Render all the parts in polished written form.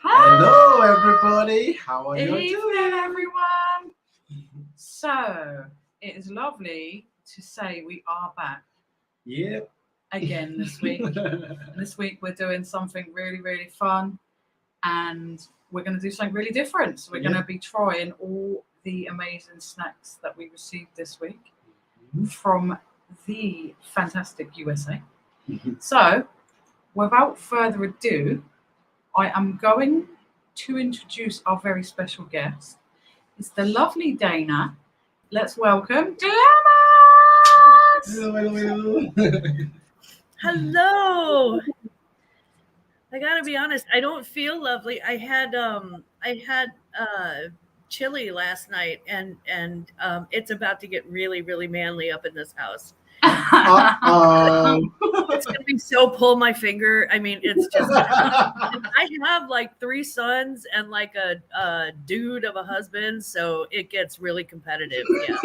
Hello, everybody. How are you Evening, doing? everyone. So it is lovely to say we are back Yep. again this week. This week we're doing something really, really fun, and we're going to do something really different. So we're going to be trying all the amazing snacks that we received this week from the fantastic USA. So without further ado, I am going to introduce our very special guest. It's the lovely Dayna. Let's welcome Glamours! Hello. Hello. I gotta be honest, I don't feel lovely. I had chili last night, and it's about to get really, really manly up in this house. It's gonna be so pull my finger. I mean, it's just I have like 3 sons and like a dude of a husband, so it gets really competitive. Yeah.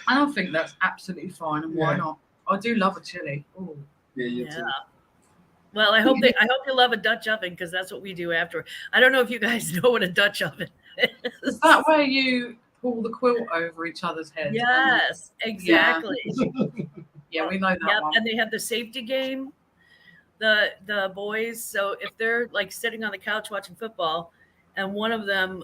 I don't think that's absolutely fine, and why not? I do love a chili. Ooh. Yeah, you too. Well, I hope you love a Dutch oven, because that's what we do after. I don't know if you guys know what a Dutch oven is. Is that where you pull the quilt over each other's heads? Yes, exactly. Yeah, we know that one. And they have the safety game, the boys. So if they're like sitting on the couch watching football, and one of them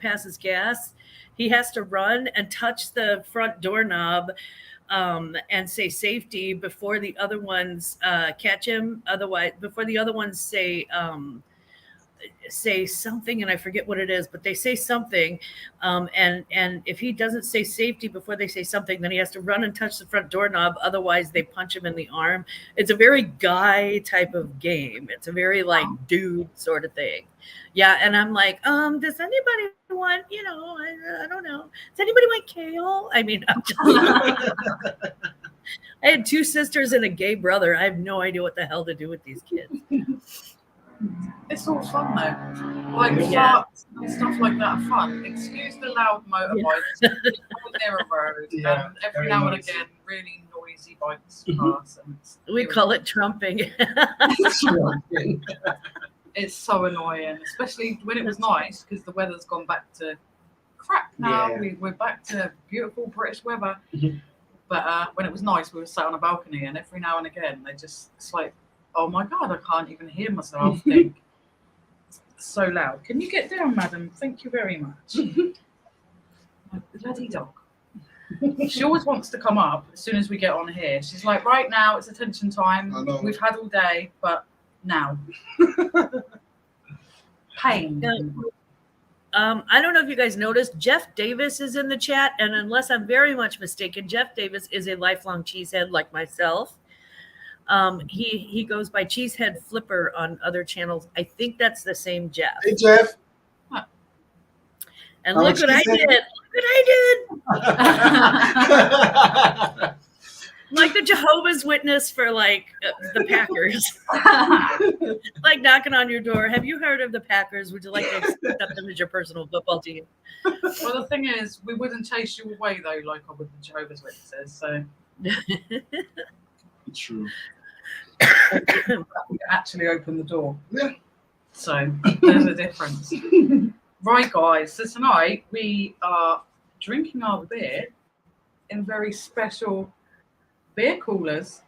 passes gas, he has to run and touch the front doorknob and say safety before the other ones catch him. Otherwise, before the other ones say something, and I forget what it is, but they say something, and if he doesn't say safety before they say something, then he has to run and touch the front doorknob. Otherwise, they punch him in the arm. It's a very guy type of game. It's a very like dude sort of thing. Yeah, and I'm like, does anybody want? I don't know. Does anybody want kale? I mean, I'm just. I had 2 sisters and a gay brother. I have no idea what the hell to do with these kids. It's all fun though. Like farts and stuff like that are fun. Excuse the loud motorbikes near a road, and every now and again, really noisy bikes pass. And we call it trumping. It's so annoying, especially when it was nice, because the weather's gone back to crap now. Yeah. We're back to beautiful British weather. But when it was nice, we were sat on a balcony, and every now and again, it's like, oh my God, I can't even hear myself think. So loud. Can you get down, madam? Thank you very much. My bloody dog. She always wants to come up as soon as we get on here. She's like, right now, it's attention time. We've had all day, but now. Pain. I don't know if you guys noticed, Jeff Davis is in the chat, and unless I'm very much mistaken, Jeff Davis is a lifelong cheesehead like myself. He goes by Cheesehead Flipper on other channels. I think that's the same Jeff. Hey, Jeff. And look what I did. Look what I did. Like the Jehovah's Witness for like the Packers. Like knocking on your door. Have you heard of the Packers? Would you like to accept them as your personal football team? Well, the thing is, we wouldn't chase you away though, like I would the Jehovah's Witnesses. So True. We actually open the door. Yeah. So there's a difference. Right, guys. So tonight we are drinking our beer in very special beer coolers.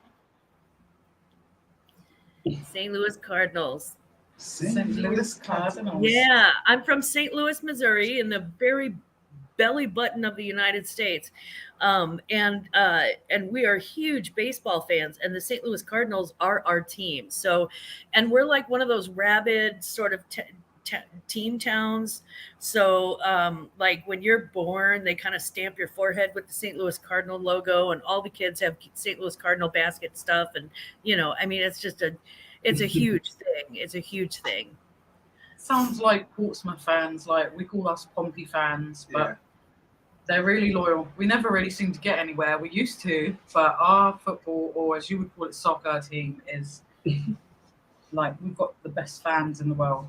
St. Louis Cardinals. St. Louis Cardinals. Yeah, I'm from St. Louis, Missouri, in the very belly button of the United States. And we are huge baseball fans, and the St. Louis Cardinals are our team. So, and we're like one of those rabid sort of team towns. So, like when you're born, they kind of stamp your forehead with the St. Louis Cardinal logo, and all the kids have St. Louis Cardinal basket stuff. And, I mean, it's a huge thing. It's a huge thing. Sounds like Portsmouth fans, like we call us Pompey fans, but they're really loyal. We never really seem to get anywhere. We used to, but our football, or as you would call it, soccer team is like we've got the best fans in the world.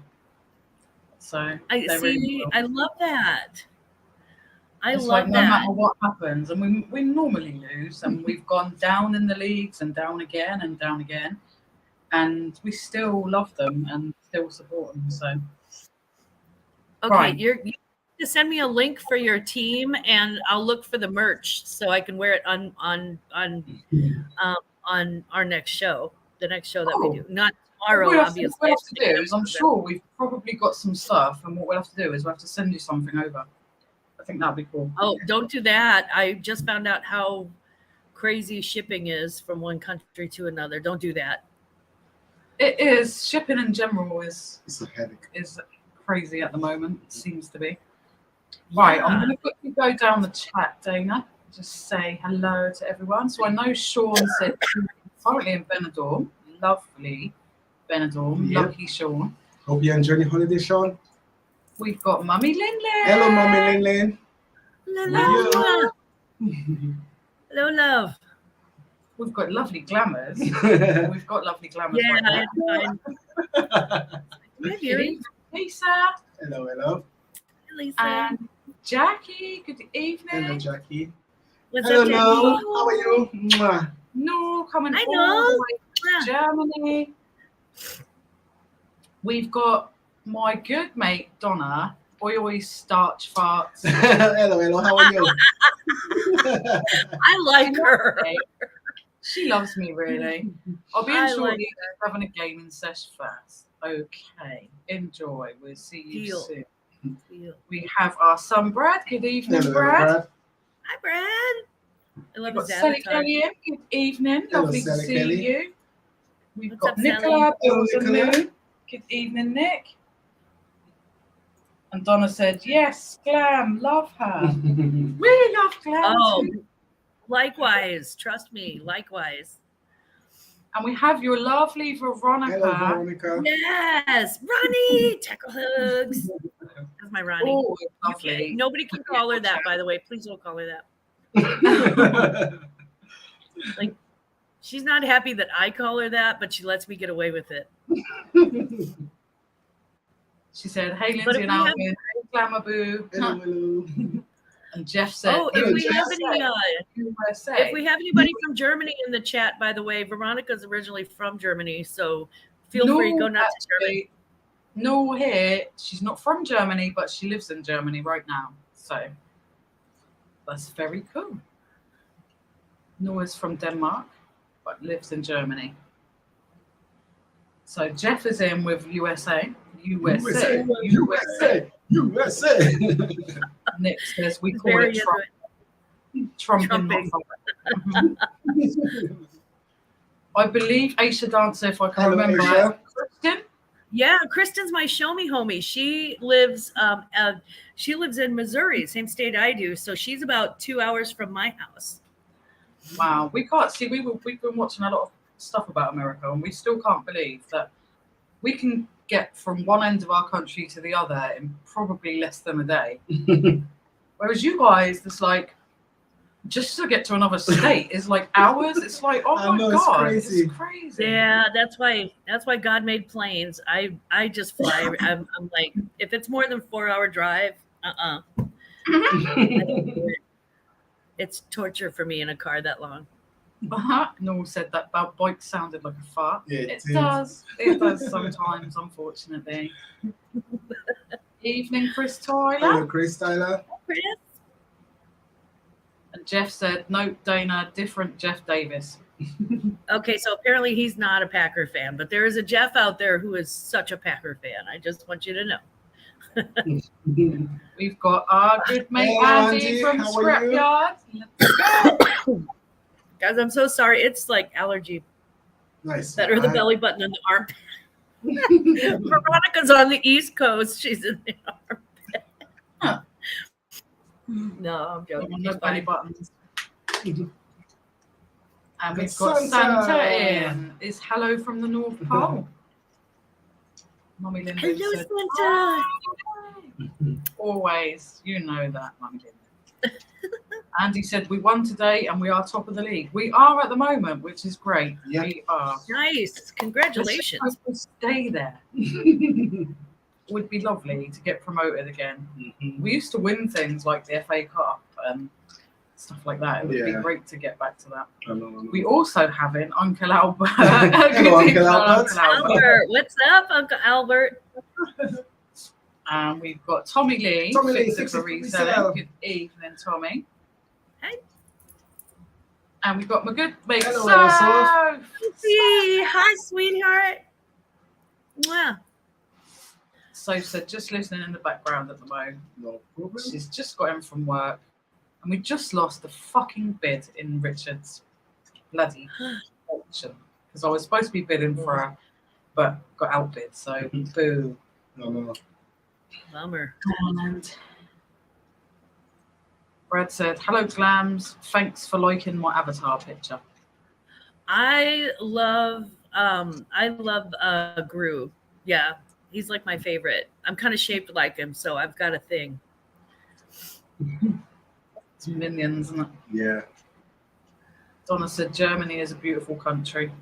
So I see. Really I love that. It's like no matter what happens, and we normally lose, and we've gone down in the leagues and down again and down again, and we still love them and still support them. So, okay, right. You to send me a link for your team, and I'll look for the merch so I can wear it on our next show, the next show that we do. Not tomorrow, obviously. What we'll have to do is, I'm sure we've probably got some stuff, and what we'll have to do is we'll have to send you something over. I think that'd be cool. Oh, don't do that. I just found out how crazy shipping is from one country to another. Don't do that. It is. Shipping in general is crazy at the moment. It seems to be. Right, I'm going to quickly go down the chat, Dana. Just say hello to everyone. So I know Sean said currently in Benidorm. Lovely Benidorm. Yep. Lucky Sean. Hope you enjoy your holiday, Sean. We've got Mummy Lin Lin. Hello, Mummy Lin Lin. Hello. Hello, love. We've got lovely glamours. We've got lovely glamours. Yeah, Lisa. Hello, hello. Lisa. And Jackie. Good evening. Hello, Jackie. What's up, Jackie? How are you? Mwah. No, coming I all know. the way to Germany. We've got my good mate Donna. Oi, starch farts. Hello, hello. How are you? I like her. She loves me, really. I'll be in shortly having a gaming session first. Okay, enjoy. We'll see you soon. We have our son Brad. Good evening, hello, Brad. Brad. Hi, Brad. I love his Sally Kelly in. Good evening. Hello, Lovely to Sally see Kelly. you. We've What's got up, Nicola. Nicola. Good evening, Nick. And Donna said, yes, Glam, love her. Really love Glam too. Likewise. Trust me, likewise. And we have your lovely Veronica. Hello, Veronica. Yes, Ronnie. Tackle hugs. That's my Ronnie. Oh, lovely. Nobody can call her that, by the way. Please don't call her that. Like, she's not happy that I call her that, but she lets me get away with it. She said, hey, Lindsay and Alvin. Hey, Glamour Boo. Hello, hello. And Jeff said, if we have anybody from Germany in the chat, by the way, Veronica's originally from Germany, so feel free to go nuts to Germany. No, here, she's not from Germany, but she lives in Germany right now. So that's very cool. Noah's from Denmark, but lives in Germany. So Jeff is in with USA. Nick says we call it trumping. I believe Aisha Dancer, if I can remember. Kristen? Yeah, Kristen's my show me homie. She lives in Missouri, same state I do. So she's about 2 hours from my house. Wow, we can't see. We've been watching a lot of stuff about America, and we still can't believe that we can get from one end of our country to the other in probably less than a day. Whereas you guys, it's like just to get to another state is like hours. It's like, oh my God, it's crazy. Yeah, that's why God made planes. I just fly. I'm like, if it's more than 4 hour drive, it's torture for me in a car that long. No one said that about bike sounded like a fart. Yeah, it does. It does sometimes, unfortunately. Evening, Chris Tyler. Hello, Chris Tyler. Chris. And Jeff said, nope, Dana, different Jeff Davis. Okay, so apparently he's not a Packer fan, but there is a Jeff out there who is such a Packer fan. I just want you to know. We've got our good mate Hey, Andy Andy, from how are you? Scrapyard. Guys, I'm so sorry. It's like allergy. Nice. Better the belly button and the armpit. Veronica's on the East Coast. She's in the armpit. Huh. No, I'm joking. No She's belly fine. buttons. And we've It's got Santa. Santa in. It's hello from the North Pole. Mummy Linda Hello, said, Santa. "Hi." Always, you know that, Mummy Linda. Andy said we won today and we are top of the league. We are at the moment, which is great. Yeah. We are. Nice. Congratulations. Let's hope we stay there. Would be lovely to get promoted again. We used to win things like the FA Cup and stuff like that. It would be great to get back to that. I know. We also have in Uncle Albert. Hello, Uncle Albert. Albert, what's up, Uncle Albert? And we've got Tommy Lee. Tommy Lee, Fix It for Fix It for Resale. Resale. Good evening, Tommy. Hey. And we've got my good mate, Hello, Soph. Hey, hi, sweetheart. Mwah. So said, just listening in the background at the moment. No problem. She's just got in from work. And we just lost the fucking bid in Richard's bloody auction. Because I was supposed to be bidding for her, but got outbid. So, boo. No. Bummer. And Brad said, hello, Glams. Thanks for liking my avatar picture. I love Gru. Yeah, he's like my favorite. I'm kind of shaped like him, so I've got a thing. It's minions, isn't it? Yeah. Donna said, Germany is a beautiful country.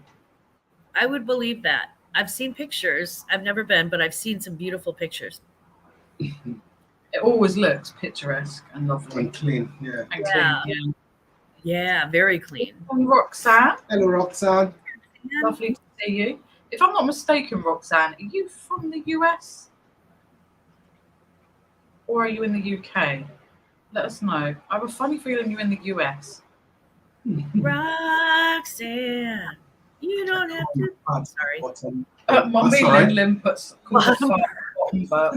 I would believe that. I've seen pictures. I've never been, but I've seen some beautiful pictures. It always looks picturesque and lovely. And clean. Yeah. And Yeah. clean, yeah. Yeah, very clean. And Roxanne, Hello, Roxanne. lovely to see you. If I'm not mistaken, Roxanne, are you from the US? Or are you in the UK? Let us know. I have a funny feeling you're in the US. Roxanne, you don't have to. I'm Sorry. Mummy sorry. Lin puts bottom, but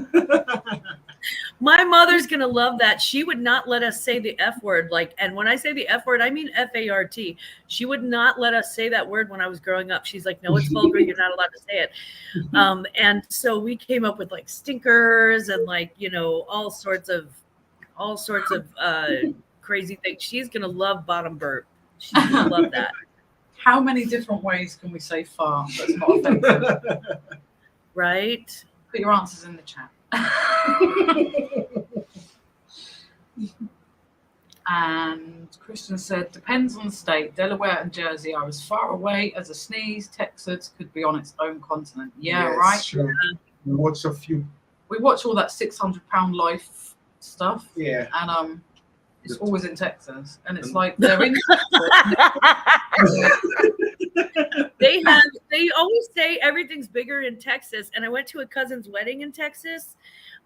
My mother's gonna love that. She would not let us say the F word. And when I say the F word, I mean FART. She would not let us say that word when I was growing up. She's like, no, it's vulgar. You're not allowed to say it. And so we came up with like stinkers and all sorts of crazy things. She's gonna love bottom burp. She's gonna love that. how many different ways can we say fart that's not offensive? Right? Put your answers in the chat. And Christian said, depends on the state. Delaware and Jersey are as far away as a sneeze. Texas could be on its own continent. Yeah, Yes, right. Sure. We watch a few. We watch all that 600-pound life stuff. Yeah. And it's always in Texas. And it's like they're in They always say everything's bigger in Texas. And I went to a cousin's wedding in Texas.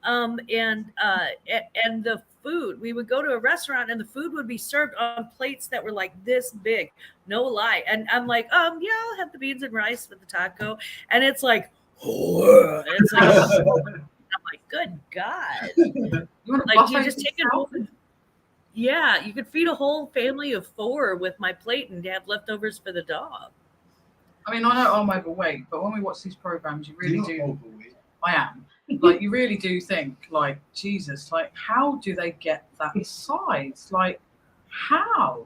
And the food, we would go to a restaurant and the food would be served on plates that were like this big. No lie. And I'm like, yeah, I'll have the beans and rice with the taco. And it's like, it's like, I'm like, good God. You just take it home. Yeah, you could feed a whole family of 4 with my plate and have leftovers for the dog. I mean, I know I'm overweight, but when we watch these programs, you really do. Overweight. I am. Like, you really do think, like, Jesus, like, how do they get that size? Like, how?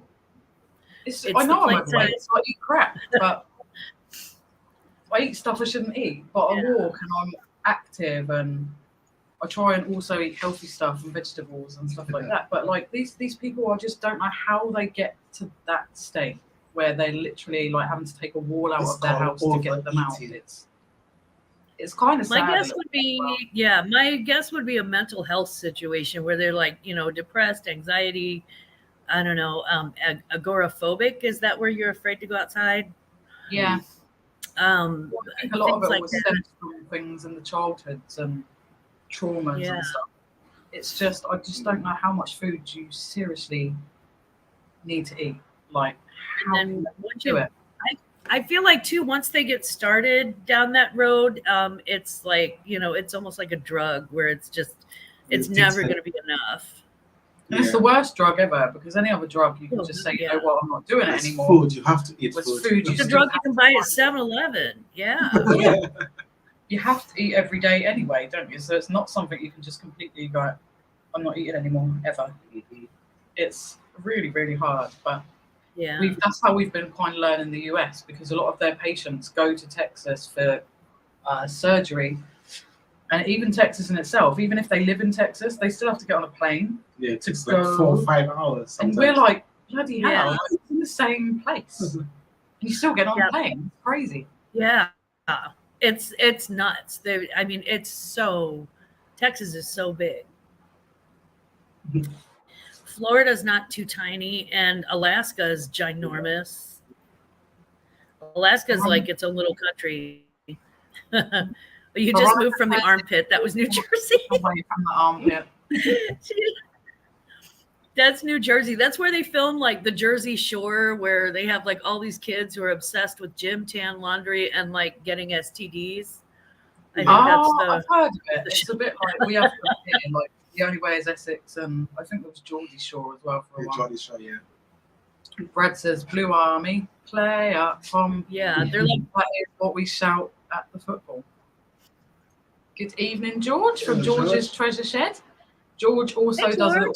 I know I'm overweight, so I eat crap, but I eat stuff I shouldn't eat. But I walk and I'm active and I try and also eat healthy stuff and vegetables and stuff like that. But, like, these people, I just don't know how they get to that state where they're literally, like, having to take a wall out of their house to get them out. It's kind of sad. My guess would be a mental health situation where they're like, depressed, anxiety, I don't know, agoraphobic. Is that where you're afraid to go outside? Yeah. I think a lot of it like was stems from things in the childhoods and traumas and stuff. It's just, I just don't know how much food you seriously need to eat. Like, how can you do it? I feel like too, once they get started down that road, it's like, it's almost like a drug where it's never going to be enough. And it's the worst drug ever, because any other drug you can just say, you know what, I'm not doing it It's anymore. food. You have to eat With food. food, It's a drug you can buy at 7-Eleven. Yeah. You have to eat every day anyway, don't you? So it's not something you can just completely go, I'm not eating anymore, ever. Mhm. It's really, really hard. But Yeah. that's how we've been kind of learning the US, because a lot of their patients go to Texas for surgery. And even Texas in itself, even if they live in Texas, they still have to get on a plane. Yeah, it takes go. like 4 or 5 hours. Sometimes. And we're like, bloody hell, Yeah. it's in the same place. And you still get on Yeah. a plane. It's crazy. Yeah. It's nuts. Texas is so big. Florida's not too tiny, and Alaska is ginormous. Alaska's like its own little country. You just moved from the armpit. That was New Jersey. Away from the armpit. That's New Jersey. That's where they film like the Jersey Shore, where they have like all these kids who are obsessed with gym, tan, laundry, and like getting STDs. I think I've heard of it. It's a bit like we have here, like The Only Way is Essex, and I think there was Geordie Shore as well for a while. Geordie Shore, yeah. Brad says, Blue Army, play up from. Yeah, they're like, that is what we shout at the football. Good evening, George, from George's Treasure Shed. George also does a little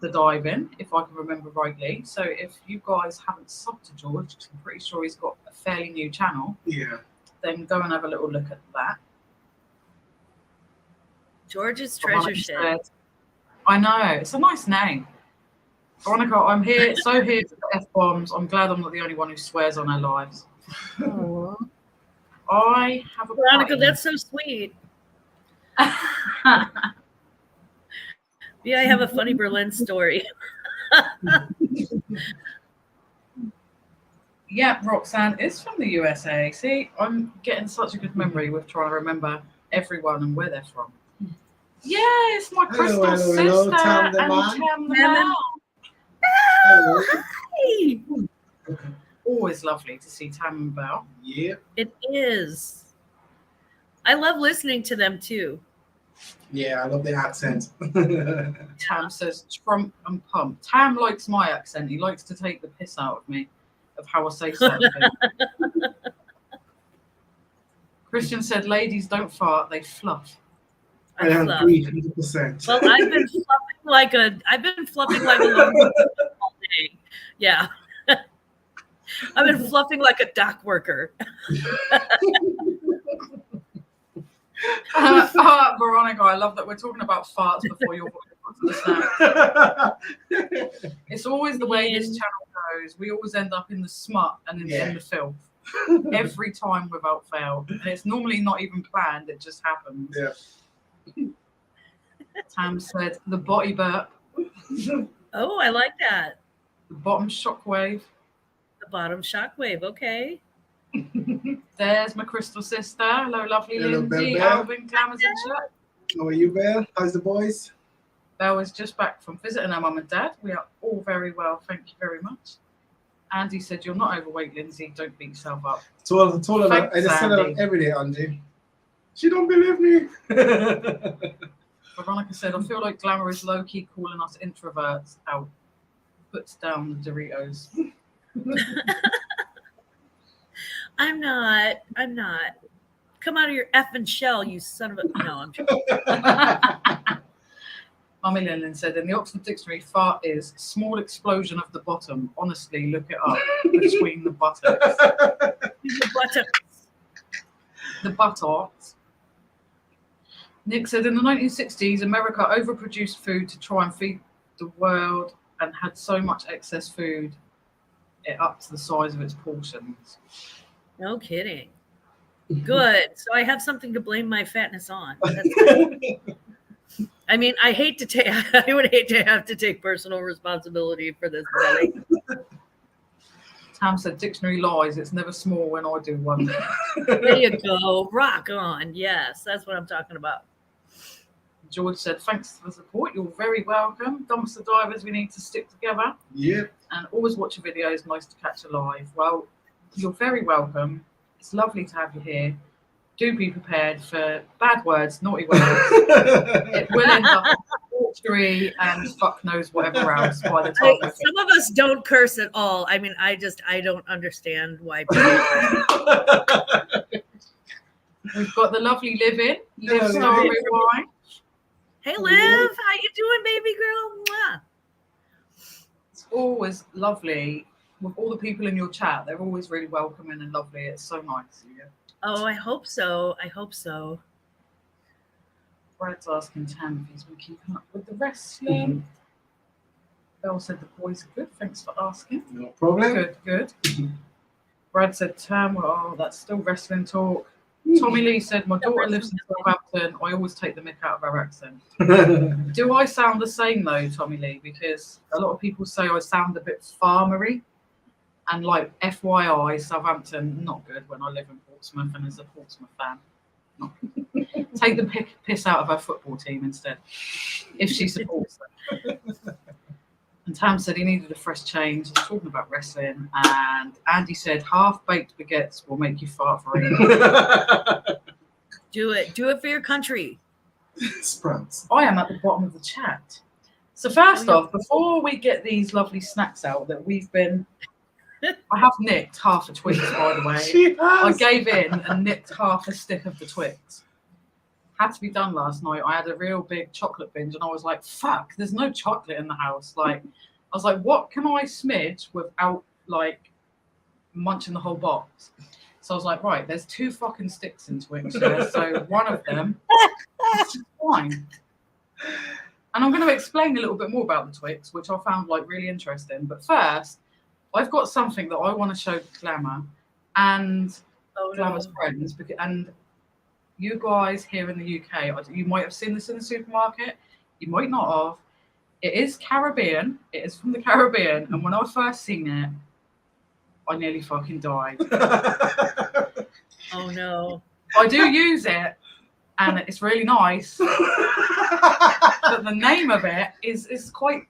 the dive in, if I can remember rightly. So if you guys haven't subbed to George, I'm pretty sure he's got a fairly new channel. Yeah. Then go and have a little look at that. George's Treasure Shed. I know, it's a nice name. Veronica, I'm here, so here for the F-bombs. I'm glad I'm not the only one who swears on our lives. Aww. I have a Veronica, that's so sweet. Yeah, I have a funny Berlin story. Yeah, Roxanne is from the USA. See, I'm getting such a good memory with trying to remember everyone and where they're from. Yeah, it's my crystal sister Tam the and man. Tam the man. Hey. Always lovely to see Tam and Belle. Yeah. It is. I love listening to them too. Yeah, I love the accent. Tam says Trump and pump. Tam likes my accent. He likes to take the piss out of me, of how I say certain things. Christian said, ladies don't fart, they fluff. I agree 100%. Well, I've been fluffing like a long all day. Yeah. I've been fluffing like a dock worker. Veronica, I love that we're talking about farts before you're to the snack. It's always the way this channel goes. We always end up in the smut and in the filth. Every time without fail. And it's normally not even planned, it just happens. Yeah. Tam said the body burp. Oh, I like that. The bottom shockwave. The bottom shockwave, okay. There's my crystal sister. Hello, lovely Hello, Lindsay. Belle. Alvin, Glamours and Shirt. How are you, Belle? How's the boys? Belle is just back from visiting her mum and dad. We are all very well, thank you very much. Andy said, you're not overweight, Lindsay. Don't beat yourself up. I told her Thanks, I just said Andy. it every day, Andy. She don't believe me. Veronica said, I feel like Glamour is low-key calling us introverts out. Puts down the Doritos. I'm not. Come out of your effing shell, you son of a... No, I'm joking. Mummy Lillian said, in the Oxford Dictionary, fart is small explosion of the bottom. Honestly, look it up. Between the buttocks. The buttocks. Nick said, in the 1960s, America overproduced food to try and feed the world and had so much excess food, it upped the size of its portions. No kidding. Good. So I have something to blame my fatness on. I mean, I would hate to have to take personal responsibility for this belly. Tam said, dictionary lies. It's never small when I do one. There you go. Rock on. Yes, that's what I'm talking about. George said, thanks for the support. You're very welcome. Dumpster divers, we need to stick together. Yeah. And always watch a video. It's nice to catch a live. Well, You're very welcome. It's lovely to have you here. Do be prepared for bad words, naughty words. It will end up tortury and fuck knows whatever else by the time we're Some of us don't curse at all. I mean, I don't understand why people We've got the lovely Liv in. Liv Hello, Story Liv. Wine. Hey Liv, how you doing, baby girl? Mwah. It's always lovely with all the people in your chat. They're always really welcoming and lovely. It's so nice. Yeah. Oh, I hope so. I hope so. Brad's asking Tam if he's been keeping up with the wrestling. Belle said the boys are good. Thanks for asking. No problem. Good, good. Brad said Tam, oh, that's still wrestling talk. Tommy Lee said, my daughter lives in Southampton. I always take the mick out of her accent. Do I sound the same though, Tommy Lee? Because a lot of people say I sound a bit farmery. And like FYI, Southampton, not good when I live in Portsmouth and as a Portsmouth fan. Take the piss out of her football team instead, if she supports them. And Tam said he needed a fresh change. I was talking about wrestling, and Andy said half-baked baguettes will make you fart for it. Do it for your country. Sprouts. I am at the bottom of the chat. So first off, before we get these lovely snacks out that we've been... I have nicked half a Twix, by the way. She I has. gave in and nicked half a stick of the Twix. Had to be done last night. I had a real big chocolate binge and I was like, fuck, there's no chocolate in the house. Like, I was like, what can I smidge without like munching the whole box? So I was like, right, there's 2 fucking sticks in Twix here. So one of them is just fine. And I'm going to explain a little bit more about the Twix, which I found like really interesting. But first, I've got something that I want to show Glamour and Glamour's friends, and you guys here in the UK, you might have seen this in the supermarket, you might not have. It is Caribbean, it is from the Caribbean, and when I first seen it, I nearly fucking died. Oh no. I do use it, and it's really nice, but the name of it is quite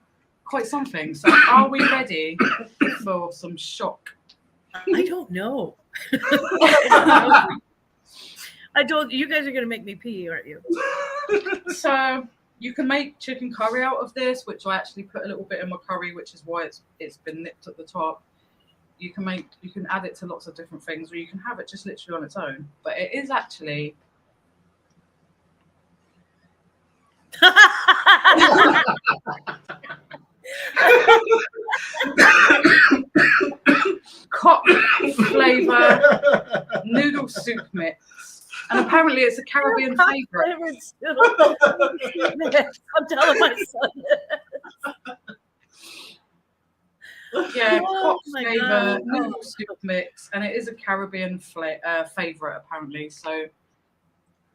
something. So are we ready for some shock? I don't know. You guys are gonna make me pee, aren't you? So you can make chicken curry out of this, which I actually put a little bit in my curry, which is why it's been nipped at the top. You can add it to lots of different things, or you can have it just literally on its own. But it is actually cock flavor noodle soup mix, and apparently it's a Caribbean favorite. I'm telling my son. Yeah, Oh cock my flavor God. noodle soup mix, and it is a Caribbean favorite apparently. So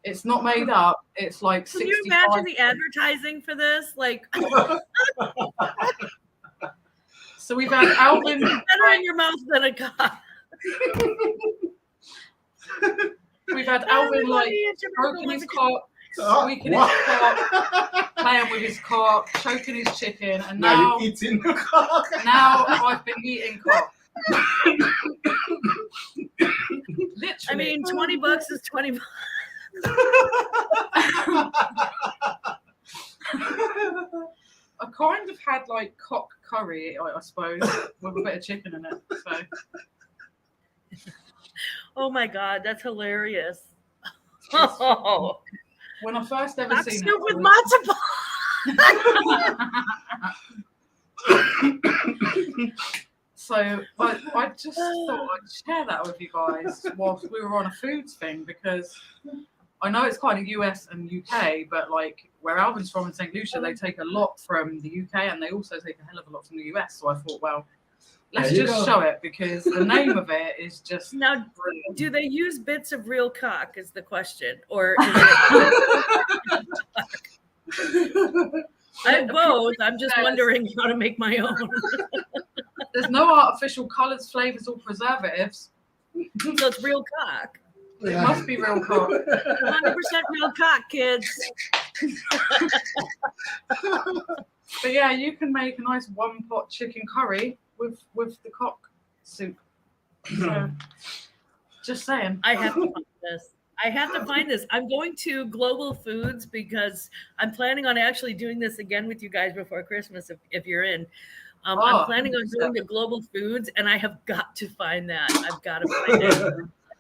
it's not made up. It's like Can you imagine the advertising for this? Like, so we've had Alvin. better in your mouth than a cock. We've had Alvin like stroking his cock, squeaking his cock, playing with his cock, choking his chicken, and now you're eating the cock. now I've been eating cock. Literally. I mean, $20 is $20. I kind of had like cock curry, I suppose, with a bit of chicken in it. So Oh my God, that's hilarious. Oh, when I first ever cock seen soup with it, matzo ball. so I just thought I'd share that with you guys whilst we were on a foods thing, because I know it's kind of US and UK, but like where Alvin's from in St. Lucia, they take a lot from the UK and they also take a hell of a lot from the US. So I thought, well, let's just show it, because the name of it is just Now, brilliant. do they use bits of real cock is the question, or is it both? I'm just wondering how to make my own. There's no artificial colours, flavours, or preservatives. So it's real cock. It must be real cock. 100% real cock, kids. But yeah, you can make a nice one-pot chicken curry with the cock soup. So, just saying. I have to find this. I have to find this. I'm going to Global Foods because I'm planning on actually doing this again with you guys before Christmas if you're in. I'm planning on going to Global Foods, and I have got to find that. I've got to find it.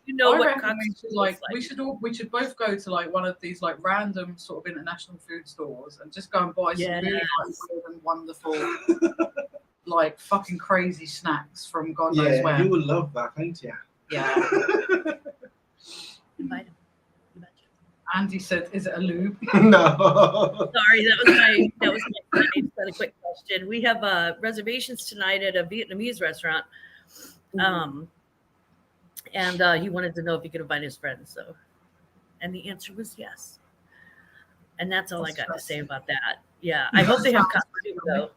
You know I what reckon cock we soup should like, looks like. we should both go to like one of these like random sort of international food stores and just go and buy some really like weird and wonderful like fucking crazy snacks from God knows where. You would love that, ain't you? Yeah. Invite him. You betcha. Andy said, "Is it a lube?" No. Sorry, that was my friend. I just had a quick question. We have reservations tonight at a Vietnamese restaurant. And he wanted to know if he could invite his friends. So, and the answer was yes. And that's all I got to say about that. Yeah, I hope they have cock soup though.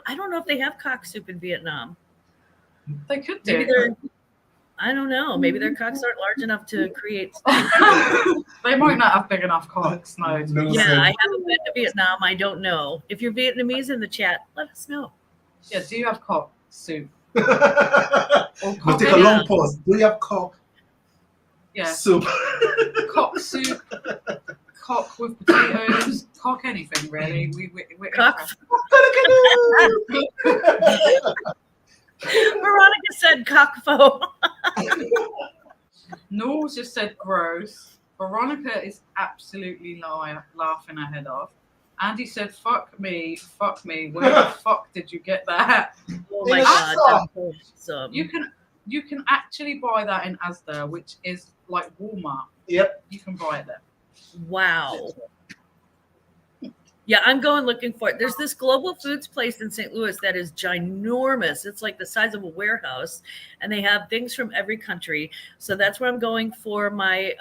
I don't know if they have cock soup in Vietnam. They could do. Maybe they're. I don't know. Maybe their cocks aren't large enough to create. They might not have big enough cocks. No. Yeah, I haven't been to Vietnam. I don't know. If you're Vietnamese in the chat, let us know. Yeah. Do you have cock soup? We'll take a long pause. Do you have cock? Yeah. Soup. Cock soup. Cock with potatoes. Cock anything really. We're Cock. Veronica said cockfo. Noel just said gross. Veronica is absolutely laughing her head off. Andy said, fuck me. Where the fuck did you get that? Oh my god, that's awesome. You can actually buy that in Asda, which is like Walmart. Yep. You can buy it there. Wow. Yeah, I'm going looking for it. There's this Global Foods place in St. Louis that is ginormous. It's like the size of a warehouse, and they have things from every country. So that's where I'm going for my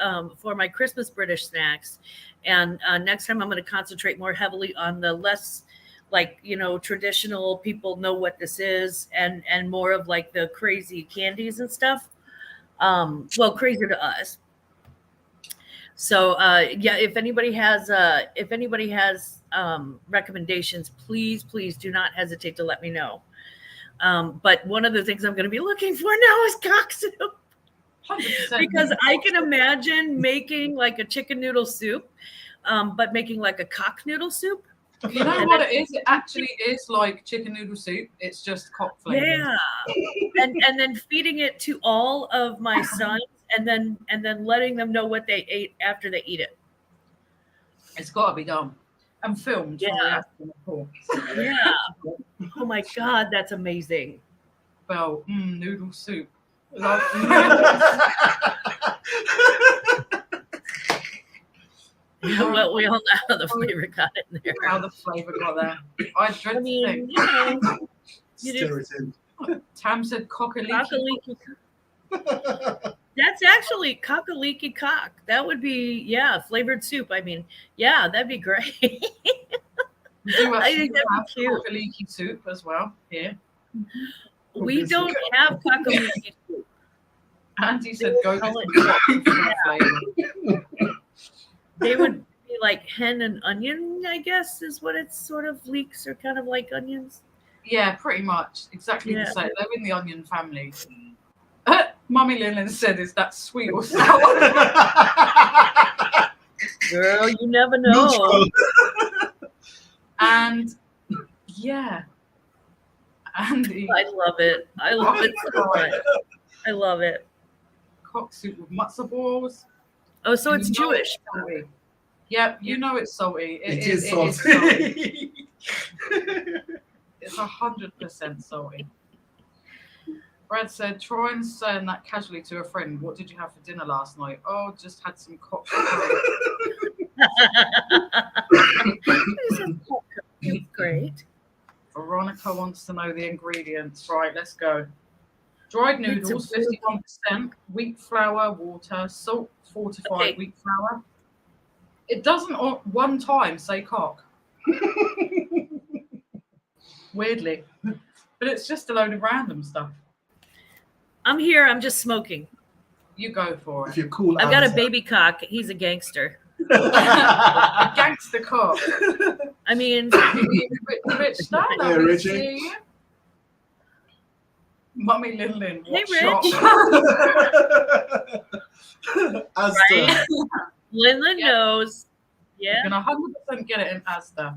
Christmas British snacks. And next time I'm going to concentrate more heavily on the less like, traditional people know what this is and more of like the crazy candies and stuff. Well, crazier to us. So yeah, if anybody has recommendations, please do not hesitate to let me know. But one of the things I'm going to be looking for now is cock soup. 100%. Because I can imagine making like a chicken noodle soup, but making like a cock noodle soup. You know what it is? It actually is like chicken noodle soup. It's just cock flavored. Yeah, and then feeding it to all of my sons, and then letting them know what they ate after they eat it. It's got to be done and filmed. Yeah. Yeah. Oh my god, that's amazing. Well, noodle soup. Love Well, we all know how the flavor got in there. How the flavor got there. I dread to think. Stir it in. Tam said cockaliki. That's actually cockaliki cock. That would be, flavored soup. I mean, yeah, that'd be great. We do I think that'd have be cute. cockaliki soup as well here. We don't have cockaliki soup. Andy said go Call get it- some flavor. They would be like hen and onion, I guess, is what it's sort of leeks are kind of like onions. Yeah, pretty much. Exactly Yeah. the same. They're in the onion family. Mummy Lillian said, is that sweet or sour? Girl, you never know. And yeah. Andy. I love it. I love it so much. I love it. Cock soup with matzo balls. Oh, so it's You know Jewish. salty. Yeah, you know it's salty. It is salty. salty. It's 100% salty. Brad said, try and saying that casually to a friend. What did you have for dinner last night? Oh, just had some cock. It's great. Veronica wants to know the ingredients. Right, let's go. Dried noodles, 51%, wheat flour, water, salt, fortified wheat flour. It doesn't one time say cock. Weirdly. But it's just a load of random stuff. I'm here. I'm just smoking. You go for If it. you're cool, I've got a baby cock. He's a gangster. A gangster cock. I mean, Rich dad, Yeah, Richie. obviously. Mummy Lin Lin, Hey, what Rich. shop? Asda. Lin Yeah. knows. Yeah. You're gonna 100% get it in Asda.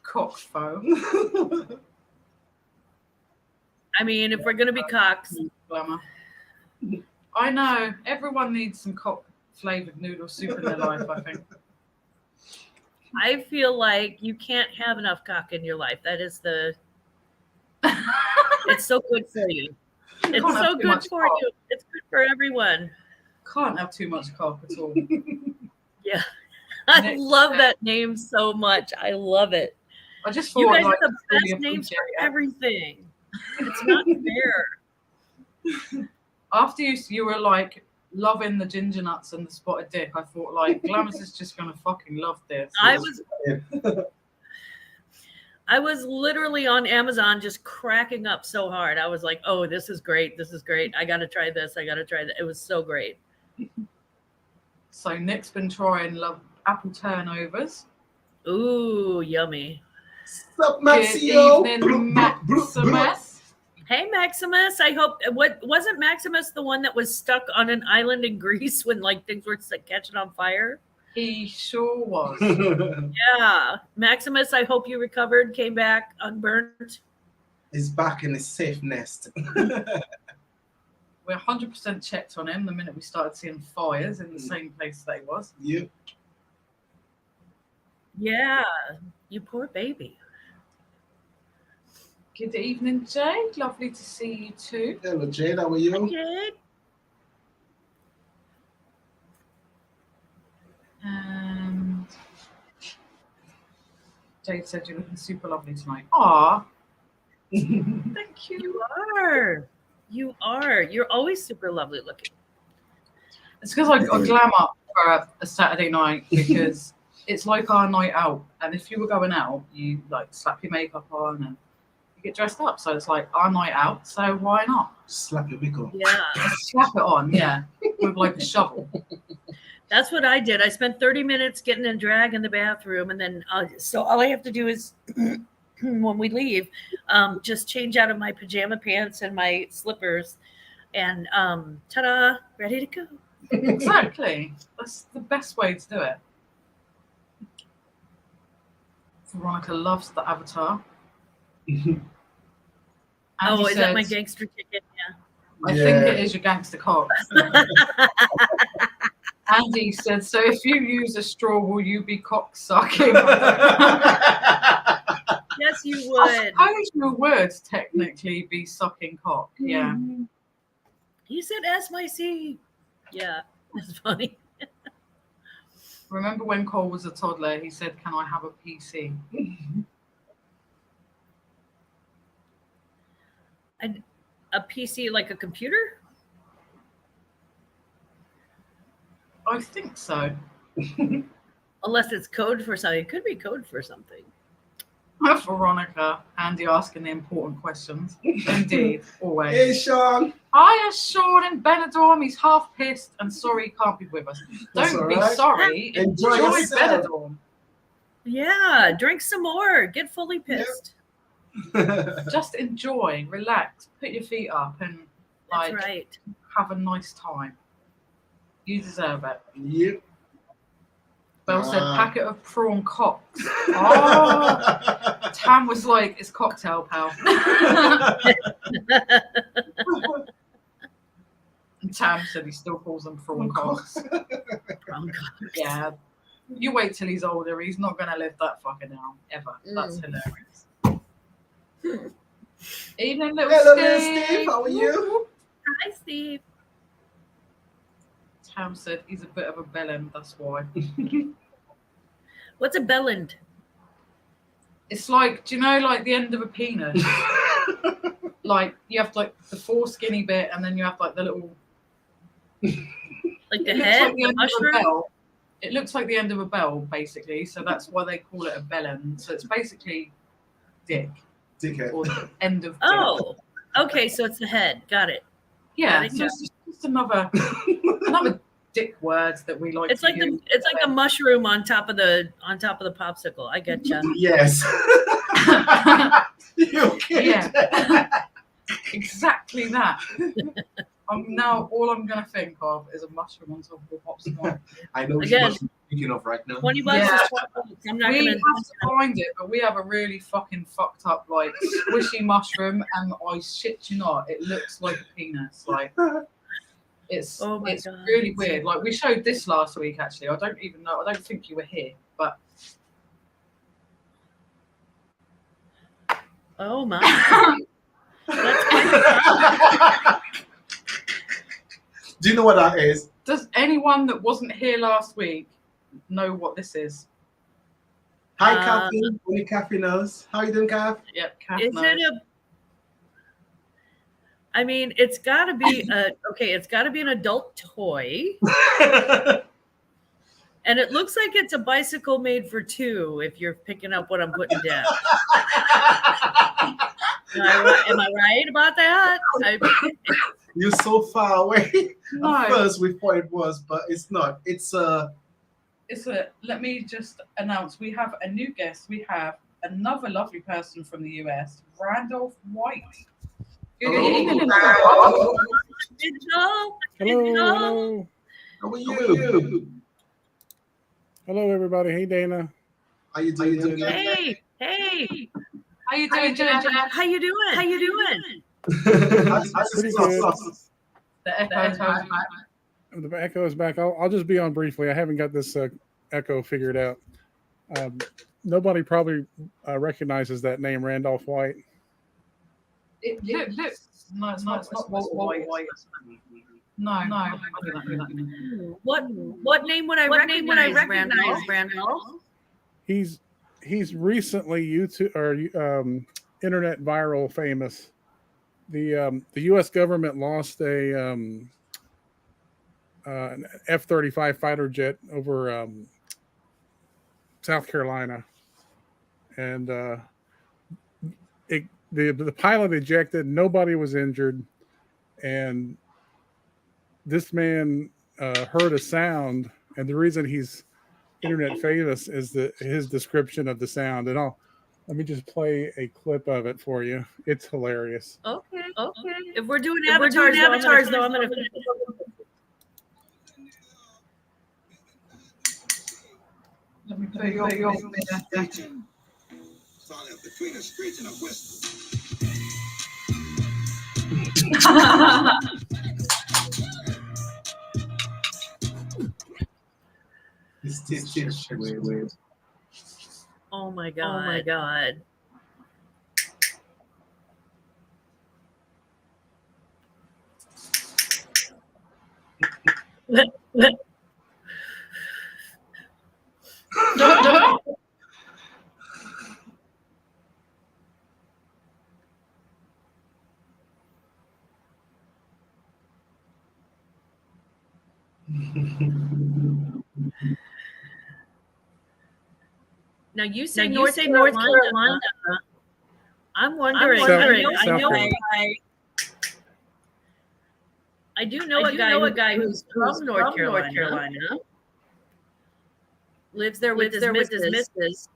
Cock foam. I mean, if we're gonna be cocks, Glamour. I know. Everyone needs some cock flavored noodle soup in their life, I think. I feel like you can't have enough cock in your life. That is it's so good for you. It's Can't have so too good much for cock. you. It's good for everyone. Can't have too much cock at all. Yeah. I Nick love said- that name so much. I love it. I just thought You guys like, are the really best names for appreciate it. everything. It's not fair. After you were like loving the ginger nuts and the spotted dick, I thought like Glamis is just gonna fucking love this. I was literally on Amazon just cracking up so hard. I was like, oh, this is great. This is great. I got to try this. I got to try that. It was so great. So Nick's been trying apple turnovers. Ooh, yummy. Sup, Good Maxio? evening, Maximus. Hey, Maximus. I hope wasn't Maximus the one that was stuck on an island in Greece when like things were catching on fire? He sure was. Yeah. Maximus, I hope you recovered, came back unburnt. He's back in his safe nest. We're 100% checked on him the minute we started seeing fires in the same place that he was. Yep. Yeah. You poor baby. Good evening, Jay. Lovely to see you too. Hello, Jade. How are you? Okay. And Jade said you're looking super lovely tonight. Aw. Thank you. You are. You are. You're always super lovely looking. It's because I glam up for a Saturday night because it's like our night out. And if you were going out, you like slap your makeup on and you get dressed up. So it's like our night out. So why not? Slap your wig on. Yeah. Just slap it on, yeah, with like a shovel. That's what I did. I spent 30 minutes getting in drag in the bathroom. And then, so all I have to do is when we leave, just change out of my pajama pants and my slippers and ta-da, ready to go. Exactly. That's the best way to do it. Veronica loves the Avatar. Oh, Andy is that my said, gangster ticket? I think it is your gangster cock. Yeah. Andy said, so if you use a straw, will you be cock sucking? Yes, you I would. suppose you would technically be sucking cock. Yeah. Mhm. You said S my C. Yeah, that's funny. Remember when Cole was a toddler, he said, can I have a PC? A PC like a computer? I think so. Unless it's code for something. It could be code for something. Veronica, Andy asking the important questions. Indeed, always. Hey, Sean. Hiya, Sean in Benidorm. He's half pissed and sorry he can't be with us. That's Don't all be right. sorry. Enjoy Enjoy yourself. Benidorm. Yeah, drink some more. Get fully pissed. Just enjoy, relax, put your feet up and That's like right. have a nice time. You deserve it. Yep. Belle said packet of prawn cocks. Oh, Tam was like, it's cocktail, pal. And Tam said he still calls them prawn cocks. Prawn cocks. Yeah. You wait till he's older. He's not going to live that fucking down, ever. That's hilarious. Evening, little Hello, Steve. little Steve. How are you? Hi, Steve. Tam said he's a bit of a bellend, that's why. What's a bellend? It's like, do you know, like the end of a penis? Like, you have like the foreskinny bit, and then you have like the little. Like the It looks head, like the the end of a mushroom? bell. It looks like the end of a bell, basically. So that's why they call it a bellend. So it's basically dick, Dickhead. or the end of dick. Oh, okay. So it's the head. Got it. Yeah, Got it, so it's just another dick words that we like. It's to like use. it's like a mushroom on top of the popsicle. I get you. Yes. You okay? Yeah. Exactly that. All I'm gonna think of is a mushroom on top of a popsicle. I know which Again, mushroom you're thinking of right now. $20 Yeah. is $20. I'm not We gonna. have to find it, but we have a really fucking fucked up like squishy mushroom, and I shit you not, it looks like a penis. Like it's Oh my it's God. really weird. Like we showed this last week actually. I don't even know. I don't think you were here, but Oh my. That's quite Do you know what that is? does anyone that wasn't here last week know what this is? Hi, Kathy. Only Kathy knows. How you doing, Kath? Yep, Kath Is knows. it a? I mean, it's got to be it's got to be an adult toy, and it looks like it's a bicycle made for two. If you're picking up what I'm putting down, am I right about that? You're so far away. No. At first, we thought it was, but it's not. It's a. Let me just announce we have a new guest. We have another lovely person from the US, Randolph White. Good evening, Randolph. Hello. How are you? Hello, everybody. Hey, Dana. How you doing? Hey. How you doing, Jack? How you doing? Pretty good. The echo's back. The echo is back. I'll just be on briefly. I haven't got this echo figured out. Nobody probably recognizes that name, Randolph White. Look. No, it's not Walter White. No. What name would I recognize, Randolph? He's recently YouTube or internet viral famous. The U.S. government lost an F-35 fighter jet over South Carolina, and the pilot ejected. Nobody was injured, and this man heard a sound, and the reason he's internet famous is his description of the sound. And let me just play a clip of it for you. It's hilarious. Okay. If we're doing avatars, though, I'm gonna. Let me put you on. Between the streets and a whistle. It's weird. Oh my god. Now you say North Carolina. I'm wondering. I do know a guy who's from North Carolina. Lives there with his missus.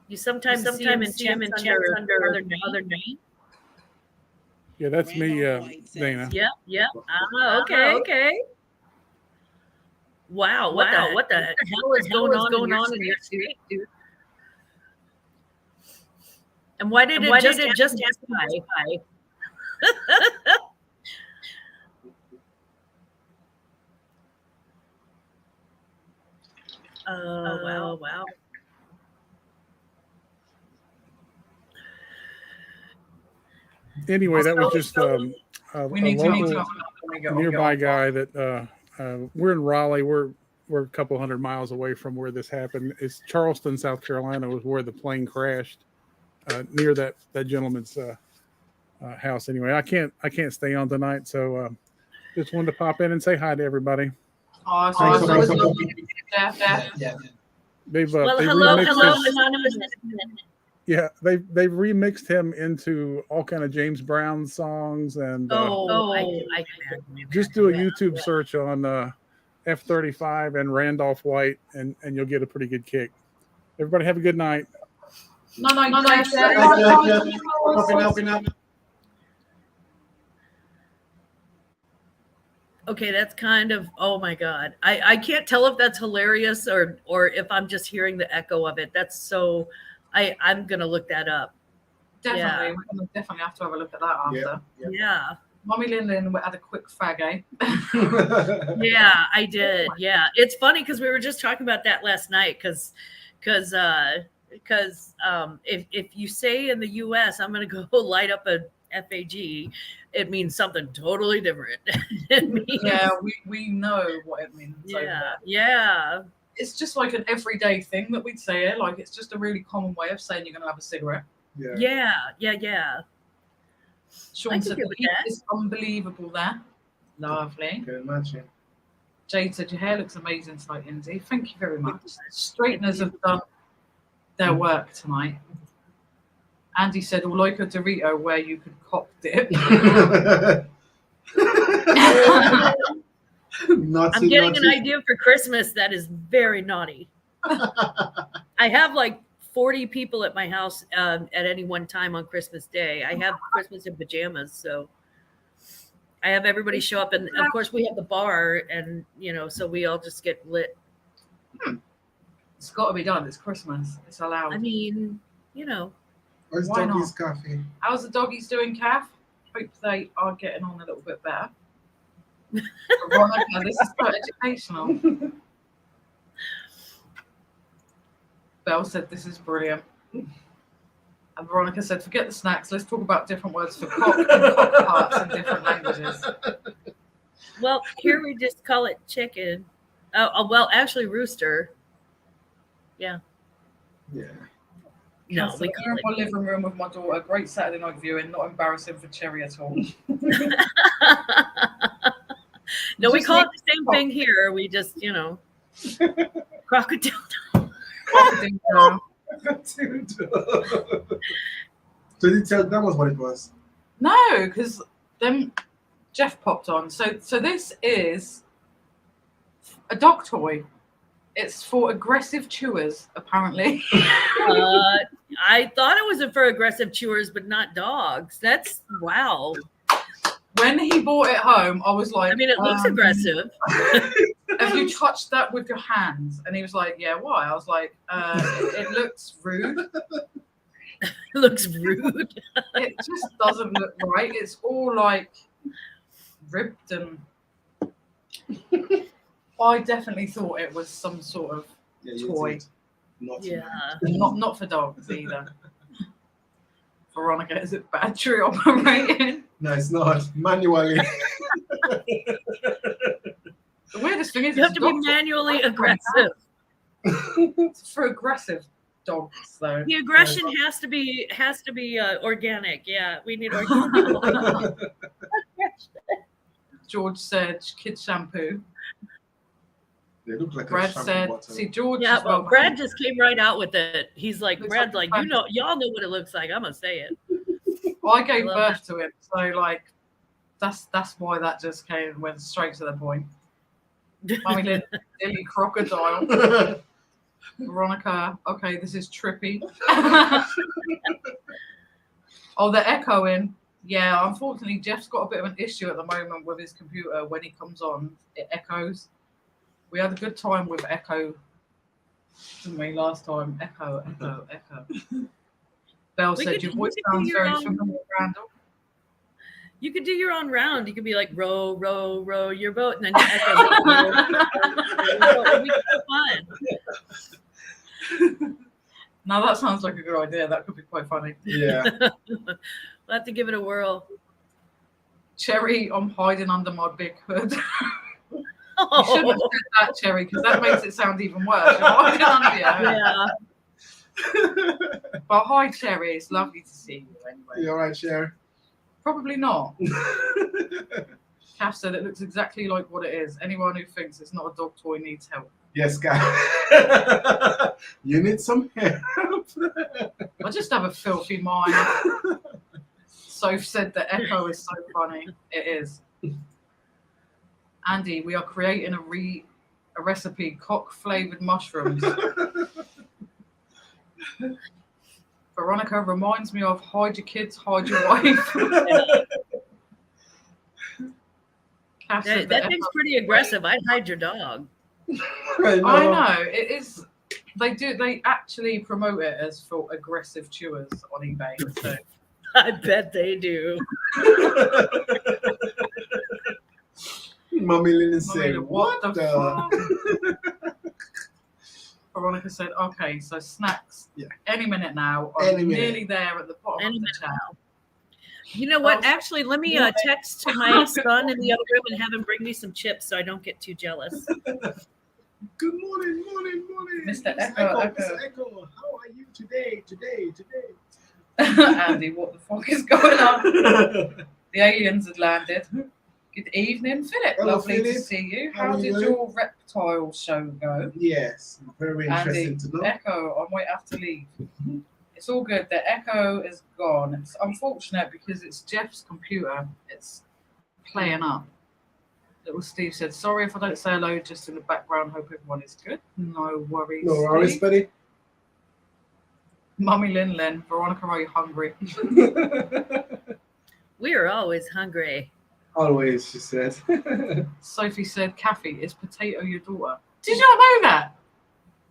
You sometimes see him in chats under other name. Yeah, that's me, Dana. Yep. Okay. Wow, what the hell is going on in your state, dude? And why did it just high? Oh, wow. Anyway, that was just a local nearby go. guy that we're in Raleigh. We're a couple hundred miles away from where this happened. It's Charleston, South Carolina, was where the plane crashed near that gentleman's house. Anyway, I can't stay on tonight, so just wanted to pop in and say hi to everybody. They've hello, anonymous. Yeah, they've remixed him into all kind of James Brown songs and I just do a YouTube search on F-35 and Randolph White and you'll get a pretty good kick. Everybody have a good night. No, Yes, Helping out. Okay, that's kind of, oh my God. I can't tell if that's hilarious or if I'm just hearing the echo of it. That's so, I'm going to look that up. Definitely. Yeah. We're going to definitely have to have a look at that after. Yeah. Mummy Lin had a quick fag, eh? Yeah, I did. Yeah. It's funny because we were just talking about that last night because if you say in the US, I'm going to go light up a FAG, it means something totally different. It means, Yeah, we know what it means. yeah. It's just like an everyday thing that we'd say it. Like, it's just a really common way of saying you're going to have a cigarette. Yeah. Sean said the heat is unbelievable there. Lovely. Can imagine. Jade said your hair looks amazing tonight, Lindsay. Thank you very much. Straighteners have done their work tonight. Andy said, or like a Dorito where you could cock dip. I'm getting an idea for Christmas that is very naughty. I have like 40 people at my house at any one time on Christmas Day. I have Christmas in pajamas, so I have everybody show up, and of course we have the bar, and so we all just get lit. It's got to be done. It's Christmas. It's allowed. I mean, Where's Why doggy's coffee? How's the doggies doing, Kath? Hope they are getting on a little bit better. Veronica, this is quite educational. Belle said this is brilliant. And Veronica said, forget the snacks. Let's talk about different words for cock and cock parts in different languages. Well, here we just call it chicken. Well, actually, rooster. Yeah. No, So we I'm call in it. my living room with my daughter. Great Saturday night viewing. Not embarrassing for Cherry at all. No, we Just call it like the same thing here. We just, crocodile. Crocodile. So you tell them what it was? No, because then Jeff popped on. So this is a dog toy. It's for aggressive chewers, apparently. I thought it was for aggressive chewers, but not dogs. That's wow. When he brought it home, I was like, I mean, it looks aggressive. Have you touched that with your hands? And he was like, yeah, why? I was like, it looks rude. It looks rude. It just doesn't look right. It's all like ribbed and I definitely thought it was some sort of toy. Not for dogs either. Veronica, is it battery operated? No, it's not. Manually. The weirdest thing is You have to be manually aggressive. It's for aggressive dogs, though. The aggression has to be organic. Yeah, we need organic. George said kid shampoo. They look like Brad a shampoo said, bottle. see, George. Yeah, as well. well, Brad just came right out with it. He's like, Looks Brad's like like, a y'all know what it looks like. I'm gonna say it. Well, I gave love birth to him, so like, that's why that just went straight to the point. Mummy Lynn, silly crocodile. Veronica, okay, this is trippy. Oh, they're echoing. Yeah, unfortunately, Jeff's got a bit of an issue at the moment with his computer. When he comes on, it echoes. We had a good time with echo, didn't we, last time? Echo. Belle said, your voice sounds very familiar, Randall. You could do your own round. You could be like, row, row, row your boat, and then you echo. It'd be so fun. Now that sounds like a good idea. That could be quite funny. Yeah. We'll have to give it a whirl. Cherry, I'm hiding under my big hood. You Oh, shouldn't have said that, Cherry, because that makes it sound even worse. You're hiding under your hood. yeah. But hi, Cherry. It's lovely to see you anyway. You all right, Cher? Probably not. Kath said it looks exactly like what it is. Anyone who thinks it's not a dog toy needs help. Yes, guys. You need some help. I just have a filthy mind. Soph said the echo is so funny. It is. Andy, we are creating a recipe, cock-flavored mushrooms. Veronica reminds me of hide your kids, hide your wife. Cass said That thing's pretty aggressive. I'd hide your dog. I I know it is. They actually promote it as for aggressive chewers on eBay. So I bet they do. Mummy Lynn I said, mean, what the? fuck? Veronica said, okay, so snacks. Yeah. Any minute now. I'm Any minute. nearly there at the bottom Any of the minute chat. You know what? Oh, Actually, let me yeah. text to my son in the other room and have him bring me some chips so I don't get too jealous. Good morning, morning. Mr. Echo. Mr. Echo, how are you today? Andy, what the fuck is going on? The aliens had landed. Good evening, Philip. Hello, Lovely to Philip. see you. How How are did you? your reptile show go? Yes, very interesting Andy, to know. Echo, I might have to leave. It's all good. The Echo is gone. It's unfortunate because it's Jeff's computer. It's playing up. Little Steve said, sorry if I don't say hello just in the background. Hope everyone is good. No worries. No worries, Steve. buddy. Mummy Lynn, Veronica, are you hungry? We are always hungry. Always, she says. Sophie said, Kathy, is Potato your daughter? Did you not know that?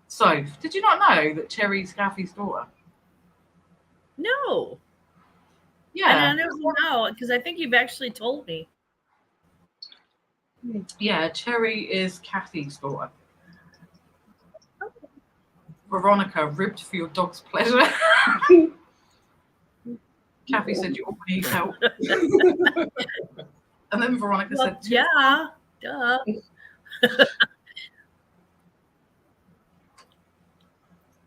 Soph, did you not know that Cherry's Kathy's daughter? No. Yeah. I don't know because I think you've actually told me. Yeah, Cherry is Kathy's daughter. Veronica, ribbed for your dog's pleasure. Kathy said you all need help. And then Veronica Well, said, yeah, duh.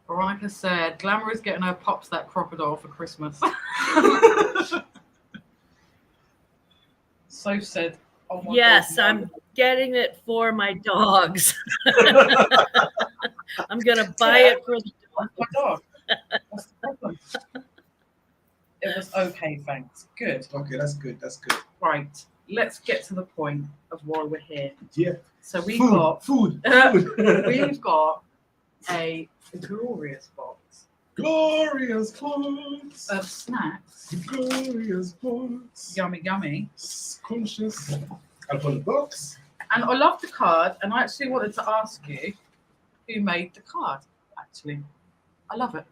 Veronica said, Glamour is getting her pops that crocodile for Christmas. Soph said, oh my Yes, God, no. I'm getting it for my dogs. I'm gonna buy it for the Oh my dog. What's the problem? It was okay, thanks. Good. Okay, that's good. Right. Let's get to the point of why we're here. Yeah. So we've Food. got Food. we've got a glorious box Glorious box. of snacks. Glorious box. Yummy, yummy. Conscious. I'll put the box. And I love the card, and I actually wanted to ask you who made the card, actually. I love it.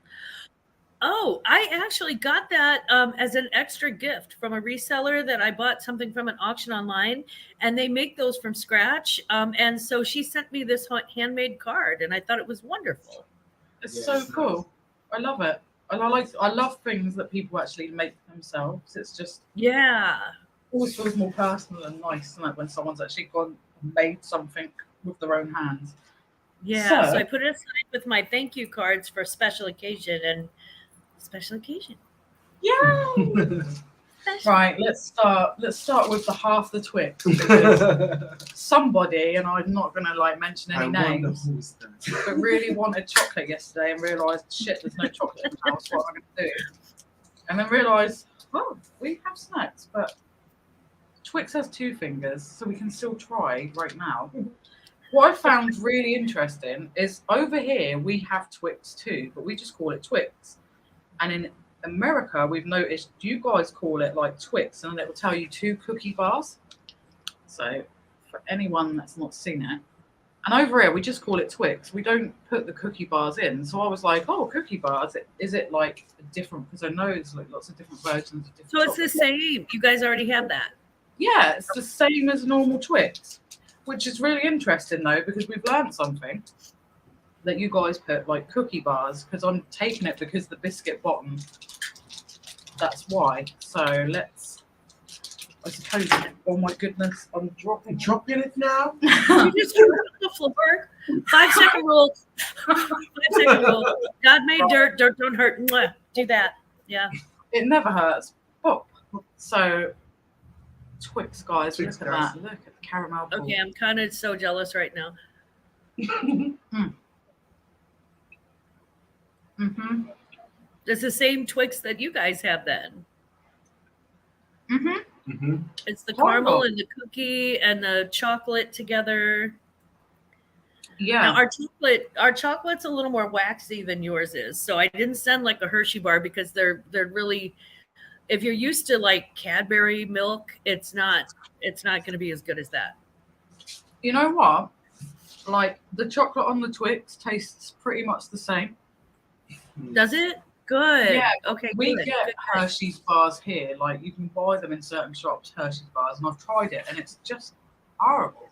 Oh, I actually got that as an extra gift from a reseller that I bought something from an auction online, and they make those from scratch. And so she sent me this handmade card, and I thought it was wonderful. It's Yes, so nice. cool. I love it. And I love things that people actually make themselves. It's just Yeah. always feels more personal and nice, isn't it, when someone's actually gone and made something with their own hands. Yeah. So So- I put it aside with my thank you cards for special occasion and special occasion. Yay! Special. Right, let's start with the half the Twix. Because somebody, and I'm not gonna mention any names, who's that. but really wanted chocolate yesterday and realised, shit, there's no chocolate in the house, what am I gonna do? And then realised, oh, we have snacks, but Twix has 2 fingers, so we can still try right now. What I found really interesting is over here we have Twix too, but we just call it Twix. And in America, we've noticed you guys call it Twix, and it will tell you 2 cookie bars. So for anyone that's not seen it, and over here we just call it Twix. We don't put the cookie bars in. So I was like, oh, cookie bars. Is it different? Because I know it's lots of different versions of different. So it's the chocolate. same. You guys already have that. Yeah, it's the same as normal Twix, which is really interesting though, because we've learned something that you guys put cookie bars, because I'm taking it because the biscuit bottom, that's why. So I suppose, oh my goodness, I'm dropping it now. You just threw it on the floor. 5-second rule. 5-second rule. God made dirt. Dirt don't hurt. Mwah. Do that. Yeah. It never hurts. Pop. So Twix, guys, Twix, look at guys. that. Look at the caramel. ball. Okay, I'm kind of so jealous right now. Mm-hmm. It's the same Twix that you guys have then. Mm-hmm. Mm-hmm. It's the Wonderful. caramel and the cookie and the chocolate together. Yeah. Now our chocolate's a little more waxy than yours is. So I didn't send like a Hershey bar because they're really, if you're used to like Cadbury milk, it's not going to be as good as that. You know what? Like the chocolate on the Twix tastes pretty much the same. Does it? Good. Yeah. Okay. We good. get Good. Hershey's bars here. Like you can buy them in certain shops, Hershey's bars, and I've tried it, and it's just horrible.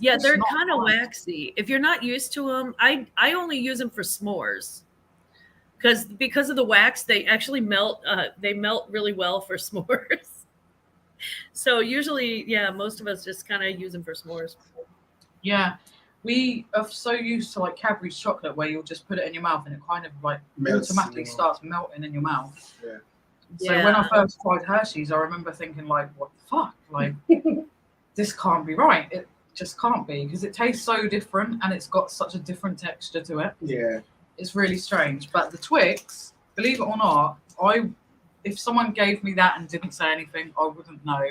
Yeah, It's they're not kind of fun. waxy. If you're not used to them, I only use them for s'mores because of the wax. They actually melt. They melt really well for s'mores. So usually, yeah, most of us just kind of use them for s'mores. Yeah. We are so used to like Cadbury's chocolate where you'll just put it in your mouth and it kind of like Melts, automatically yeah. starts melting in your mouth. Yeah. So when I first tried Hershey's, I remember thinking like, what the fuck? Like this can't be right. It just can't be because it tastes so different and it's got such a different texture to it. Yeah. It's really strange. But the Twix, believe it or not, if someone gave me that and didn't say anything, I wouldn't know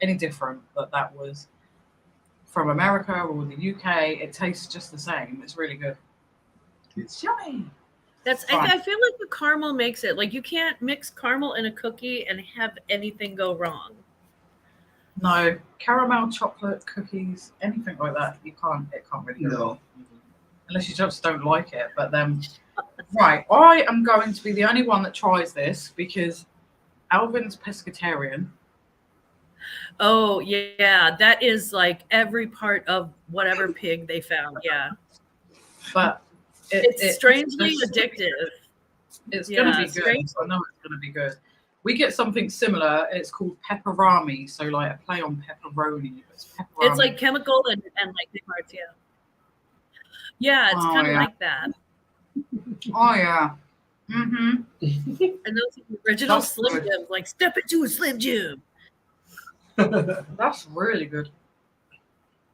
any different that was from America or the UK. It tastes just the same. It's really good. It's yummy. That's. I feel like the caramel makes it. Like you can't mix caramel in a cookie and have anything go wrong. No, caramel, chocolate, cookies, anything like that, you can't. It can't really go wrong. Unless you just don't like it. But then, right, I am going to be the only one that tries this because Alvin's pescatarian. Oh yeah, that is like every part of whatever pig they found. Yeah, But it's strangely addictive. It's going to be good. So I know it's going to be good. We get something similar. It's called pepperami. So like a play on pepperoni. It's like chemical and like big parts. Yeah. Yeah, it's kind of like that. Oh yeah. Mm-hmm. And those are the original Slim Jims. Like step into a Slim Jim. That's really good.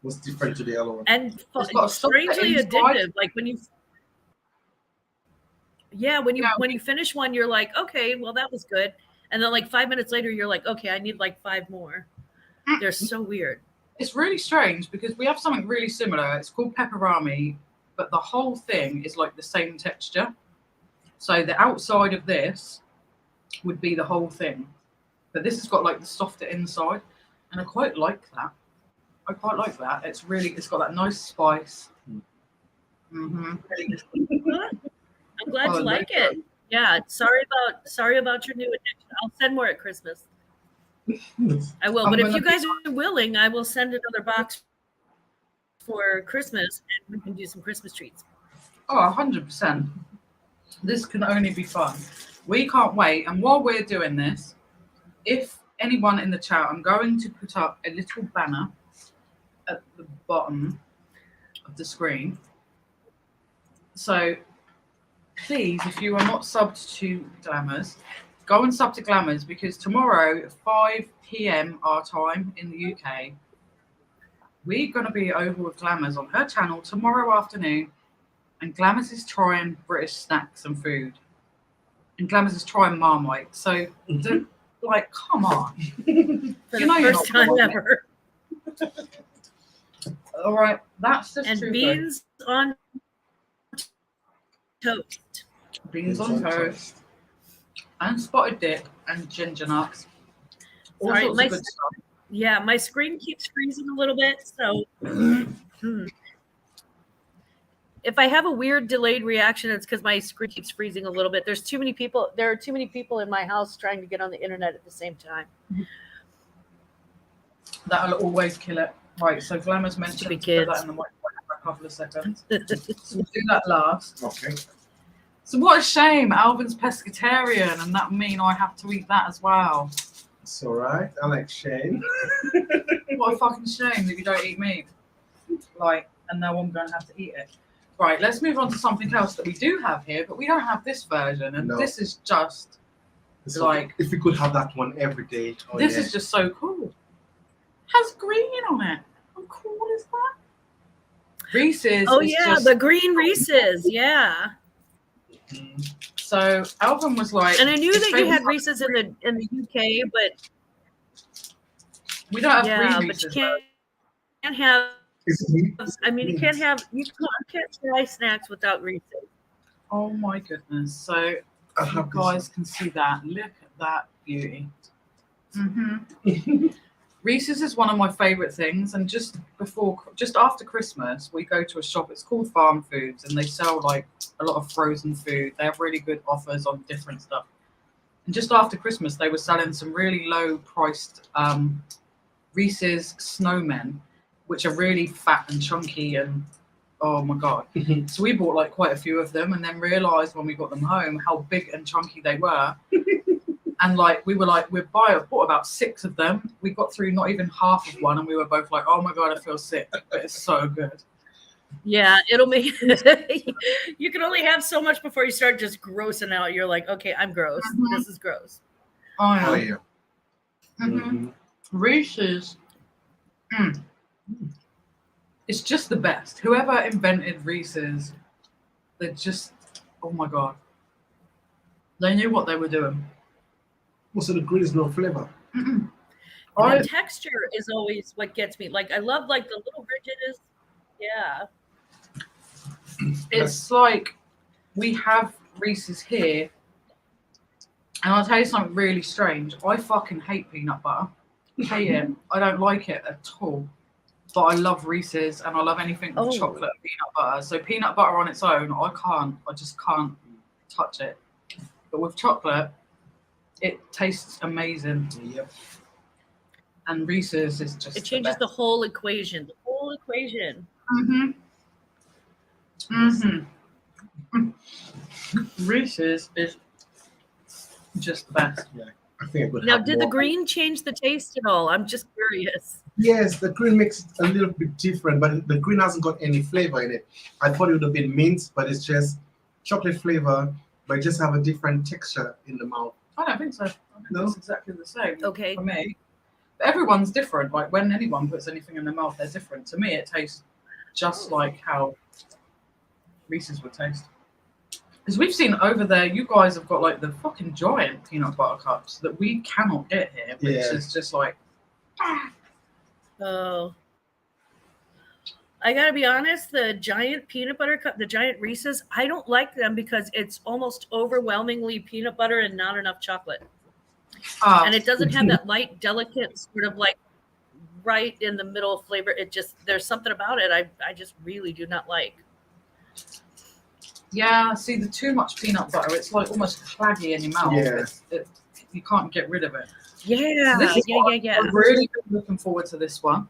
What's different to the other one? And strangely addictive. Like when you, when you finish one, you're like, okay, well that was good. And then like 5 minutes later, you're like, okay, I need like 5 more. They're so weird. It's really strange because we have something really similar. It's called pepperami, but the whole thing is like the same texture. So the outside of this would be the whole thing. But this has got like the softer inside. And I quite like that. It's got that nice spice. Mm-hmm. I'm glad you like it. Yeah. Sorry about your new addiction. I'll send more at Christmas. I will. But if you guys are willing, I will send another box for Christmas and we can do some Christmas treats. Oh, 100%. This can only be fun. We can't wait. And while we're doing this, if anyone in the chat, I'm going to put up a little banner at the bottom of the screen. So please, if you are not subbed to Glamours, go and sub to Glamours because tomorrow at 5 p.m. our time in the UK, we're going to be over with Glamours on her channel tomorrow afternoon. And Glamours is trying British snacks and food. And Glamours is trying Marmite. So, like, come on. For the first time ever. All right, that's just and too beans good. On toast. Beans on toast. And spotted dip and ginger nuts. All Sorry, sorts of good stuff. Yeah, my screen keeps freezing a little bit, so if I have a weird delayed reaction, it's because my screen keeps freezing a little bit. There are too many people in my house trying to get on the internet at the same time. That'll always kill it. Right, so Glamour's mentioned to put that in the microwave for a couple of seconds. So we'll do that last. Okay. So what a shame, Alvin's pescatarian, and that mean I have to eat that as well. It's all right. I like Shane. What a fucking shame that you don't eat meat. Like, and now I'm going to have to eat it. Right, let's move on to something else that we do have here, but we don't have this version, and this is just like... If we could have that one every day. Oh, this is just so cool. Has green on it. How cool is that? Reese's. Oh yeah, the green Reese's. Yeah. So Alvin was like, and I knew that you had Reese's in the UK, but we don't have green Reese's. But you can't I mean, you can't try snacks without Reese's. Oh my goodness. So you guys can see that. Look at that beauty. Reese's is one of my favorite things, and just after Christmas, we go to a shop. It's called Farm Foods, and they sell like a lot of frozen food. They have really good offers on different stuff. And just after Christmas, they were selling some really low-priced Reese's Snowmen, which are really fat and chunky, and oh my god! So we bought like quite a few of them, and then realized when we got them home how big and chunky they were. And like we bought about 6 of them. We got through not even half of one, and we were both like, "Oh my god, I feel sick." But it's so good. Yeah, it'll make you can only have so much before you start just grossing out. You're like, okay, I'm gross. This is gross. Oh yeah. Reese's. It's just the best. Whoever invented Reese's, they're just, oh my god. They knew what they were doing. Also, the green is no flavor. The texture is always what gets me. Like I love like the little ridges. Yeah. It's like we have Reese's here, and I'll tell you something really strange. I fucking hate peanut butter. Hate it. I don't like it at all. But I love Reese's, and I love anything with chocolate and peanut butter. So peanut butter on its own, I just can't touch it. But with chocolate, it tastes amazing. Yep. And Reese's is just it changes the whole equation. The whole equation. Reese's is just the best. Yeah, I think I could Now, have did more. the green change the taste at all? I'm just curious. Yes, the green makes it a little bit different, but the green hasn't got any flavor in it. I thought it would have been mint, but it's just chocolate flavor, but it just have a different texture in the mouth. I don't think so. I think it's exactly the same. Okay. For me. But everyone's different. Like when anyone puts anything in their mouth, they're different. To me, it tastes just like how Reese's would taste. Because we've seen over there, you guys have got like the fucking giant peanut butter cups that we cannot get here, which is just like. Oh. I gotta be honest, the giant peanut butter cup, the giant Reese's, I don't like them because it's almost overwhelmingly peanut butter and not enough chocolate. And it doesn't have that light, delicate sort of like right in the middle flavor. It just, there's something about it I just really do not like. Yeah, see, the too much peanut butter, it's like almost claggy in your mouth. Yeah. You can't get rid of it. Yeah, So this is yeah. I'm really looking forward to this one.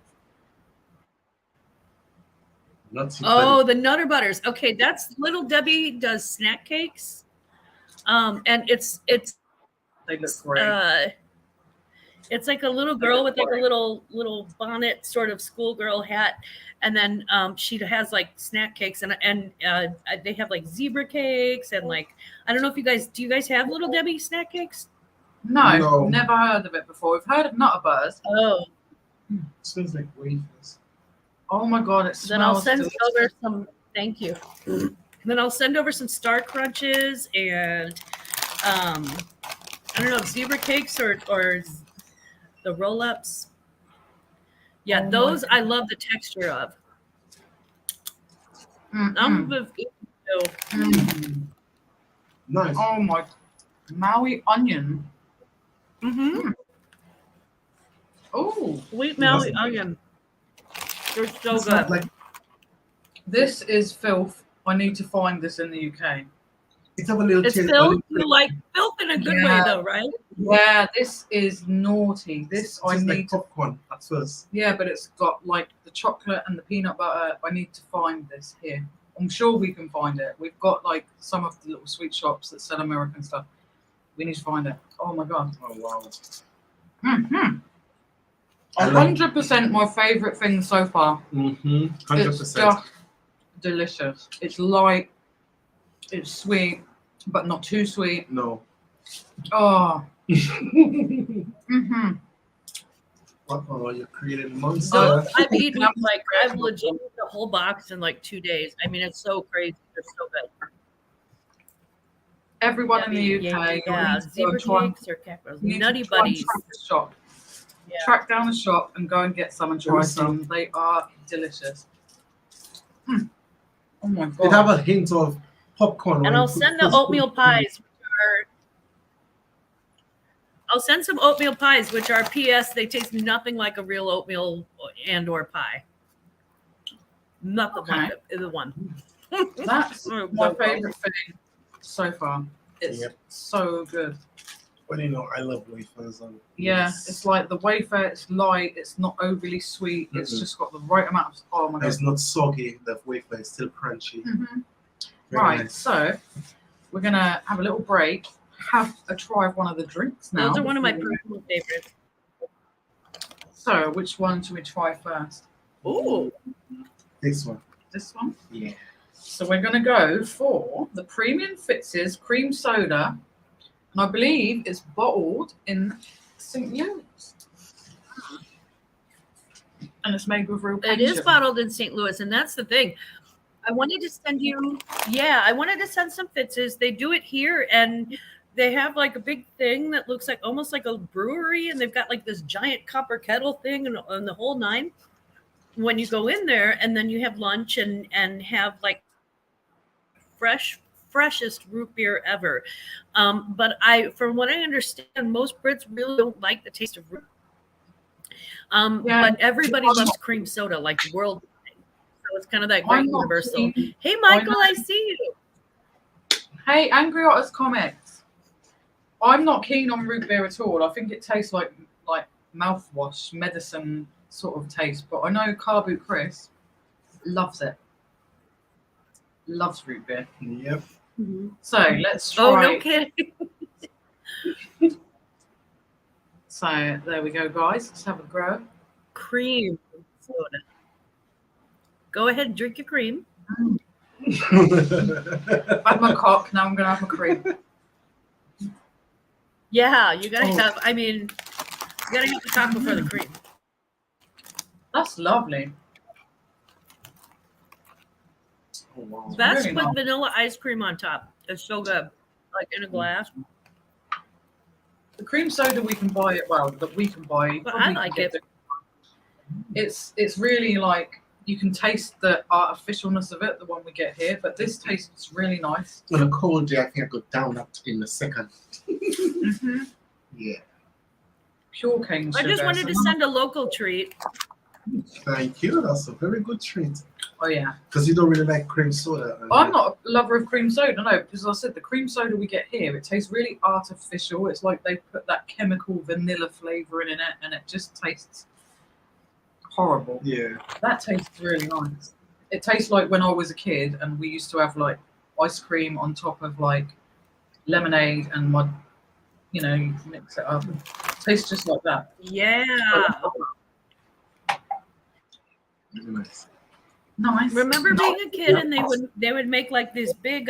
Oh, the Nutter Butters. Okay, that's Little Debbie does snack cakes. And it's They look great. It's like a little girl with like a little bonnet, sort of schoolgirl hat, and then she has like snack cakes, and they have like zebra cakes, and like I don't know if do you guys have Little Debbie snack cakes? No, never heard of it before. We've heard of Nutter Butters. Oh, it smells like wafers. Oh my god, it smells. Then I'll send delicious. over some. Thank you. And then I'll send over some Star Crunches and I don't know, zebra cakes or the roll-ups. Yeah, those I love the texture of. I'm with Nice. Oh my, Maui onion. Oh, Sweet Maui onion. They're so It's good. not like this is filth. I need to find this in the UK. it's have a little It's taste. filth. You like filth in a good way, though, right? Yeah, this is naughty. This I It's need like to. popcorn at first. Yeah, but it's got like the chocolate and the peanut butter. I need to find this here. I'm sure we can find it. We've got like some of the little sweet shops that sell American stuff. We need to find it. Oh my god. Oh wow. 100% my favorite thing so far. 100%. It's just delicious. It's light. It's sweet, but not too sweet. No. Oh. Oh, you're creating monsters. Those I've eaten like I've legit eaten the whole box in like 2 days. I mean, it's so crazy. They're so good. Everyone in the UK, yeah. Zebra cakes or capros, Nutty Buddies. Shop. track down the shop and go and get some and try Let me see. some. They are delicious. Oh my god! It have a hint of popcorn. And when I'll you put send the first oatmeal put- pies. I'll send some oatmeal pies, which are PS. They taste nothing like a real oatmeal and/or pie. Nothing like either one. That's Oh, my so favorite thing so far. It's Yep. so good. Well, you know, I love wafers. And Yeah, it's like the wafer. It's light. It's not overly sweet. It's Mhm. just got the right amount of. Oh my god! it's not soggy. The wafer is still crunchy. Mhm. Very Right, nice. so we're gonna have a little break. Have a try of one of the drinks now. Those are one of my before we- personal favorites. So, which one should we try first? Ooh, This one. This one. Yeah. So we're gonna go for the Premium Fitz's cream soda, and I believe it's bottled in St. Louis, and it's made with real. it is bottled in St. Louis, and that's the thing. I wanted to send you, I wanted to send some Fitz's. They do it here, and they have like a big thing that looks like almost like a brewery, and they've got like this giant copper kettle thing and the whole nine. When you go in there, and then you have lunch and have like freshest root beer ever. But from what I understand, most Brits really don't like the taste of root. Yeah. But everybody loves cream soda, like the world. So it's kind of that great I'm not universal. keen- Hey, Michael, know. I see you. Hey, Angry Otters Comics. I'm not keen on root beer at all. I think it tastes like mouthwash, medicine sort of taste. But I know Carboot Chris loves it. Loves root beer. Yep. So let's try. Oh, no kidding. So there we go, guys. Let's have a go. Cream soda. Go ahead and drink your cream. I've had my cock. Now I'm gonna have my cream. Yeah, you gotta Oh. have. I mean, you gotta have the top before the cream. That's lovely. Oh, wow. That's Very with nice. vanilla ice cream on top. It's so good, like in a glass. The cream soda we can buy it. Well, that we can buy. you But probably I like can get it. It's really like you can taste the artificialness of it, the one we get here. But this tastes really nice. On a cold day, I think I go down up in a second. Mm-hmm. Yeah. Pure cane I sugar. just wanted to So- send a local treat. Thank you. That's a very good treat. Oh yeah. Because you don't really like cream soda. I'm not a lover of cream soda, no, because I said the cream soda we get here, it tastes really artificial. It's like they put that chemical vanilla flavor in it, and it just tastes horrible. Yeah. That tastes really nice. It tastes like when I was a kid, and we used to have like ice cream on top of like lemonade, and you mix it up. It tastes just like that. Yeah. Really nice. Nice. Remember being a kid and they would make like these big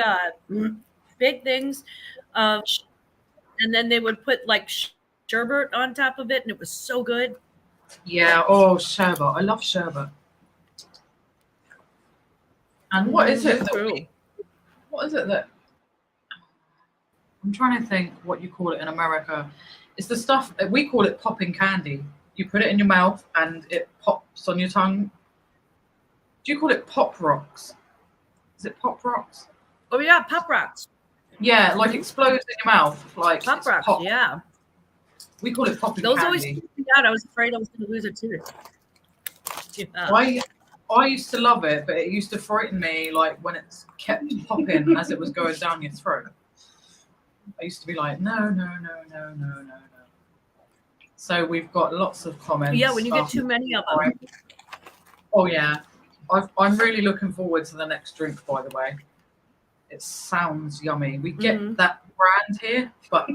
things of, and then they would put like sherbet on top of it, and it was so good. Yeah. Oh, sherbet. I love sherbet. And what is it? What is it that? I'm trying to think what you call it in America. It's the stuff we call it popping candy. You put it in your mouth and it pops on your tongue. Do you call it pop rocks? Is it pop rocks? Oh yeah, Pop Rocks. Yeah, like explodes in your mouth, like Pop it's Rocks. pop. Yeah. We call it popping Those always candy. freaked me out. I was afraid I was going to lose a tooth. Yeah. I used to love it, but it used to frighten me, like when it kept popping as it was going down your throat. I used to be like, no. So we've got lots of comments. Yeah, when you get too many of them. Oh yeah, I'm really looking forward to the next drink. By the way, it sounds yummy. We get Mhm. that brand here, but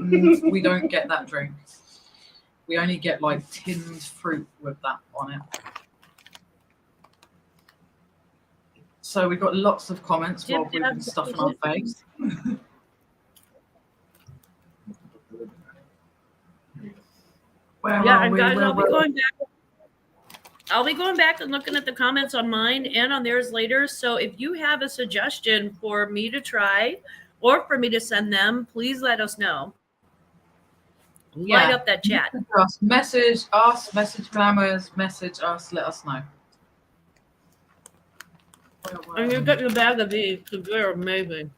we don't get that drink. We only get like tinned fruit with that on it. So we've got lots of comments while we've been stuffing our face. Where Yeah, are and we? guys, Where I'll be were we? going back. I'll be going back and looking at the comments on mine and on theirs later. So if you have a suggestion for me to try or for me to send them, please let us know. Light up that chat. Just message us, message glamours, message us, let us know. And you get your bag of these because they're amazing.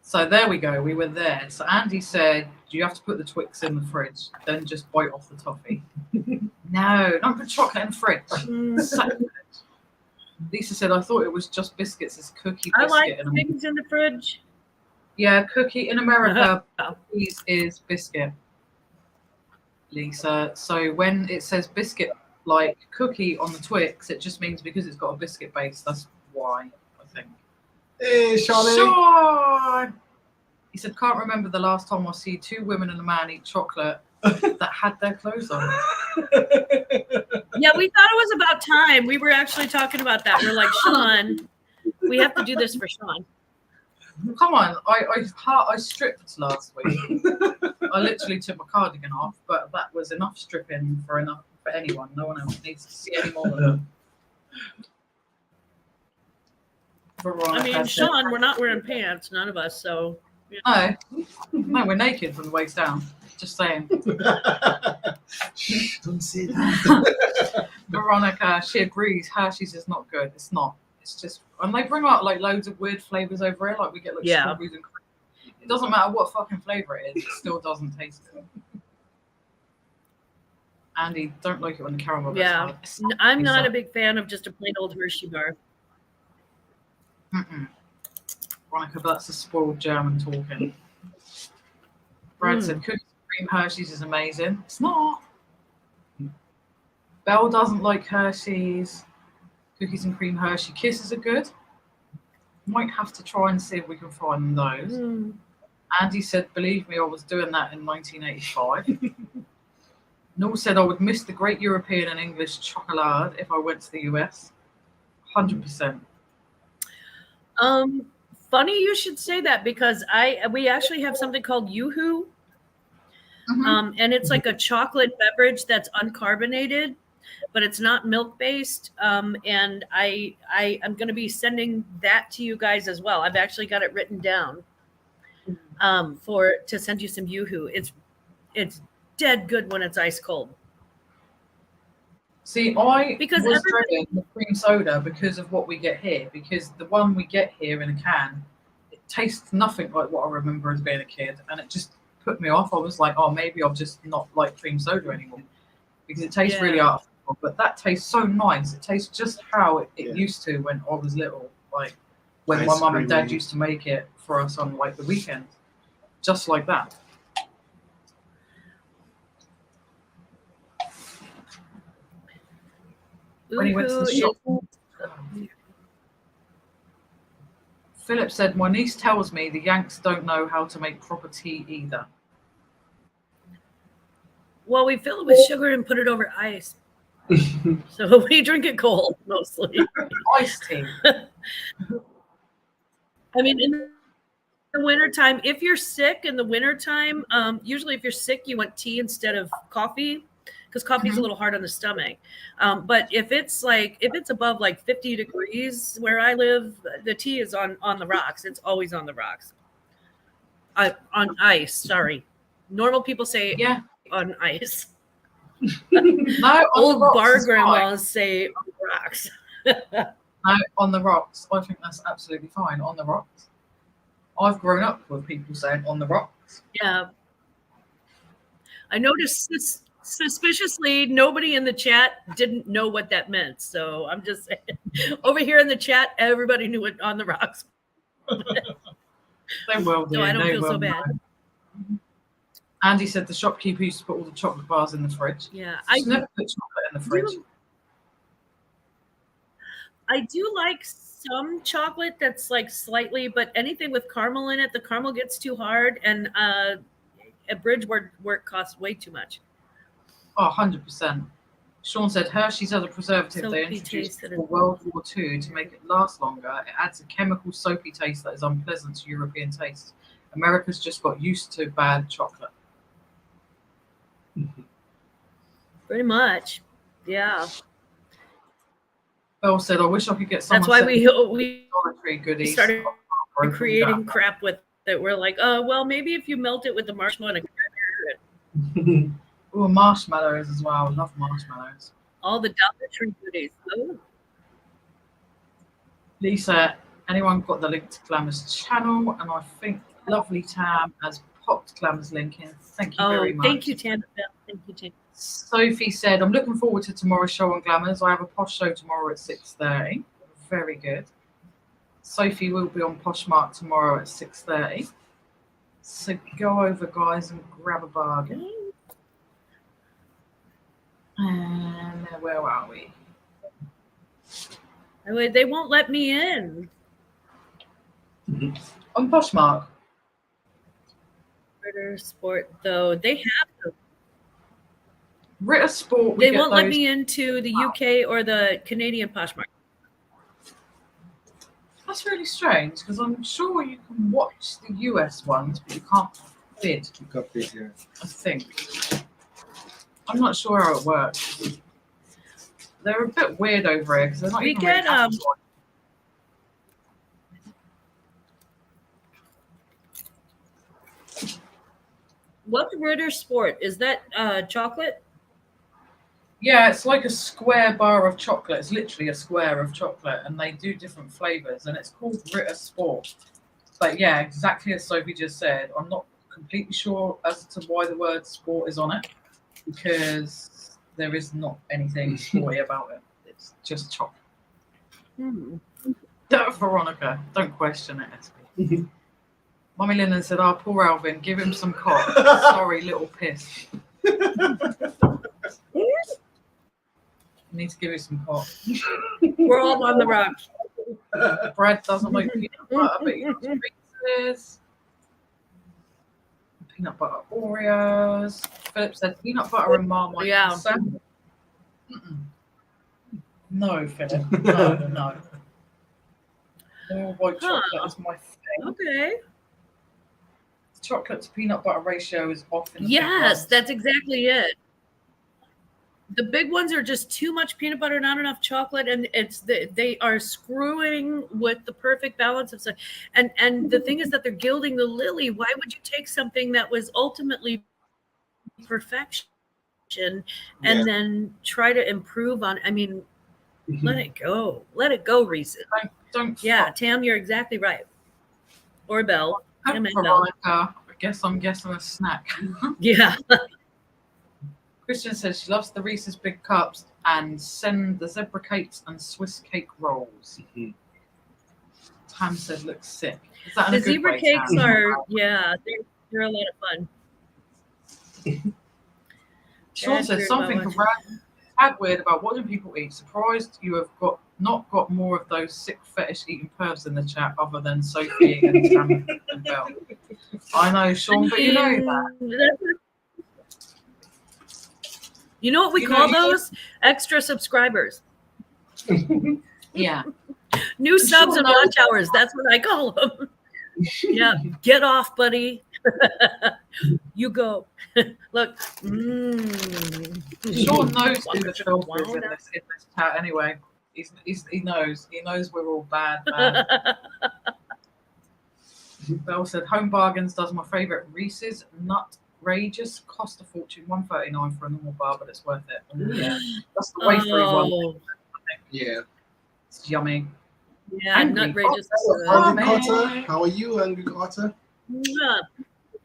So there we go. We were there. So Andy said, "Do you have to put the Twix in the fridge? Then just bite off the toffee." No, don't put chocolate in the fridge. Sacrilege. Lisa said, "I thought it was just biscuits. It's cookie biscuit." I like things in the fridge. Yeah, cookie in America. Cookies is biscuit. Lisa. So when it says biscuit, like cookie on the Twix, it just means because it's got a biscuit base. That's why, I think. Hey, Shawnee. Sean! He said, "Can't remember the last time I see two women and a man eat chocolate that had their clothes on." Yeah, we thought it was about time. We were actually talking about that. We're like, Sean, we have to do this for Sean. Come on, I stripped last week. I literally took my cardigan off, but that was enough stripping for anyone. No one else needs to see any more of them. I mean, Sean, we're not wearing pants, none of us, so. No, we're naked from the waist down. Just saying. Shh, don't say that. Veronica, she agrees. Hershey's is not good. It's not. It's just, and they bring out like loads of weird flavors over here. Like we get like strawberries and cream. It doesn't matter what fucking flavor it is. It still doesn't taste good. Andy, don't like it when the caramel. Yeah, I'm not a big fan of just a plain old Hershey bar. Veronica, but that's a spoiled German talking. Brad said cookies and cream Hershey's is amazing. It's not. Belle doesn't like Hershey's. Cookies and cream Hershey Kisses are good. Might have to try and see if we can find those. Andy said, "Believe me, I was doing that in 1985. Noel said, "I would miss the great European and English chocolate if I went to the US. 100%. Funny you should say that because we actually have something called Yoo-hoo. And it's like a chocolate beverage that's uncarbonated, but it's not milk based. And I'm going to be sending that to you guys as well. I've actually got it written down to send you some Yoo-hoo. It's dead good when it's ice cold. See, I was drinking the cream soda because of what we get here. Because the one we get here in a can, it tastes nothing like what I remember as being a kid, and it just put me off. I was like, oh, maybe I'll just not like cream soda anymore because it tastes really artificial. But that tastes so nice. It tastes just how it used to when I was little, like when my mum and dad used to make it for us on like the weekend, just like that. When he went to the shop. Philip said, "My niece tells me the Yanks don't know how to make proper tea either." Well, we fill it with sugar and put it over ice. So we drink it cold mostly. Iced tea. I mean, in the wintertime, if you're sick in the wintertime, usually if you're sick, you want tea instead of coffee. Because coffee is a little hard on the stomach. But if it's above like 50 degrees where I live, the tea is on the rocks. It's always on the rocks. On ice, sorry. Normal people say on ice. No, old bar grandmas say on the rocks. No, on the rocks. I think that's absolutely fine. On the rocks. I've grown up with people saying on the rocks. Yeah. I noticed this. Suspiciously, nobody in the chat didn't know what that meant. So I'm just saying, over here in the chat, everybody knew it on the rocks. They will do. So I don't feel so bad. Andy said the shopkeeper used to put all the chocolate bars in the fridge. Yeah, I never put chocolate in the fridge. I do like some chocolate that's like slightly, but anything with caramel in it, the caramel gets too hard, and a bridge work costs way too much. Oh, 100%. Sean said Hershey's has a preservative they introduced for World War II to make it last longer. It adds a chemical soapy taste that is unpleasant to European tastes. America's just got used to bad chocolate. Pretty much. Yeah. Belle said, I wish I could get someone. That's why we goodies started creating crap with that we're like, oh, well, maybe if you melt it with the marshmallow and Ooh, marshmallows as well. Love marshmallows. all the Dollar Tree goodies. Oh, Lisa, anyone got the link to Glamour's channel? And I think lovely Tam has popped Glamour's link in. Thank you very much. thank you, Tam. Thank you, Tam. Sophie said, I'm looking forward to tomorrow's show on Glamours. I have a Posh show tomorrow at 6:30. Very good. Sophie will be on Poshmark tomorrow at 6:30. So go over, guys, and grab a bargain. And where are we? They won't let me in. On Poshmark. Ritter Sport, though, they have to. Ritter Sport. They won't let me into the UK or the Canadian Poshmark. That's really strange because I'm sure you can watch the US ones, but you can't bid. You got this, yeah. I think. I'm not sure how it works. They're a bit weird over here because they're not We even get really advertised. What's Ritter Sport? Is that chocolate? Yeah, it's like a square bar of chocolate. It's literally a square of chocolate, and they do different flavors, and it's called Ritter Sport. But yeah, exactly as Sophie just said, I'm not completely sure as to why the word sport is on it, because there is not anything sporty about it. It's just chocolate. Veronica, don't question it. Mummy Linden said, "Oh, poor Alvin, give him some cock." Sorry, little piss. Need to give you some cock. We're all on the rocks. Brad doesn't like peanut butter, but he loves Reese's. Peanut butter Oreos. Philip said peanut butter and Marmite. Yeah. No, Philip. No. More white chocolate is my thing. Okay. Chocolate to peanut butter ratio is off. In the Yes, that's exactly it. The big ones are just too much peanut butter, not enough chocolate, and they are screwing with the perfect balance of stuff. And the thing is that they're gilding the lily. Why would you take something that was ultimately perfection and then try to improve on? I mean, let it go. Let it go, Reese's. Don't. Yeah, Tam, you're exactly right. Or Belle. Tam and Belle. Veronica, I'm guessing a snack. Yeah. Christian says she loves the Reese's Big Cups and send the zebra cakes and Swiss cake rolls. Tam said looks sick. Is that in The a good zebra way, cakes Tam? are, yeah, they're a lot of fun. Sean says something for Brad weird about watching people eat. Surprised you have not got more of those sick fetish eating pervs in the chat other than Sophie and Tam and Belle. I know, Sean, but you know that. You know what we call those? Extra subscribers. Yeah. New subs and watch hours. That's what I call them. Yeah. Get off, buddy. You go. Look. Sean knows who the filter is in this chat anyway. He knows. He knows we're all bad. Belle said, Home Bargains does my favourite Reese's Nutrageous. Cost a fortune, $1.39 for a normal bar, but it's worth it. Yeah. That's the way through one. Yeah. It's yummy. Yeah, Nutrageous. Angry Carter, how are you, Angry Carter? Yeah.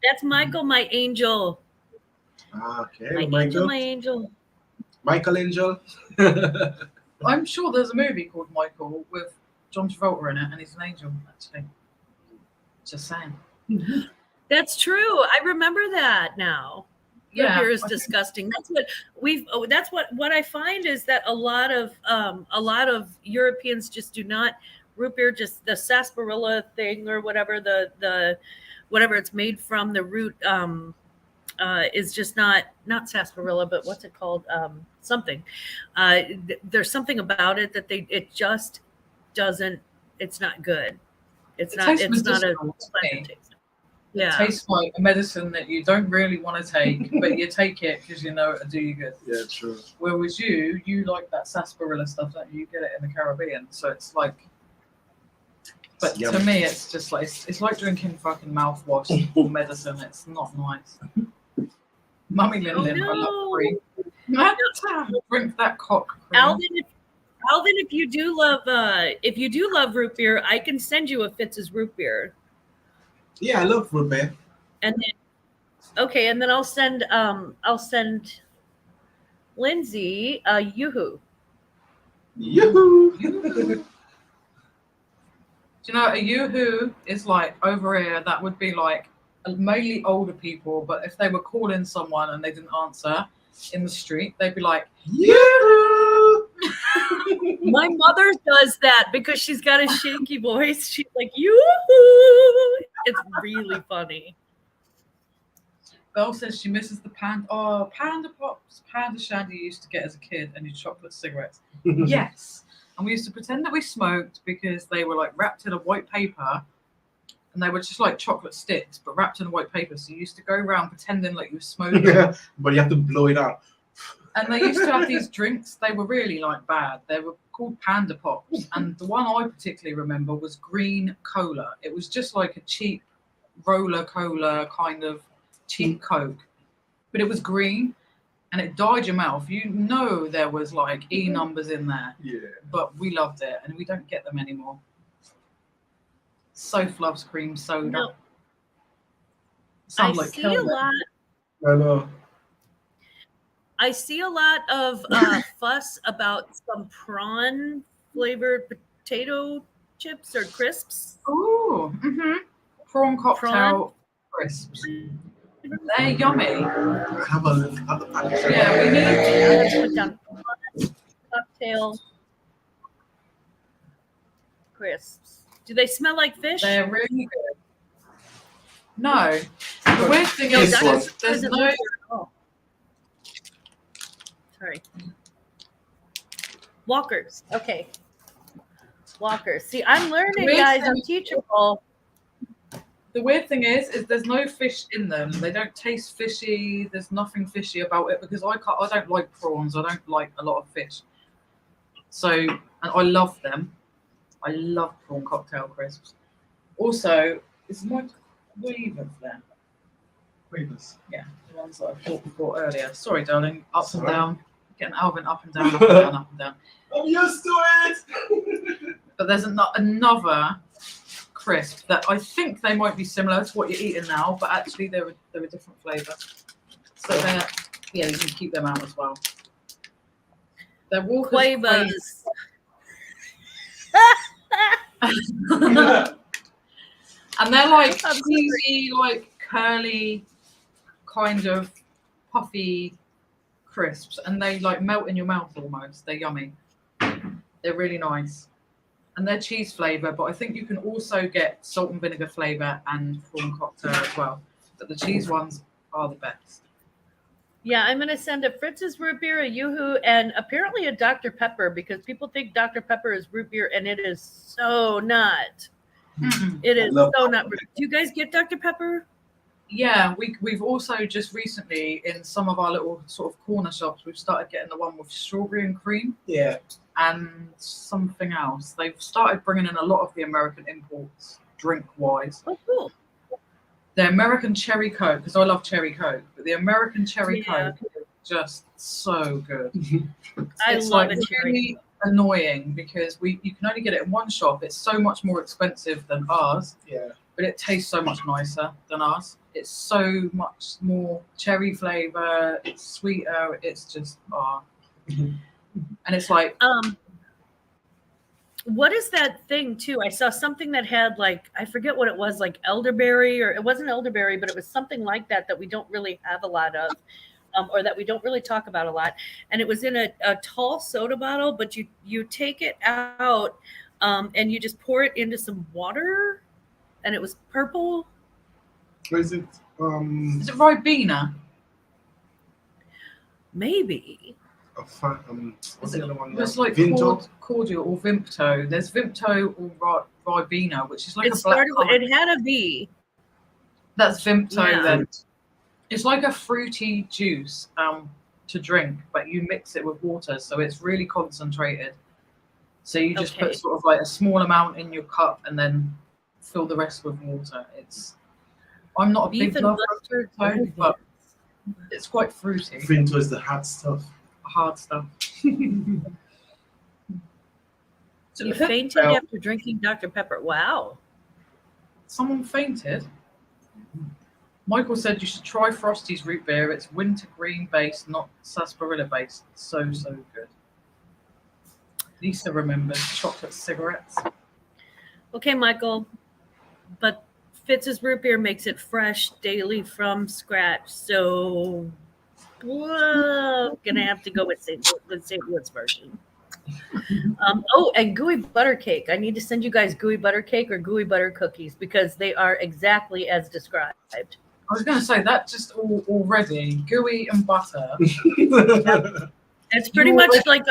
That's Michael, my angel. Okay, My angel. Michelangelo. I'm sure there's a movie called Michael with John Travolta in it, and he's an angel, actually. Just saying. That's true. I remember that now. Yeah, Beer is disgusting. That's what I find is that a lot of Europeans just do not root beer, just the sarsaparilla thing or whatever the whatever it's made from, the root is just not sarsaparilla, but what's it called? Something. There's something about it that it just doesn't. It's not good. It's not a pleasant taste. Yeah. It tastes like a medicine that you don't really want to take, but you take it because you know it'll do you good. Yeah, true. Whereas you like that sarsaparilla stuff that you get it in the Caribbean, so it's like But to Yummy. me, it's just like it's like drinking fucking mouthwash or medicine. It's not nice. Mummy Lin Lin, I love cream. Drink that cock cream. Alvin, if you do love root beer, I can send you a Fitz's root beer. Yeah, I love root beer. And then and then I'll send Lindsay a Yoo-hoo. Yoo-hoo! Do you know a Yoo-hoo is like over here? That would be like mainly older people, but if they were calling someone and they didn't answer in the street, they'd be like, Yoo-hoo! My mother does that because she's got a shaky voice. She's like, Yoo-hoo! It's really funny. Belle says she misses the Panda Pops, Panda Shandy you used to get as a kid, and your chocolate cigarettes. Yes. And we used to pretend that we smoked because they were like wrapped in a white paper, and they were just like chocolate sticks, but wrapped in a white paper. So you used to go around pretending like you were smoking. But you have to blow it out. And they used to have these drinks. They were really like bad. They were called Panda Pops. And the one I particularly remember was green cola. It was just like a cheap roller cola kind of cheap Coke, but it was green and it dyed your mouth. You know there was like E numbers in there. Yeah. But we loved it and we don't get them anymore. Soph loves cream soda. No. Sounds I like see a lot. I know. I see a lot of fuss about some prawn flavored potato chips or crisps. Ooh, prawn cocktail crisps. They're yummy. Have a look at the package. Yeah, we need Let's put down prawn cocktail crisps. Do they smell like fish? They're really good. No. The weird thing No, is that's- there's that's no a- oh. Sorry. Walkers. Okay. Walkers. See, I'm learning, Weird guys. thing- I'm teachable. The weird thing is there's no fish in them. They don't taste fishy. There's nothing fishy about it because I don't like prawns. I don't like a lot of fish. So, and I love them. I love prawn cocktail crisps. Also, is my weavers there? Weavers. Yeah, the ones that I thought we bought earlier. Sorry, darling. Up It's and all right. down. Getting Alvin up and down, up and down, up and down. I'm used to it. But there's another crisp that I think they might be similar to what you're eating now, but actually they're a different flavour. So yeah, you can keep them out as well. They're Walker's Quavers. and they're like I'm cheesy, like curly, kind of puffy crisps, and they like melt in your mouth almost. They're yummy. They're really nice. And they're cheese flavour, but I think you can also get salt and vinegar flavour and prawn cocktail as well. But the cheese ones are the best. Yeah, I'm going to send a Fritz's root beer, a Yoo-hoo, and apparently a Dr. Pepper because people think Dr. Pepper is root beer, and it is so not. It is love so Dr. not. Do you guys get Dr. Pepper? Yeah, we've also just recently in some of our little sort of corner shops, we've started getting the one with strawberry and cream Yeah. and something else. They've started bringing in a lot of the American imports, drink-wise. Oh, cool. The American cherry Coke, because I love cherry Coke, but the American cherry Yeah. Coke is just so good. I It's love like a cherry. really annoying because you can only get it in one shop. It's so much more expensive than ours, Yeah. but it tastes so much nicer than ours. It's so much more cherry flavor. It's sweeter. It's just and it's like What is that thing too? I saw something that had like, I forget what it was, like elderberry, or it wasn't elderberry, but it was something like that we don't really have a lot of, or that we don't really talk about a lot. And it was in a tall soda bottle, but you take it out and you just pour it into some water, and it was purple. What is it? is it Ribena? Maybe. What's the other one? It's like Vinto. cordial or Vimpto. There's Vimpto or Ribena, which is like It a black started. colour. It had a V. That's Vimpto Yeah. then. It's like a fruity juice to drink, but you mix it with water, so it's really concentrated. So you just Okay. put sort of like a small amount in your cup and then fill the rest with water. I'm not a Beef big and lover mustard. of toast, but it's quite fruity, Finto is the hot stuff. hard stuff. So You who fainted felt- after drinking Dr. Pepper. Wow. Someone fainted. Michael said you should try Frosty's root beer. It's wintergreen based, not sarsaparilla based. So good. Lisa remembers chocolate cigarettes. Okay, Michael. But Fitz's root beer makes it fresh daily from scratch. So, whoa, gonna have to go with St. Louis version. Oh, and gooey butter cake. I need to send you guys gooey butter cake or gooey butter cookies because they are exactly as described. I was going to say that just already gooey and butter. It's pretty much like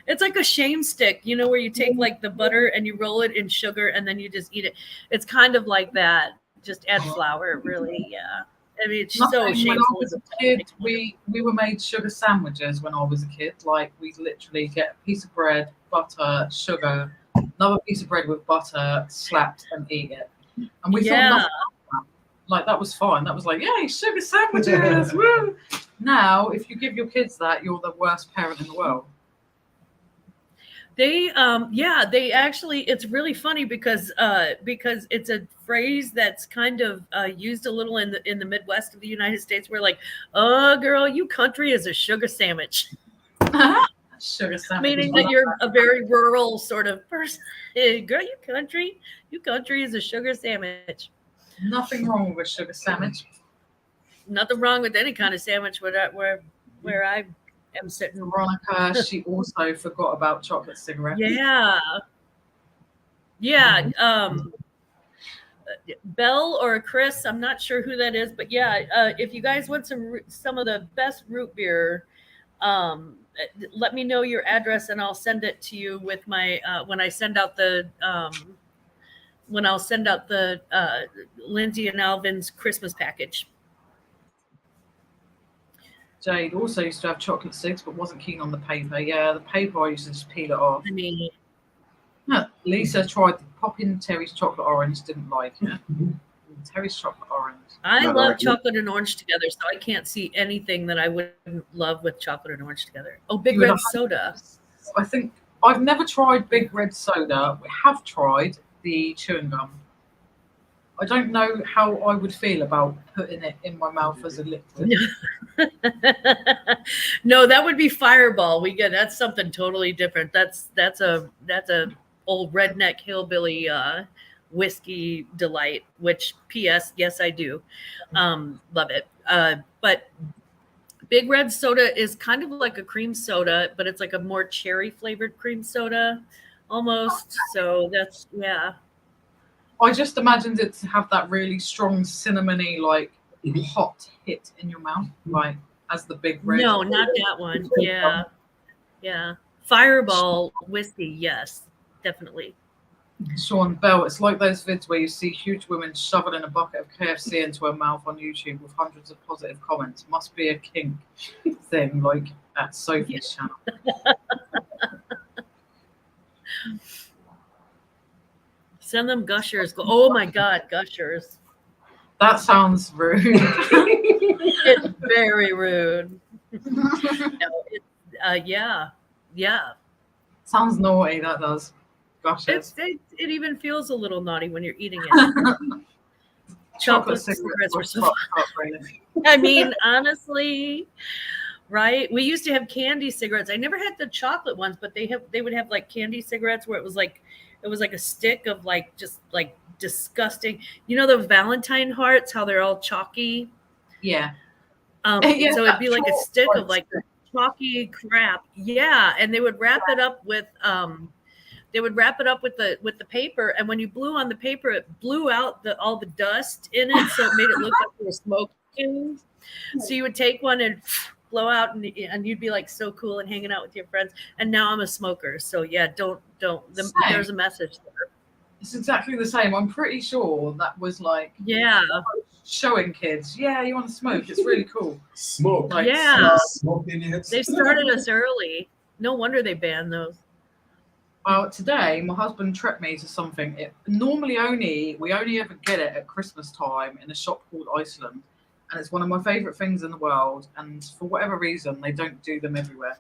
it's like a shame stick, you know, where you take like the butter and you roll it in sugar and then you just eat it. It's kind of like that. Just add flour, really. Yeah. I mean, it's so When I shameful. was a kid, we were made sugar sandwiches when I was a kid. Like we literally get a piece of bread, butter, sugar, another piece of bread with butter, slapped and eat it. And we thought Yeah. nothing of that. Like that was fine. That was like, yay, sugar sandwiches. Woo! Now, if you give your kids that, you're the worst parent in the world. They they actually, it's really funny because it's a phrase that's kind of used a little in the Midwest of the United States. We're like, oh girl, you country is a sugar sandwich. Sugar sandwich. Meaning that you're a very rural sort of person. Girl, you country is a sugar sandwich. Nothing wrong with a sugar sandwich. Nothing wrong with any kind of sandwich where I am sitting. Veronica, she also forgot about chocolate cigarettes. Yeah. Belle or Chris, I'm not sure who that is, but yeah, if you guys want some of the best root beer, let me know your address and I'll send it to you with my when I'll send out the Lindsay and Alvin's Christmas package. Jade also used to have chocolate cigs, but wasn't keen on the paper. Yeah, the paper I used to just peel it off. I mean, Lisa tried the pop-in Terry's chocolate orange, didn't like it. Terry's chocolate orange. I No, love like- chocolate and orange together, so I can't see anything that I wouldn't love with chocolate and orange together. Oh, Big You would Red have- Soda. I think I've never tried Big Red Soda. We have tried the chewing gum. I don't know how I would feel about putting it in my mouth as a liquid. No, that would be Fireball. That's something totally different. That's a old redneck hillbilly whiskey delight. Which, P.S. Yes, I do love it. But Big Red Soda is kind of like a cream soda, but it's like a more cherry flavored cream soda, almost. So that's I just imagined it to have that really strong cinnamony, like hot hit in your mouth, like as the Big Red. No, not that one. Yeah. Fireball whiskey, yes, definitely. Sean Bell, it's like those vids where you see huge women shoveling a bucket of KFC into her mouth on YouTube with hundreds of positive comments. Must be a kink thing, like at Sophie's channel. Send them Gushers. Oh my God, Gushers. That sounds rude. It's very rude. No, yeah. Sounds naughty, that does. Gosh, It even feels a little naughty when you're eating it. Chocolate cigarettes were so I mean, honestly, right? We used to have candy cigarettes. I never had the chocolate ones, but they would have like candy cigarettes where it was like a stick of like just like disgusting. You know those Valentine hearts, how they're all chalky? Yeah. Yeah, so it'd be like a stick of like chalky crap. Yeah, and they would wrap it up with the paper, and when you blew on the paper, it blew out all the dust in it, so it made it look like you were smoking. So you would take one and blow out, and you'd be like so cool and hanging out with your friends. And now I'm a smoker, so yeah, don't. There's a message there. It's exactly the same. I'm pretty sure that was like showing kids. Yeah, you want to smoke? It's really cool. Smoke. Like, Yeah. Smoke in your head. They started us early. No wonder they banned those. Today, my husband treated me to something. We only ever get it at Christmas time in a shop called Iceland, and it's one of my favourite things in the world. And for whatever reason, they don't do them everywhere.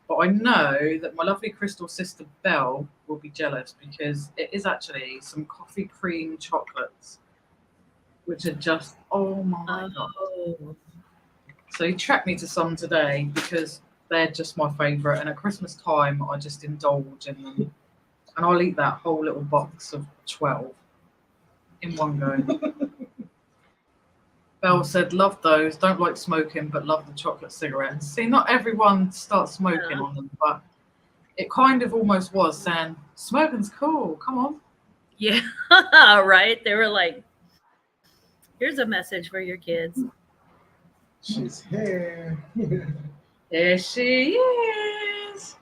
But I know that my lovely crystal sister Belle will be jealous because it is actually some coffee cream chocolates, which are just oh my god. Oh. So he tracked me to some today because they're just my favourite, and at Christmas time I just indulge in them, and I'll eat that whole little box of 12 in one go. Belle said, "Love those. Don't like smoking, but love the chocolate cigarettes." See, not everyone starts smoking on them, but it kind of almost was saying, "Smoking's cool. Come on." Yeah, right. They were like, "Here's a message for your kids." She's here. Here she is.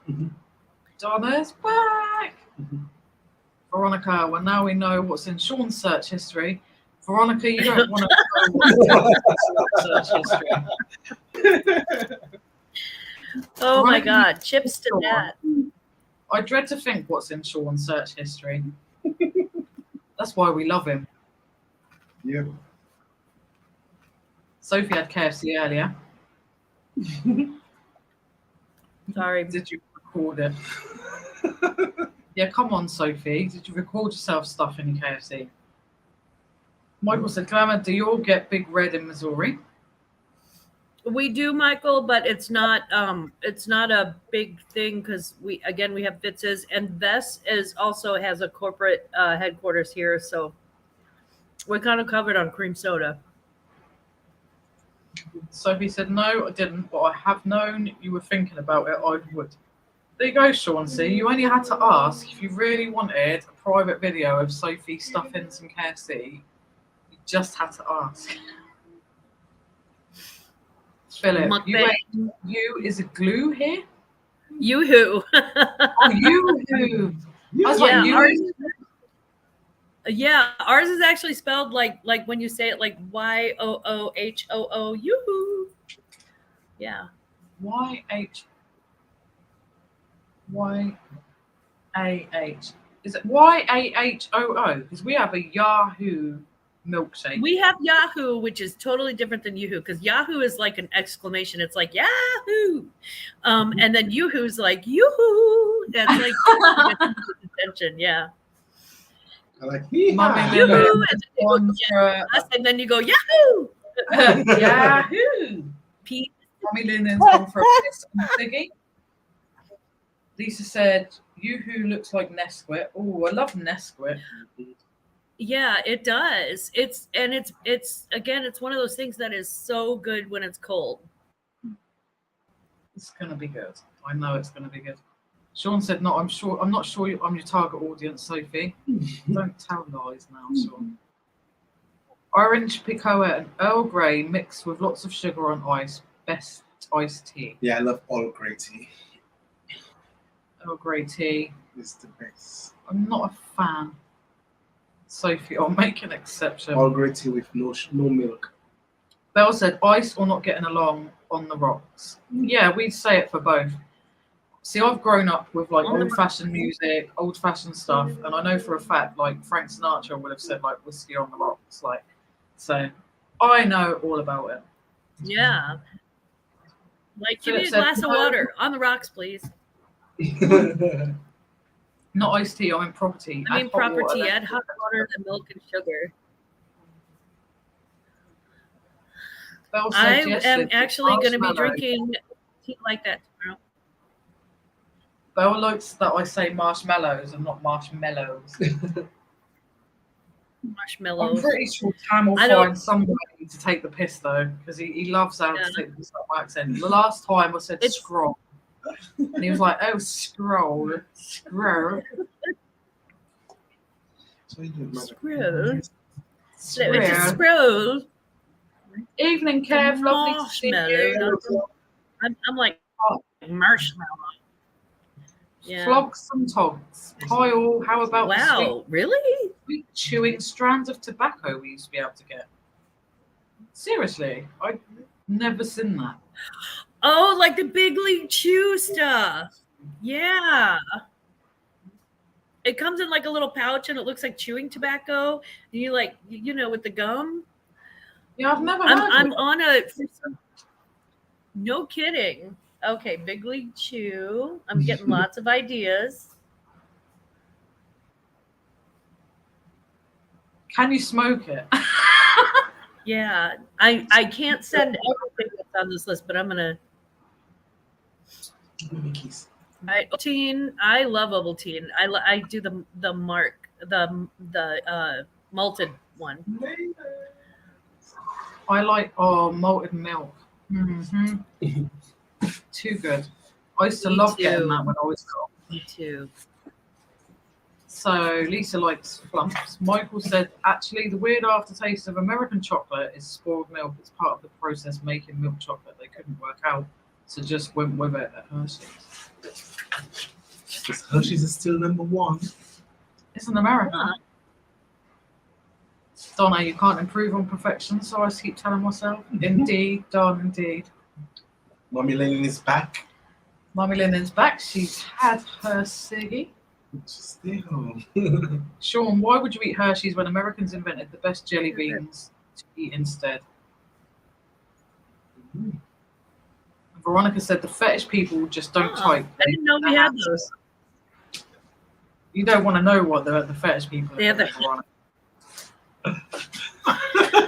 Donna's back. Veronica, well, now we know what's in Sean's search history. Veronica, you don't want to know what's in Sean's search history. Oh my Veronica, God, chips to that. I dread to think what's in Sean's search history. That's why we love him. Yeah. Sophie had KFC earlier. Sorry. Did you record it? Yeah, come on, Sophie. Did you record yourself stuffing your KFC? Michael said, Glamour, do you all get Big Red in Missouri? We do, Michael, but it's not a big thing because we have Fitz's, and Vess also has a corporate headquarters here, so we're kind of covered on cream soda. Sophie said, no, I didn't, but I have known you were thinking about it. I would. There you go, Sean. See, you only had to ask if you really wanted a private video of Sophie stuffing some KFC. You just had to ask. Philip, you is a glue here? Yoo-hoo. Oh, you-hoo. I was Yeah, like, ours is actually spelled like when you say it like Y-O-O-H-O-O, yoo-hoo. Yeah. Y-A-H. Is it Y-A-H-O-O? Because we have a Yahoo milkshake. We have Yahoo, which is totally different than Yoo-hoo, because Yahoo is like an exclamation. It's like Yahoo. And then Yoo-hoo's like Yoo-hoo. That's like attention, yeah. I like Yoo-hoo. And then you go Yahoo. Yahoo. Mommy Lynn's gone for a piss and Figgy. Lisa said, Yoo-hoo looks like Nesquik. Oh, I love Nesquik. Yeah, it does. It's again, it's one of those things that is so good when it's cold. It's gonna be good. I know it's gonna be good. Sean said, "No, I'm not sure I'm your target audience, Sophie." Don't tell lies now, Sean. Orange picoa and Earl Grey mixed with lots of sugar on ice. Best iced tea. Yeah, I love Earl Grey tea. Earl Grey tea. It's the best. I'm not a fan. Sophie, I'll make an exception. Earl Grey tea with no milk. Belle said, ice or not getting along on the rocks. Yeah, we'd say it for both. See, I've grown up with like old-fashioned music, old-fashioned stuff, and I know for a fact, like Frank Sinatra would have said, like whiskey on the rocks, like. So, I know all about it. Yeah. Like, give me a glass of water on the rocks, please. Not iced tea. I mean property. I mean property. Add hot water and milk and sugar. I am actually going to be drinking tea like that tomorrow. Belle likes that I say marshmallows and not marshmallows. Marshmallows. I'm pretty sure Tam will find somebody to take the piss though, because he loves how to take the piss out of my accent. The last time I said scroll, and he was like, "Oh, scroll." Scroll. Evening, Kev. Lovely to see you. I'm like marshmallow. Yeah. Flogs and togs. Hi all. How about wow? Really? Sweet chewing strands of tobacco we used to be able to get. Seriously, I've never seen that. Oh, like the Big League Chew stuff. Yeah. It comes in like a little pouch and it looks like chewing tobacco. And you like, you know, with the gum. Yeah, I've never heard I'm of on a, no kidding. Okay, Big League Chew. I'm getting lots of ideas. it. Can you smoke it? Yeah, I can't send everything that's on this list, but I'm gonna. Mickeys. Ovaltine, I love Ovaltine. I do the malted one. I like malted milk. Mm-hmm. Too good. I used to Me love too. getting that when I was little. Me too. So Lisa likes flumps. Michael said, actually, the weird aftertaste of American chocolate is spoiled milk. It's part of the process making milk chocolate. They couldn't work out, so just went with it at Hershey's. Because Hershey's is still number one. It's an American. Donna, you can't improve on perfection, so I keep telling myself. Indeed, Don, indeed. Mommy Lennon is back. Mummy Lennon's back. She's had her ciggy. Stay home. Sean, why would you eat Hershey's when Americans invented the best jelly beans to eat instead? Veronica said the fetish people just don't type. I didn't know we had those. You don't want to know what the fetish people are They have doing, the- Veronica.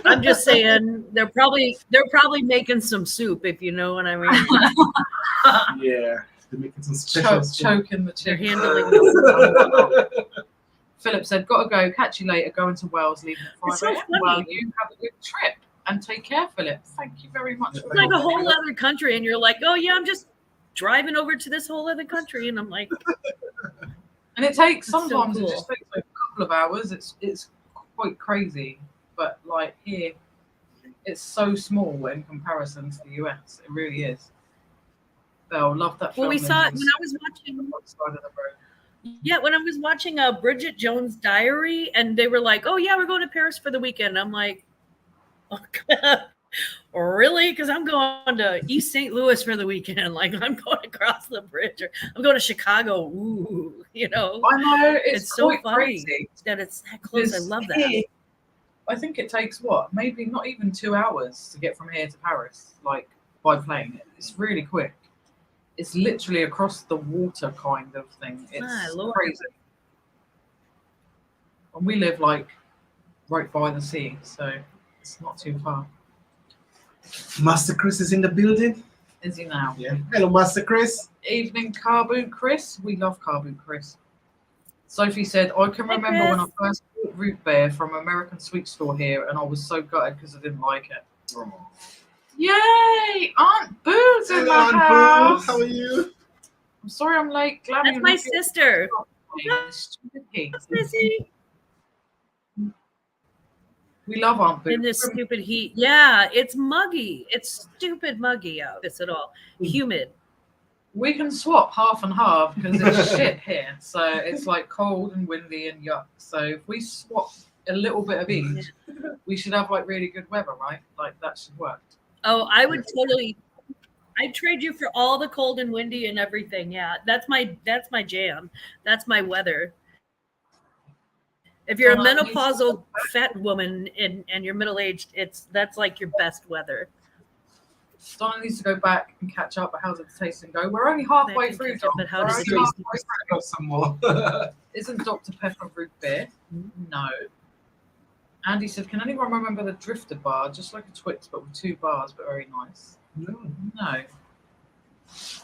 I'm just saying they're probably making some soup, if you know what I mean. Yeah, they're making some special stuff. Choking the They're chicken. handling this. Philip said, "Gotta go. Catch you later. Going to Wales, leaving at 5 It's so a.m. funny. Well, you have a good trip and take care, Philip. Thank you very much. It's for It's like a calling. whole other country, and you're like, oh yeah, I'm just driving over to this whole other country, and I'm like, And it takes It's so sometimes cool. it just takes like a couple of hours. It's quite crazy, but like here, it's so small in comparison to the US. It really is. They'll love that. well, we film saw in it when the I was watching. side of the road. Yeah, when I was watching Bridget Jones' Diary, and they were like, "Oh yeah, we're going to Paris for the weekend." I'm like, oh, really? Because I'm going to East St. Louis for the weekend. Like I'm going across the bridge, or I'm going to Chicago. Ooh, you know, I know it's so quite funny crazy. that it's that close. I Because love that. here, I think it takes what, maybe not even 2 hours to get from here to Paris, like by plane. It's really quick. It's literally across the water kind of thing. It's Lord. crazy. And we live like right by the sea, so it's not too far. Master Chris is in the building. Is he now? Yeah. Hello, Master Chris. Evening, Car Boot Chris. We love Car Boot Chris. Sophie said, I can Hey, remember when I Chris. first bought root beer from American Sweet Store here, and I was so gutted because I didn't like it. Oh. Yay! Aunt Boo's in Hello, the Aunt Boo. house. How are you? I'm sorry I'm late. Glad That's you're my not sister. getting this stupid heat. Missy. We love Aunt Boo. In this stupid heat. Yeah, it's muggy. It's stupid muggy out. This at all. Humid. We can swap half and half because it's shit here. So it's like cold and windy and yuck. So if we swap a little bit of each, we should have like really good weather, right? Like that should work. Oh, I would totally. I'd trade you for all the cold and windy and everything. Yeah, that's my jam. That's my weather. If you're a menopausal fat woman and you're middle aged, that's like your best weather. Donna needs to go back and catch up. But how's it taste and go? We're only halfway Back and through, catch up, Donna. but how We're does it only taste? halfway through. Got some more. Isn't Dr. Pepper root beer? No. Andy said, can anyone remember the Drifter bar? Just like a Twix, but with 2 bars, but very nice. No. No.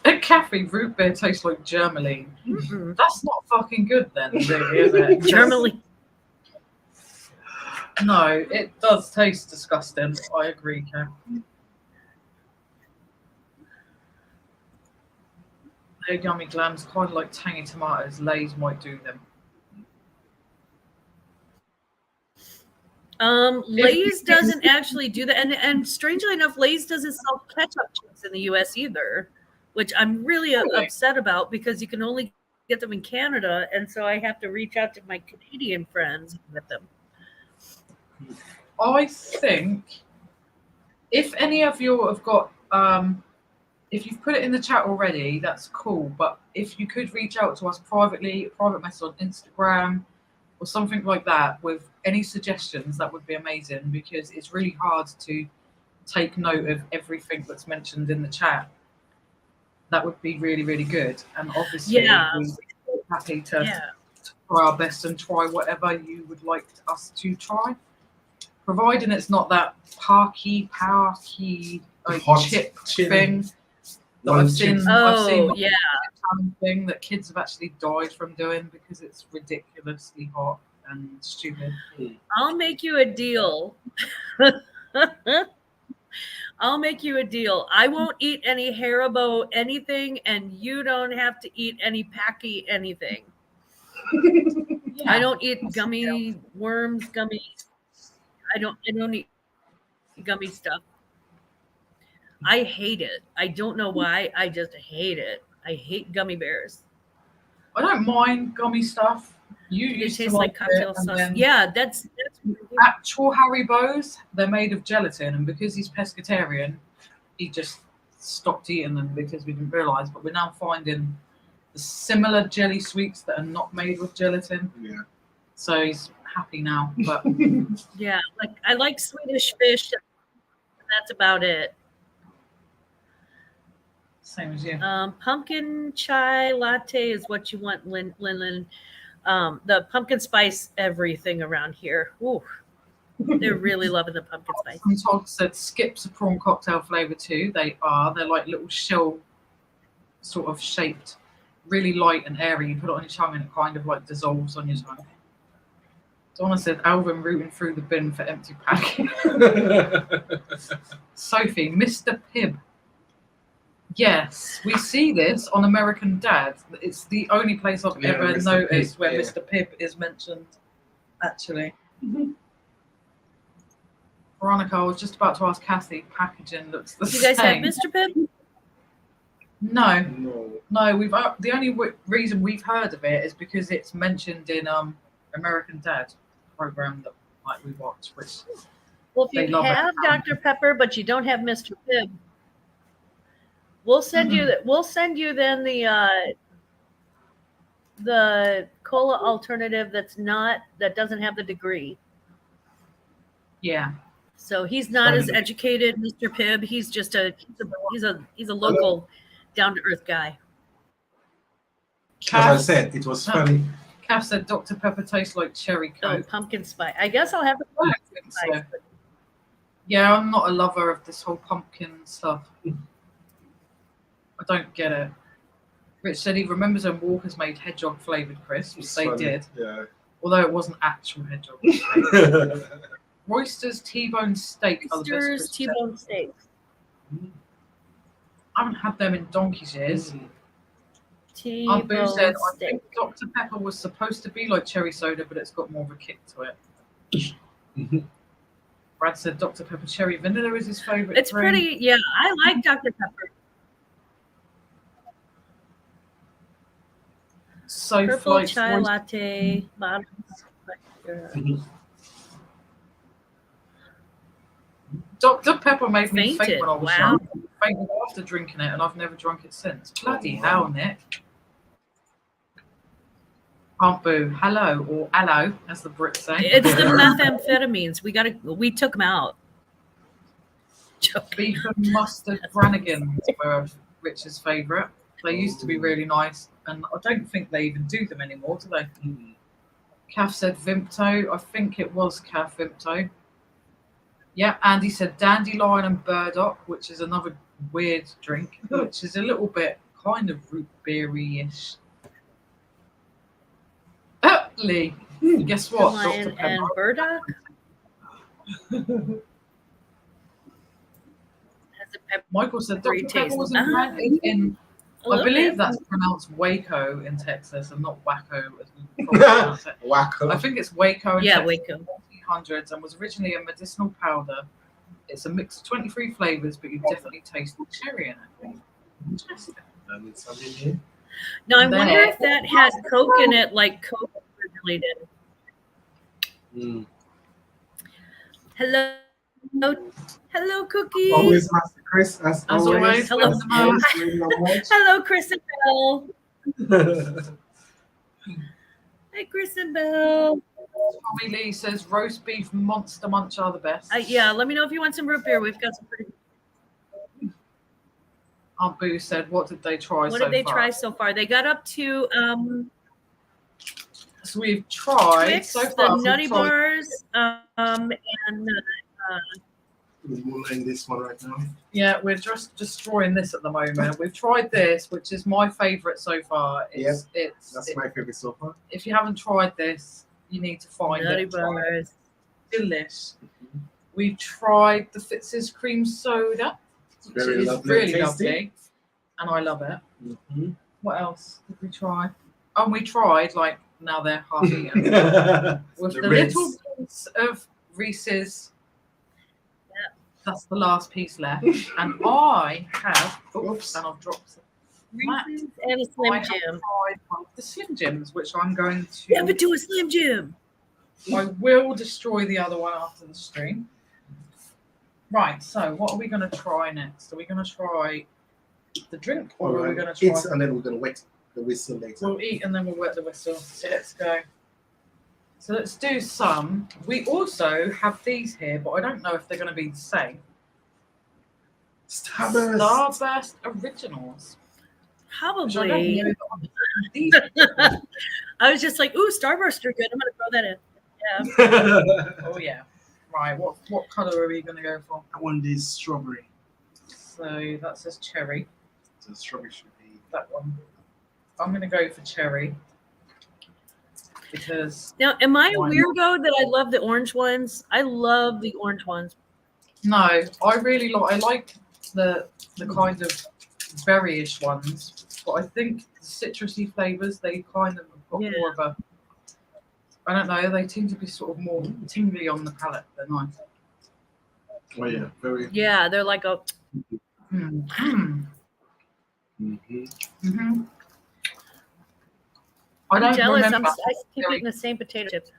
A cafe root beer tastes like Germaline. Mm-mm. That's not fucking good then, really, is it? Germany. No, it does taste disgusting. I agree, Kat. They're yummy clams, kind of like tangy tomatoes. Lay's might do them. Lay's doesn't actually do that, and strangely enough, Lay's doesn't sell ketchup chips in the U.S. either, which I'm really upset about because you can only get them in Canada, and so I have to reach out to my Canadian friends and get them. I think if any of you have got if you've put it in the chat already, that's cool. But if you could reach out to us privately, private message on Instagram or something like that with any suggestions, that would be amazing, because it's really hard to take note of everything that's mentioned in the chat. That would be really, really good. And obviously, Yeah. we're happy to Yeah. try our best and try whatever you would like us to try, providing it's not that parky like Hot chip chili. thing that One I've seen. chip. I've seen Oh, like, yeah. thing that kids have actually died from doing because it's ridiculously hot and stupid. I'll make you a deal. I'll make you a deal. I won't eat any Haribo anything, and you don't have to eat any Packy anything. I don't eat gummy worms, I don't eat gummy stuff. I hate it. I don't know why. I just hate it. I hate gummy bears. I don't mind gummy stuff. You They used to taste like it, cocktail and sauce. then Yeah, that's actual Haribos, they're made of gelatin, and because he's pescatarian, he just stopped eating them because we didn't realise. But we're now finding the similar jelly sweets that are not made with gelatin. Yeah. So he's happy now. But yeah. Like I like Swedish fish. And that's about it. same as you. Pumpkin chai latte is what you want, Lin. The pumpkin spice everything around here. Ooh, they're really loving the pumpkin spice. And Todd said skips a prawn cocktail flavour too. They're like little shell sort of shaped, really light and airy. You put it on your tongue and it kind of like dissolves on your tongue. Donna said Alvin rooting through the bin for empty pack. Sophie, Mr. Pibb. Yes, we see this on American Dad. It's the only place I've ever Mr. noticed Pibb, where yeah. Mr. Pibb is mentioned, actually. Veronica, I was just about to ask Kathy, packaging looks the You same. guys have Mr. Pibb? No, No. we've the only reason we've heard of it is because it's mentioned in American Dad program that like we watch, which Well, if They you love it. have Dr. Pepper, but you don't have Mr. Pibb, we'll send you. We'll send you then the cola alternative that doesn't have the degree. yeah. So he's not as educated, Mr. Pibb. He's just he's a local, down to earth guy. As I said, it was funny. Kath said Dr. Pepper tastes like cherry Oh, coke. pumpkin spice. I guess I'll have the I pumpkin think spice. so. Yeah, I'm not a lover of this whole pumpkin stuff. I don't get it. Rich said he remembers when Walker's made hedgehog flavoured crisps. It's They funny. did, Yeah. although it wasn't actual hedgehog. Royster's T-bone steak. are the best Oysters, crisps T-bone steak. I haven't had them in donkey's years. T-bone Boo said, I steak. think Dr. Pepper was supposed to be like cherry soda, but it's got more of a kick to it. Brad said Dr. Pepper cherry vanilla is his favourite. It's drink. pretty. Yeah, I like Dr. Pepper. So Purple flights, chai Royster- latte. Bottom. Dr. Pepper made me faint Fainted. when I was Wow. young. Fainted after drinking it, and I've never drunk it since. Bloody hell, Nick. Aunt Boo, hello, or allo, as the Brits say. It's the methamphetamines. We took them out. Joke. Beef and mustard Brannigans were Rich's favourite. They used to be really nice, and I don't think they even do them anymore, do they? Kath said Vimto. I think it was Kath Vimto. Yeah, Andy said Dandelion and Burdock, which is another weird drink, which is a little bit kind of root beery-ish. Lee, guess what? Lion Dr. and Pepper. burdock. Has a pepper. Michael said Dr. Great Pepper taste. was Ah. invented in, A I little believe bit. that's pronounced Waco in Texas and not Wacko as we probably pronounce it. I Wacko. think it's Waco in Yeah, Texas Waco. in the 1800s and was originally a medicinal powder. It's a mix of 23 flavours, but you definitely taste the cherry in it. Interesting. And it's something here. Now I wonder There. if that had Coke in it, like Coke originally did. Mm. Hello, Hello, Cookie. Always Master Chris, as always. Hello. Hello, Chris and Belle. Hey, Chris and Belle. Tommy Lee says roast beef Monster Munch are the best. Yeah, let me know if you want some root beer. We've got some pretty. Aunt Boo said, what did they try What so did they far? try so far? They got up to So we've tried Twix, so far. the we've Nutty tried- Bars, and We're mulling this one right now. Yeah, we're just destroying this at the moment. We've tried this, which is my favourite so far. It's That's my favorite so far. if you haven't tried this, you need to find Nutty it. Bars. Delish. We've tried the Fitz's cream soda, which Very is lovely, really tasty. lovely, and I love it. Mm-hmm. What else did we try? Oh, we tried like now they're half eaten with the little piece of Reese's. That's the last piece left, and I have. Oops, and I've dropped it. Reese's and a Slim I have Jim. tried one of the Slim Jims, which I'm going to. Never do a Slim Jim. I will destroy the other one after the stream. Right, so what are we going to try next? Are we going to try the drink, or are we going to try? Eat, and then we're gonna wet the whistle later. We'll eat and then we'll wet the whistle. So let's go. So let's do some. We also have these here, but I don't know if they're going to be the same. Starburst. Starburst Originals. Which I don't Probably. know that these I was just like, ooh, Starburst are good. I'm going to throw that in. Yeah. Oh yeah. Right. What colour are we going to go for? I want this strawberry. So that says cherry. The strawberry should be. That one. I'm going to go for cherry because Now, am I a Why not? weirdo that I love the orange ones? I love the orange ones. no, I really like. I like the kind of berryish ones, but I think the citrusy flavors they kind of have got Yeah. more of a. I don't know. They seem to be sort of more tingly on the palate. They're nice. Oh yeah, very. Yeah, they're like a. Mm-hmm. Mm-hmm. Mm-hmm. I I'm don't jealous. remember. I keep eating the same potato chips.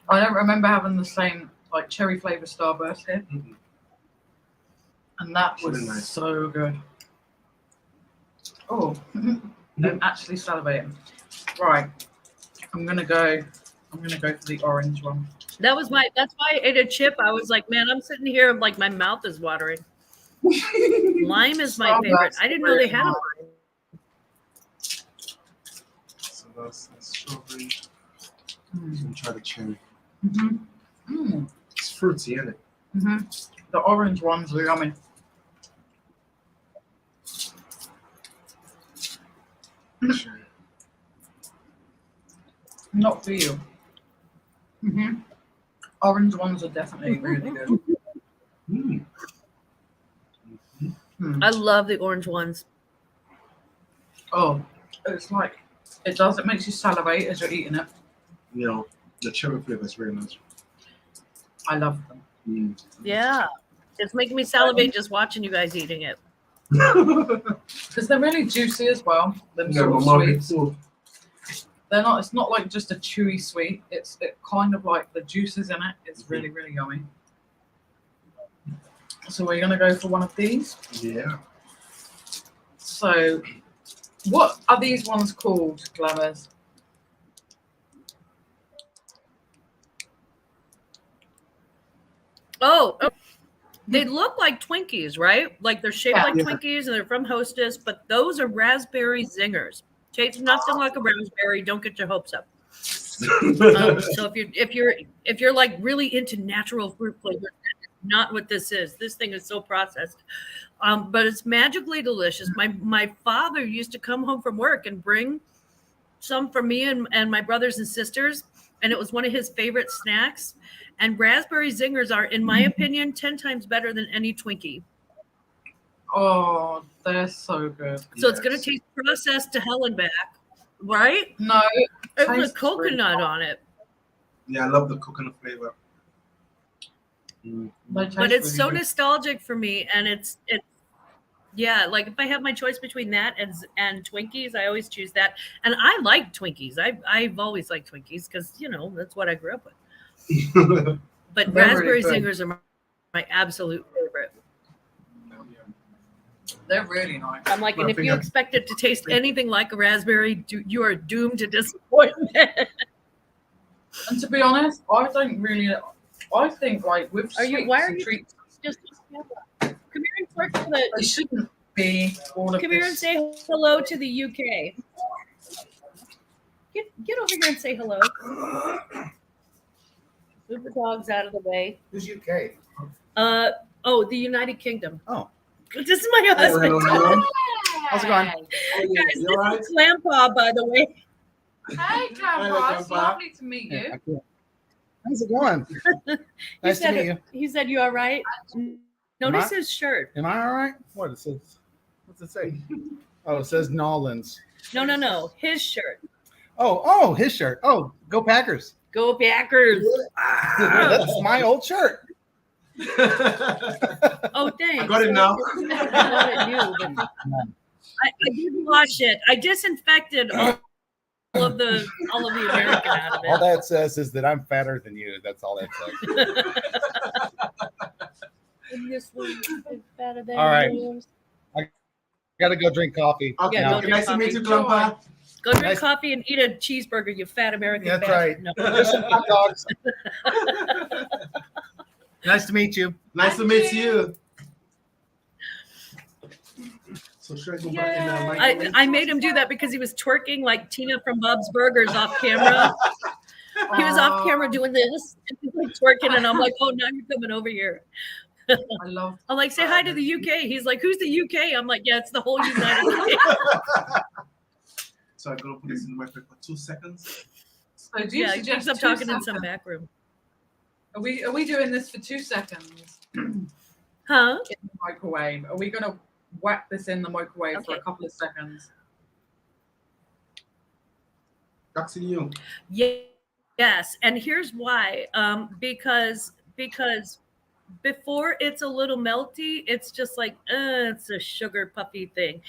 I don't remember having the same like cherry flavor Starburst here, Mhm. and that was Really nice. so good. Oh, I'm actually salivating. Right, I'm gonna go for the orange one. That's why I ate a chip. I was like, man, I'm sitting here like my mouth is watering. Lime is my favorite. I didn't know they had a lime. So that's strawberry. Mm. And try the cherry. Mhm. Mm. It's fruity, isn't it? Mhm. The orange ones are yummy. Cherry. Not for you. Mhm. Orange ones are definitely really good. Mm. Mm. I love the orange ones. Oh, it's like it does. It makes you salivate as you're eating it. You know, the cherry flavor is very nice. I love them. Mm. Yeah. It's making me salivate just watching you guys eating it. Because they're really juicy as well. Them Yeah, sort my of mom sweets. too. They're not. It's not like just a chewy sweet. It's kind of like the juices in it. It's really really yummy. So we're gonna go for one of these. Yeah. So, what are these ones called, Glamours? Oh, they look like Twinkies, right? Like they're shaped Yeah. like Yeah. Twinkies and they're from Hostess, but those are raspberry zingers. Tastes nothing like a raspberry. Don't get your hopes up. So if you're like really into natural fruit flavors, that's not what this is. This thing is so processed, but it's magically delicious. My father used to come home from work and bring some for me and my brothers and sisters, and it was one of his favorite snacks. And raspberry zingers are, in my opinion, 10 times better than any Twinkie. Oh, they're so good. So it's going to taste processed to hell and back, right? No, It was tastes a coconut really on it. Yeah, I love the coconut flavor. Mm. they taste But it's really so good. nostalgic for me, and it's yeah, like if I have my choice between that and Twinkies, I always choose that. And I like Twinkies. I've always liked Twinkies because that's what I grew up with. But They're raspberry really good. zingers are my absolute favorite. They're really nice. I'm like, Well, and I if think you I'm- expect it to taste anything like a raspberry, you are doomed to disappointment. And to be honest, I don't really. I think like with Are you- sweets why are and you- treats, Just come here and twerk for they the. shouldn't be all of Come here and this. say hello to the UK. Get over here and say hello. Move the dogs out of the way. Who's UK? Oh, the United Kingdom. Oh. This is my husband. hello. How's it going? Guys, You all right? this is Grandpa, by the way. Hey, Grandpa, it's Grandpa. lovely to meet you. Yeah, cool. How's it going? Nice to said meet you. He said, "You all right?" Notice I? his shirt. Am I all right? What it says? What's it say? Oh, it says Nolans. No. His shirt. Oh, his shirt. Oh, go Packers. Go Packers. That's my old shirt. Oh, thanks. I got it now. I thought it knew, but I didn't wash it. I disinfected all of the American out of All it. that says is that I'm fatter than you. That's all that says. And this one is better than All right. yours. Gotta go drink coffee. Okay, Yeah, nice to meet you, Grandpa. Go drink Nice. coffee and eat a cheeseburger, you fat American That's bastard. right. No. There's some hot dogs. Nice to meet you. Nice to meet you. So should I go back in the microwave? I made him do that because he was twerking like Tina from Bob's Burgers off camera. He was off camera doing this, and he's like twerking, and I'm like, oh, now you're coming over here. I love. I'm like, say hi to the UK. He's like, who's the UK? I'm like, yeah, it's the whole United States. So I'm gonna put this in the microwave for 2 seconds. So do you Yeah, he suggest thinks I'm 2 talking in some seconds? back room. Are we doing this for 2 seconds Huh? in the microwave? Are we gonna whack this in the microwave for Okay. a couple of seconds? Back to you. Yes, and here's why. Because before it's a little melty, it's just like it's a sugar puffy thing.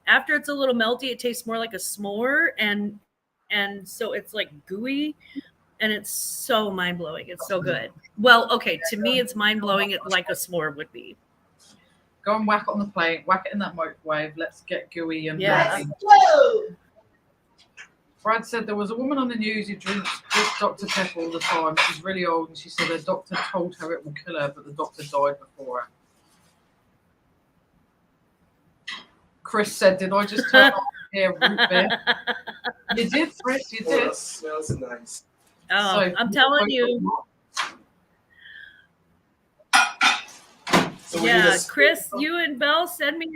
After it's a little melty, it tastes more like a s'more, and so it's like gooey, and it's so mind blowing. It's so good. Well, okay, to me, it's mind blowing. Like a s'more would be. Go and whack it on the plate, whack it in that microwave. Let's get gooey and Yeah. melty. Brad said there was a woman on the news who drinks Dr. Pepper all the time. She's really old, and she said her doctor told her it will kill her, but the doctor died before her. Chris said, "Did I just turn on here root beer?" You did, Chris. You Oh, did. that smells nice. Oh, So- I'm telling you. So we Yeah, need a- Chris, you and Belle, send me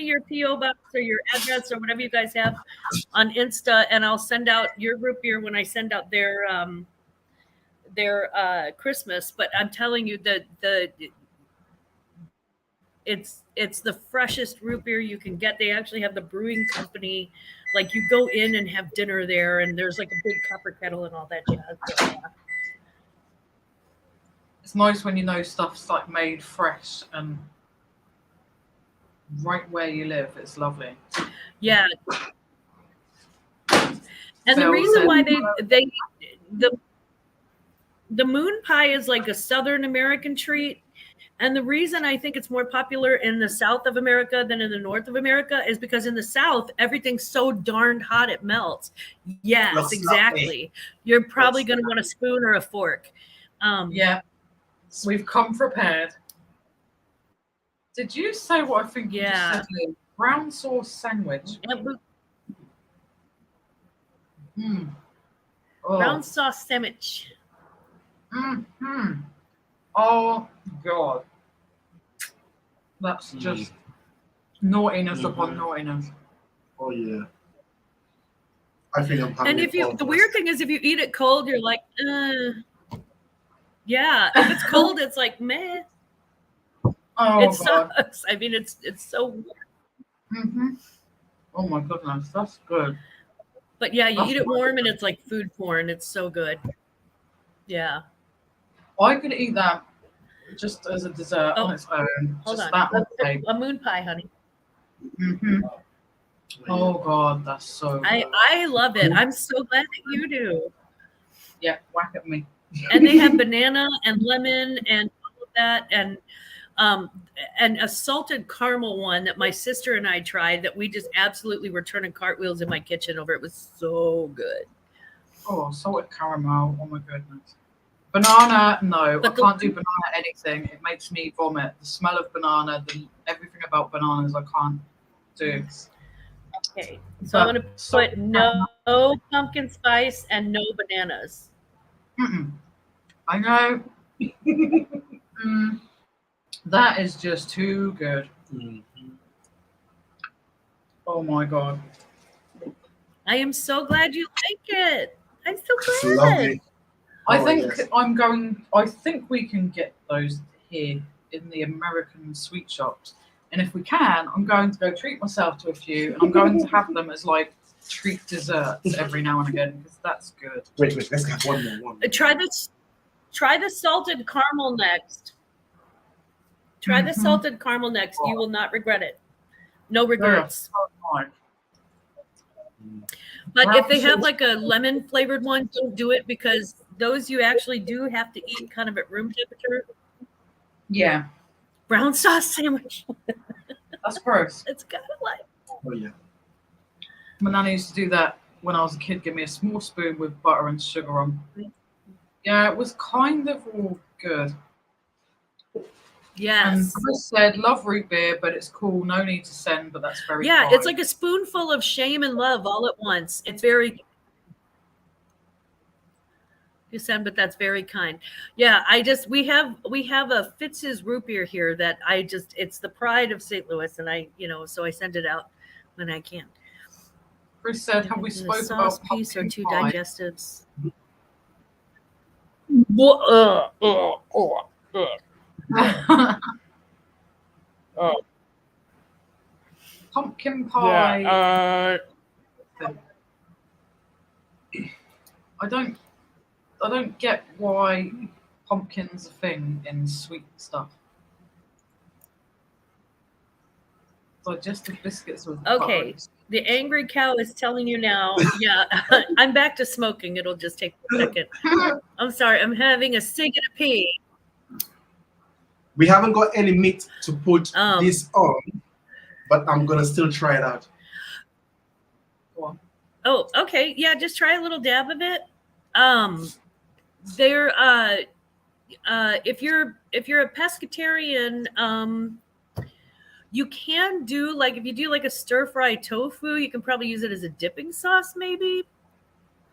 your PO box or your address or whatever you guys have on Insta, and I'll send out your root beer when I send out their Christmas. But I'm telling you that it's the freshest root beer you can get. They actually have the brewing company. Like you go in and have dinner there, and there's like a big copper kettle and all that jazz. So, yeah. It's nice when you know stuff's like made fresh and right where you live. It's lovely. Yeah. And the Belle reason said- why the moon pie is like a Southern American treat. And the reason I think it's more popular in the South of America than in the North of America is because in the South, everything's so darned hot it melts. Yes, That's exactly. You're probably going to want a spoon or a fork. Yeah, we've come prepared. Did you say what I think you Yeah. just said? Lou? Brown sauce sandwich. Mm. Oh. Brown sauce sandwich. Mm-hmm. Oh God, that's just naughtiness upon naughtiness. Oh yeah. I think I'm having And if it all the of weird us. thing is, if you eat it cold, you're like, yeah. If it's cold, it's like, meh. Oh It God. sucks. I mean, it's so weird. Mm-hmm. Oh my goodness, that's good. But yeah, you That's eat it what- warm and it's like food porn. It's so good. Yeah. I could eat that just as a dessert Oh, on its own. Hold Just on. that on the table. A moon pie, honey. Mm-hmm. Oh God, that's so good. I love it. I'm so glad that you do. Yeah, whack at me. And they have banana and lemon and all of that, and a salted caramel one that my sister and I tried that we just absolutely were turning cartwheels in my kitchen over. It was so good. Oh, salted caramel. Oh my goodness. Banana, no, But I can't do banana anything. It makes me vomit. The smell of banana, everything about bananas, I can't do. Okay, so I'm going to put no pumpkin spice and no bananas. I know. That is just too good. Oh my god. I am so glad you like it. I'm so It's glad. lovely. I Oh, think yes. I think we can get those here in the American sweet shops. And if we can, I'm going to go treat myself to a few, and I'm going to have them as like treat desserts every now and again because that's good. Wait, let's have one more. Try the salted caramel next. Try the salted caramel next. You will not regret it. No regrets. But if they have like a lemon flavored one, don't do it because those you actually do have to eat kind of at room temperature. Yeah. Brown sauce sandwich. That's gross. It's kind of like. Oh yeah. My nana used to do that when I was a kid. Give me a small spoon with butter and sugar on. Yeah, it was kind of all good. Yes. And Chris said, love root beer, but it's cool. No need to send, but that's very Yeah, kind. it's like a spoonful of shame and love all at once. It's very you send, but that's very kind. Yeah, we have a Fitz's root beer here that it's the pride of St. Louis, and so I send it out when I can. Chris said, have we spoken sauce about piece or two pie? digestives? Pumpkin pie. Yeah, I don't get why pumpkin's a thing in sweet stuff. Digestive biscuits with okay. butter. The angry cow is telling you now. Yeah, I'm back to smoking. It'll just take a second. I'm sorry. I'm having a cig and a pee. We haven't got any meat to put this on, but I'm gonna still try it out. Oh, okay. Yeah, just try a little dab of it. If you're a pescatarian, you can do like if you do like a stir fry tofu, you can probably use it as a dipping sauce, maybe.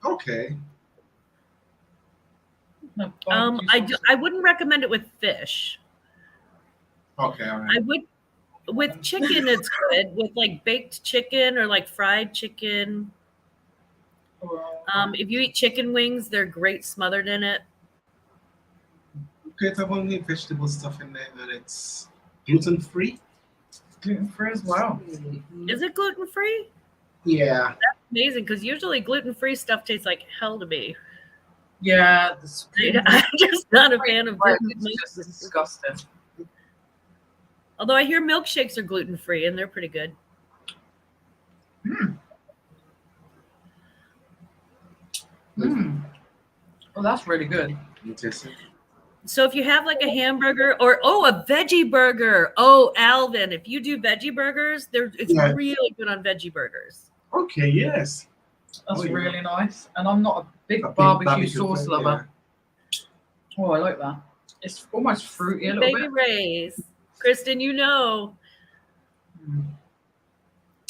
Okay. I wouldn't recommend it with fish. Okay, all right. I would with chicken. It's good with like baked chicken or like fried chicken. If you eat chicken wings, they're great smothered in it. Okay, I have only vegetable stuff in there, and it's gluten free. Gluten free as well. Is it gluten free? Yeah. That's amazing because usually gluten free stuff tastes like hell to me. Yeah, I'm just not a fan of gluten. It's just disgusting. Although I hear milkshakes are gluten free and they're pretty good. Well, that's really good. So if you have like a hamburger or a veggie burger, Alvin, if you do veggie burgers, it's really good on veggie burgers. Okay, yes. That's really nice. And I'm not a big barbecue sauce lover. Yeah. Oh, I like that. It's almost fruity a little bit. Baby Ray's. Kristen,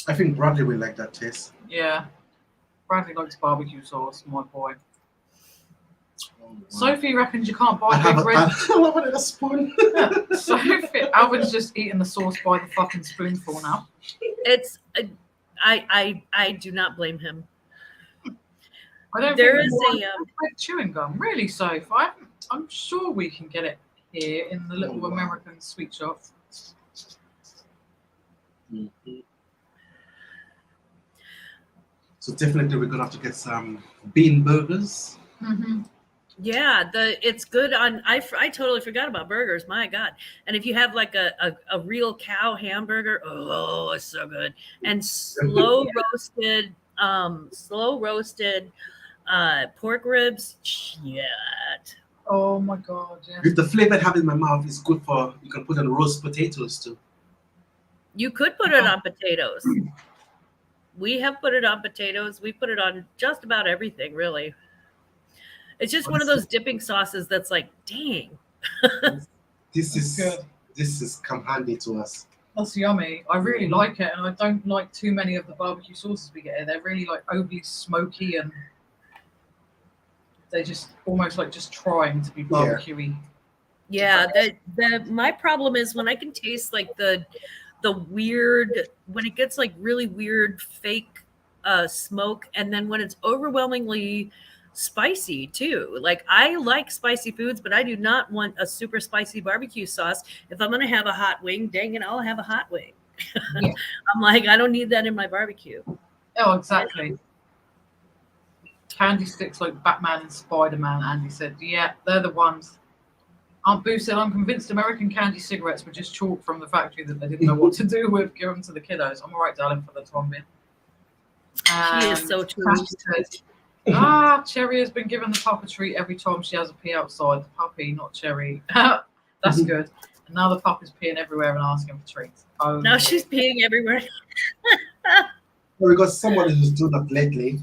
I think Bradley will like that taste. Yeah. Bradley likes barbecue sauce, my boy. Oh, wow. Sophie reckons you can't buy big red. I love it in a spoon. Sophie, Alvin's just eating the sauce by the fucking spoonful now. It's I do not blame him. I don't there think is a red chewing gum, really, Sophie. I'm sure we can get it here in the little American sweet shop. So definitely we're gonna have to get some bean burgers. Yeah, it's good on. I totally forgot about burgers. My God! And if you have like a real cow hamburger, it's so good. And slow roasted Pork ribs, shit. Oh my god, yeah. With the flavor I have in my mouth, it's good for, you can put on roast potatoes too. You could put it on potatoes. We have put it on potatoes. We put it on just about everything, really. It's just one of those dipping sauces that's like, dang. This is Good. this is come handy to us. That's yummy. I really like it, and I don't like too many of the barbecue sauces we get here. They're really like overly smoky, and they're just almost like just trying to be barbecuey. Yeah, my problem is when I can taste like the weird, when it gets like really weird fake smoke, and then when it's overwhelmingly spicy too. Like I like spicy foods, but I do not want a super spicy barbecue sauce. If I'm gonna have a hot wing, dang it, I'll have a hot wing. Yeah. I'm like, I don't need that in my barbecue. Oh, exactly. Candy sticks like Batman and Spider-Man, Andy said. Yeah, they're the ones. Aunt Boo said, I'm convinced American candy cigarettes were just chalk from the factory that they didn't know what to do with. Give them to the kiddos. I'm all right, darling, for the Tom bin. She is so true. Cherry has been given the pup a treat every time she has a pee outside. The puppy, not Cherry. That's good. And now the pup is peeing everywhere and asking for treats. Oh, now she's peeing everywhere. Well, we got somebody who's doing that lately.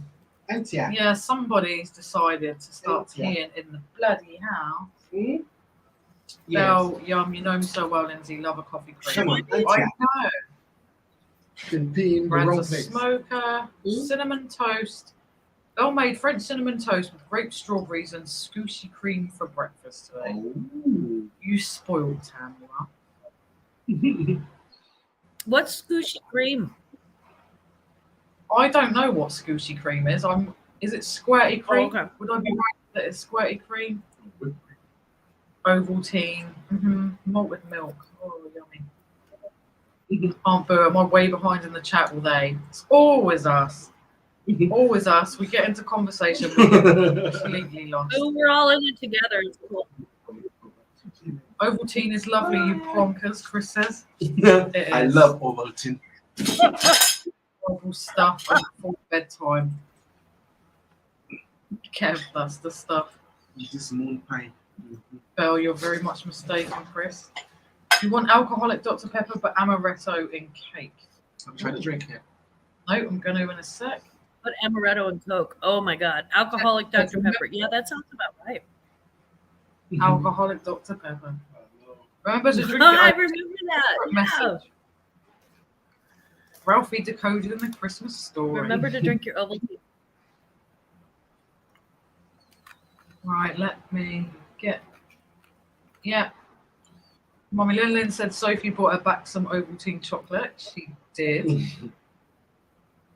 And yeah, somebody's decided to start peeing in the bloody house. Yes. Belle, yum, you know me so well, Lindsay. Love a coffee cream. Come on, I know. Been peeing the Brad's wrong a place. smoker. Cinnamon toast. Belle made French cinnamon toast with grape strawberries and scooshy cream for breakfast today. Oh. You spoiled Tamara. What's scooshy cream? I don't know what scooshy cream is. Is it squirty cream? Oh, okay. Would I be right that it's squirty cream? Ovaltine. Malted milk. Oh, yummy. Aunt Boo, am I way behind in the chat all day? It's always us. Always us. We get into conversation. We get completely lost. Oh, we're all in it together. It's cool. Ovaltine is lovely, you plonkers, Chris says. I love Ovaltine. Horrible stuff before bedtime. Kev, that's the stuff. This moon pie. Belle, you're very much mistaken, Chris. You want alcoholic Dr. Pepper, but amaretto in cake. I'm trying to drink it. No, I'm going to in a sec. But amaretto and Coke. Oh my God. Alcoholic Dr. Pepper. Yeah, that sounds about right. Alcoholic Dr. Pepper. Remember to drink Oh, it. I remember that. Yeah. Message. Ralphie decoded in the Christmas story. Remember to drink your Ovaltine. Right, let me get. Yeah. Mommy Lynn said Sophie brought her back some Ovaltine chocolate. She did.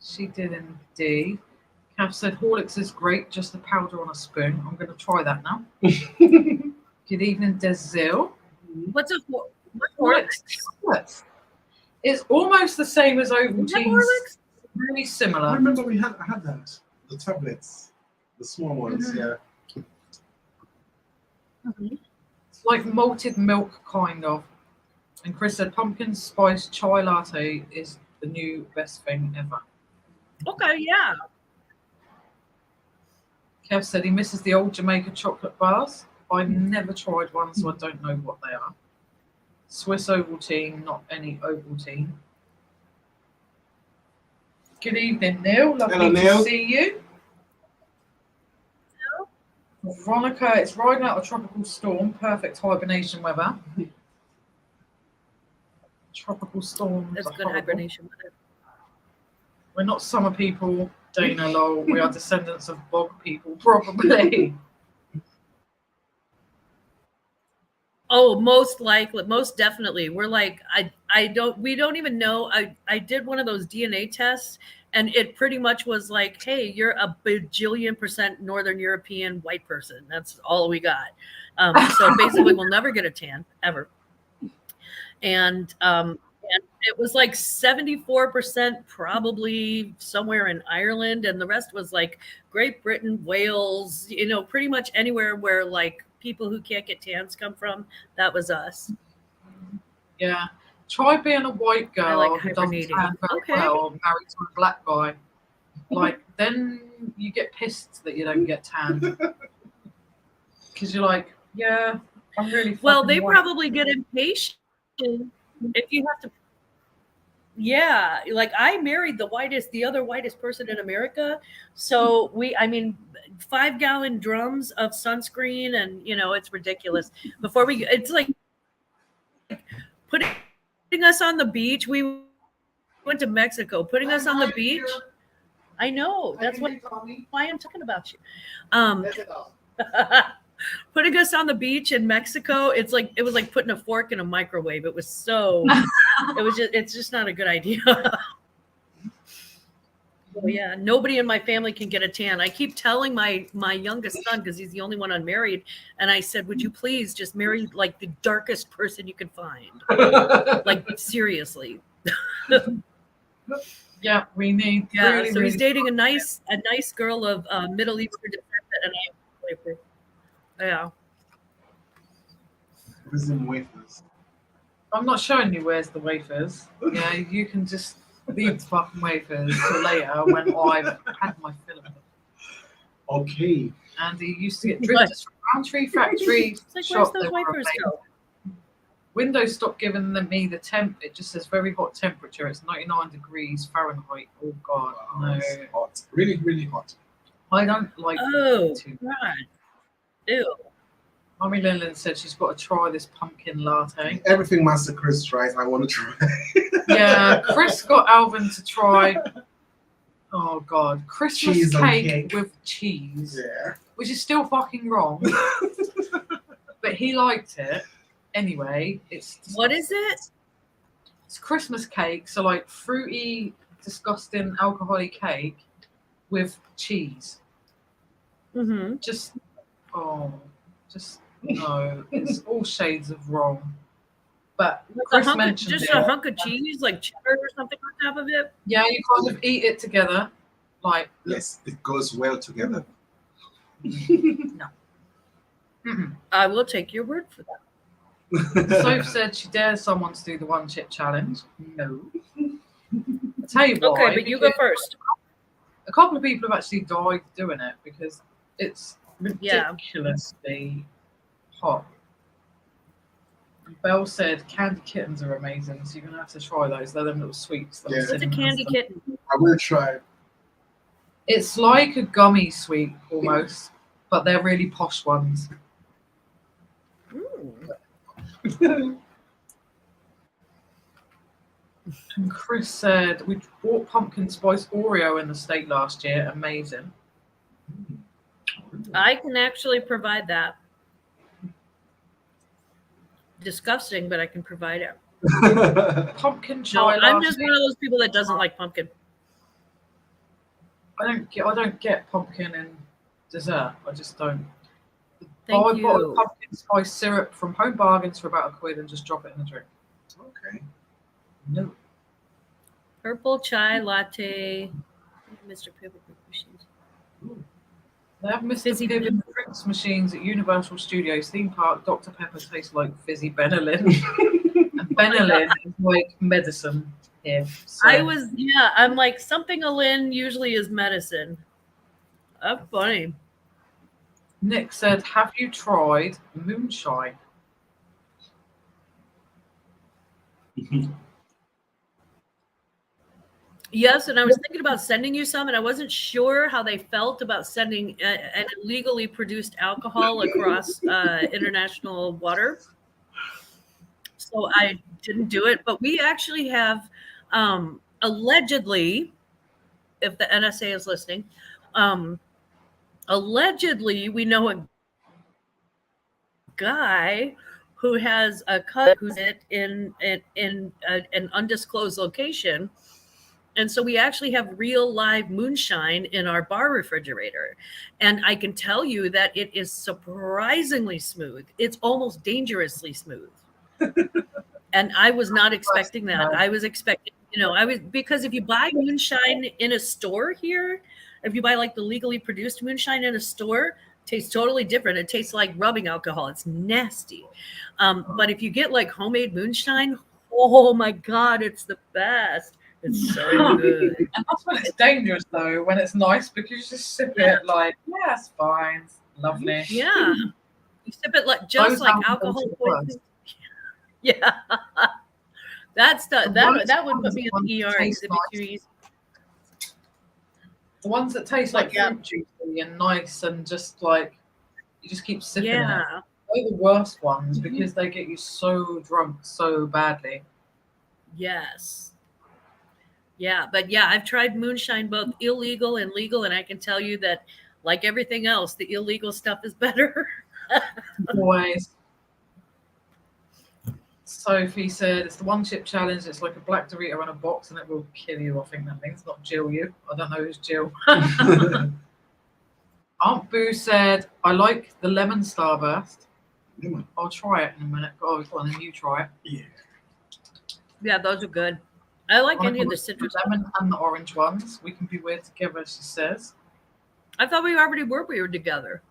She did indeed. Cav said Horlicks is great, just the powder on a spoon. I'm going to try that now. Good evening, Dezil. What's Horlicks chocolate. It's almost the same as Ovaltine. Horlicks? Really I similar. remember I had that. The tablets. The small ones, yeah. It's like malted milk, kind of. And Chris said pumpkin spice chai latte is the new best thing ever. Okay, yeah. Kev said he misses the old Jamaica chocolate bars. I've never tried one, so I don't know what they are. Swiss Ovaltine, not any Ovaltine. Good evening, Neil. Lovely Hello, Neil. to see you. Veronica, it's riding out a tropical storm. Perfect hibernation weather. Tropical storms. That's are good horrible. hibernation weather. We're not summer people, Dana lol. We are descendants of bog people, probably. Oh, most likely, most definitely. We're like, we don't even know. I did one of those DNA tests, and it pretty much was like, hey, you're a bajillion% Northern European white person. That's all we got. So basically, we'll never get a tan ever. And it was like 74% probably somewhere in Ireland, and the rest was like Great Britain, Wales, pretty much anywhere where like people who can't get tans come from. That was us. Yeah. Try being a white girl I like who doesn't hibernating. tan very Okay. well or married to a black guy. Like, then you get pissed that you don't get tanned. Because you're like, yeah, I'm really Well, fucking they white. probably get impatient if you have to. Yeah, like I married the other whitest person in America. So I mean, 5-gallon drums of sunscreen, and it's ridiculous. It's like putting us on the beach. We went to Mexico, putting us on the beach. I know. That's why I'm talking about you. Putting us on the beach in Mexico, it was like putting a fork in a microwave. It's just not a good idea. So, yeah, nobody in my family can get a tan. I keep telling my youngest son, because he's the only one unmarried, and I said, would you please just marry like the darkest person you can find? Like, seriously. Yeah, we need. Yeah, really, so he's really dating a nice girl of Middle Eastern descent, and yeah. Risen wafers. I'm not showing you where's the wafers. Yeah, you can just leave the fucking wafers till later when I've had my fill of them. Okay. And he used to get drifters from Roundtree Factory It's like, shop. where's those wafers go? Windows stopped giving me the temp. It just says very hot temperature. It's 99 degrees Fahrenheit. Oh God, Wow, no. it's hot. Really, really hot. I don't like Oh, too. God. Ew. Mommy Lillian said she's got to try this pumpkin latte. Everything Master Chris tries, I want to try. Yeah, Chris got Alvin to try. Oh God, Christmas Cheese on cake cake. with cheese, Yeah. which is still fucking wrong. But he liked it anyway. What is it? It's Christmas cake, so like fruity, disgusting, alcoholic cake with cheese. Mm-hmm. Just no. It's all shades of wrong. But Chris mentioned Just it. a hunk of cheese, like cheddar or something on top of it. Yeah, you kind of eat it together, like Yes, it goes well together. no. Mm-mm. I will take your word for that. Soph said she dares someone to do the one chip challenge. No. I'll tell you why. Okay, but you go because first. A couple of people have actually died doing it because it's Yeah. ridiculously hot. And Belle said candy kittens are amazing, so you're gonna have to try those. They're them little sweets. Yeah. What's a candy kitten? I will try. It's like a gummy sweet almost, but they're really posh ones. And Chris said we bought pumpkin spice Oreo in the state last year. Amazing. I can actually provide that. Disgusting, but I can provide it. Pumpkin No, chai. I'm last just year. one of those people that doesn't like pumpkin. I don't get pumpkin in dessert. I just don't. Thank I bought a you. pumpkin spice syrup from Home Bargains for about £1 and just drop it in the drink. Okay. No. Purple chai latte. Mr. Pepper machines. They have Mr. Fizzy Piven drinks machines at Universal Studios theme park. Dr. Pepper tastes like fizzy Benylin. And Benylin is like medicine here. So. I'm like, something Alin usually is medicine. That's funny. Nick said, have you tried moonshine? Yes, and I was thinking about sending you some, and I wasn't sure how they felt about sending an illegally produced alcohol across international water. So I didn't do it. But we actually have, allegedly, if the NSA is listening, allegedly we know a guy who has a cousin who's in an undisclosed location. And so we actually have real live moonshine in our bar refrigerator. And I can tell you that it is surprisingly smooth. It's almost dangerously smooth. And I was not expecting that. I was expecting, because if you buy moonshine in a store here, if you buy like the legally produced moonshine in a store, it tastes totally different. It tastes like rubbing alcohol. It's nasty. But if you get like homemade moonshine, oh my God, it's the best. It's so good. And that's when it's dangerous, though, when it's nice, because you just sip it like, yeah, it's fine, it's lovely. Yeah. You sip it like just Those like alcohols alcohol are the worst. poisoning. Yeah. That's The that worst that would put ones me are in the the ones ER that because taste it'd be too easy. The ones that taste like Yeah. fruit juicy and nice and just like, you just keep sipping it. Yeah. They're the worst ones because they get you so drunk so badly. Yes. Yeah, but yeah, I've tried moonshine, both illegal and legal, and I can tell you that, like everything else, the illegal stuff is better. Always. Sophie said it's the one chip challenge. It's like a black Dorito in a box and it will kill you. I think that means not Jill you. I don't know who's Jill. Aunt Boo said, I like the lemon starburst. Lemon. I'll try it in a minute. Oh, go on, then you try it. Yeah. Yeah, those are good. I like any of the citrus. lemon and the orange ones. We can be weird together, she says. I thought we already were weird together.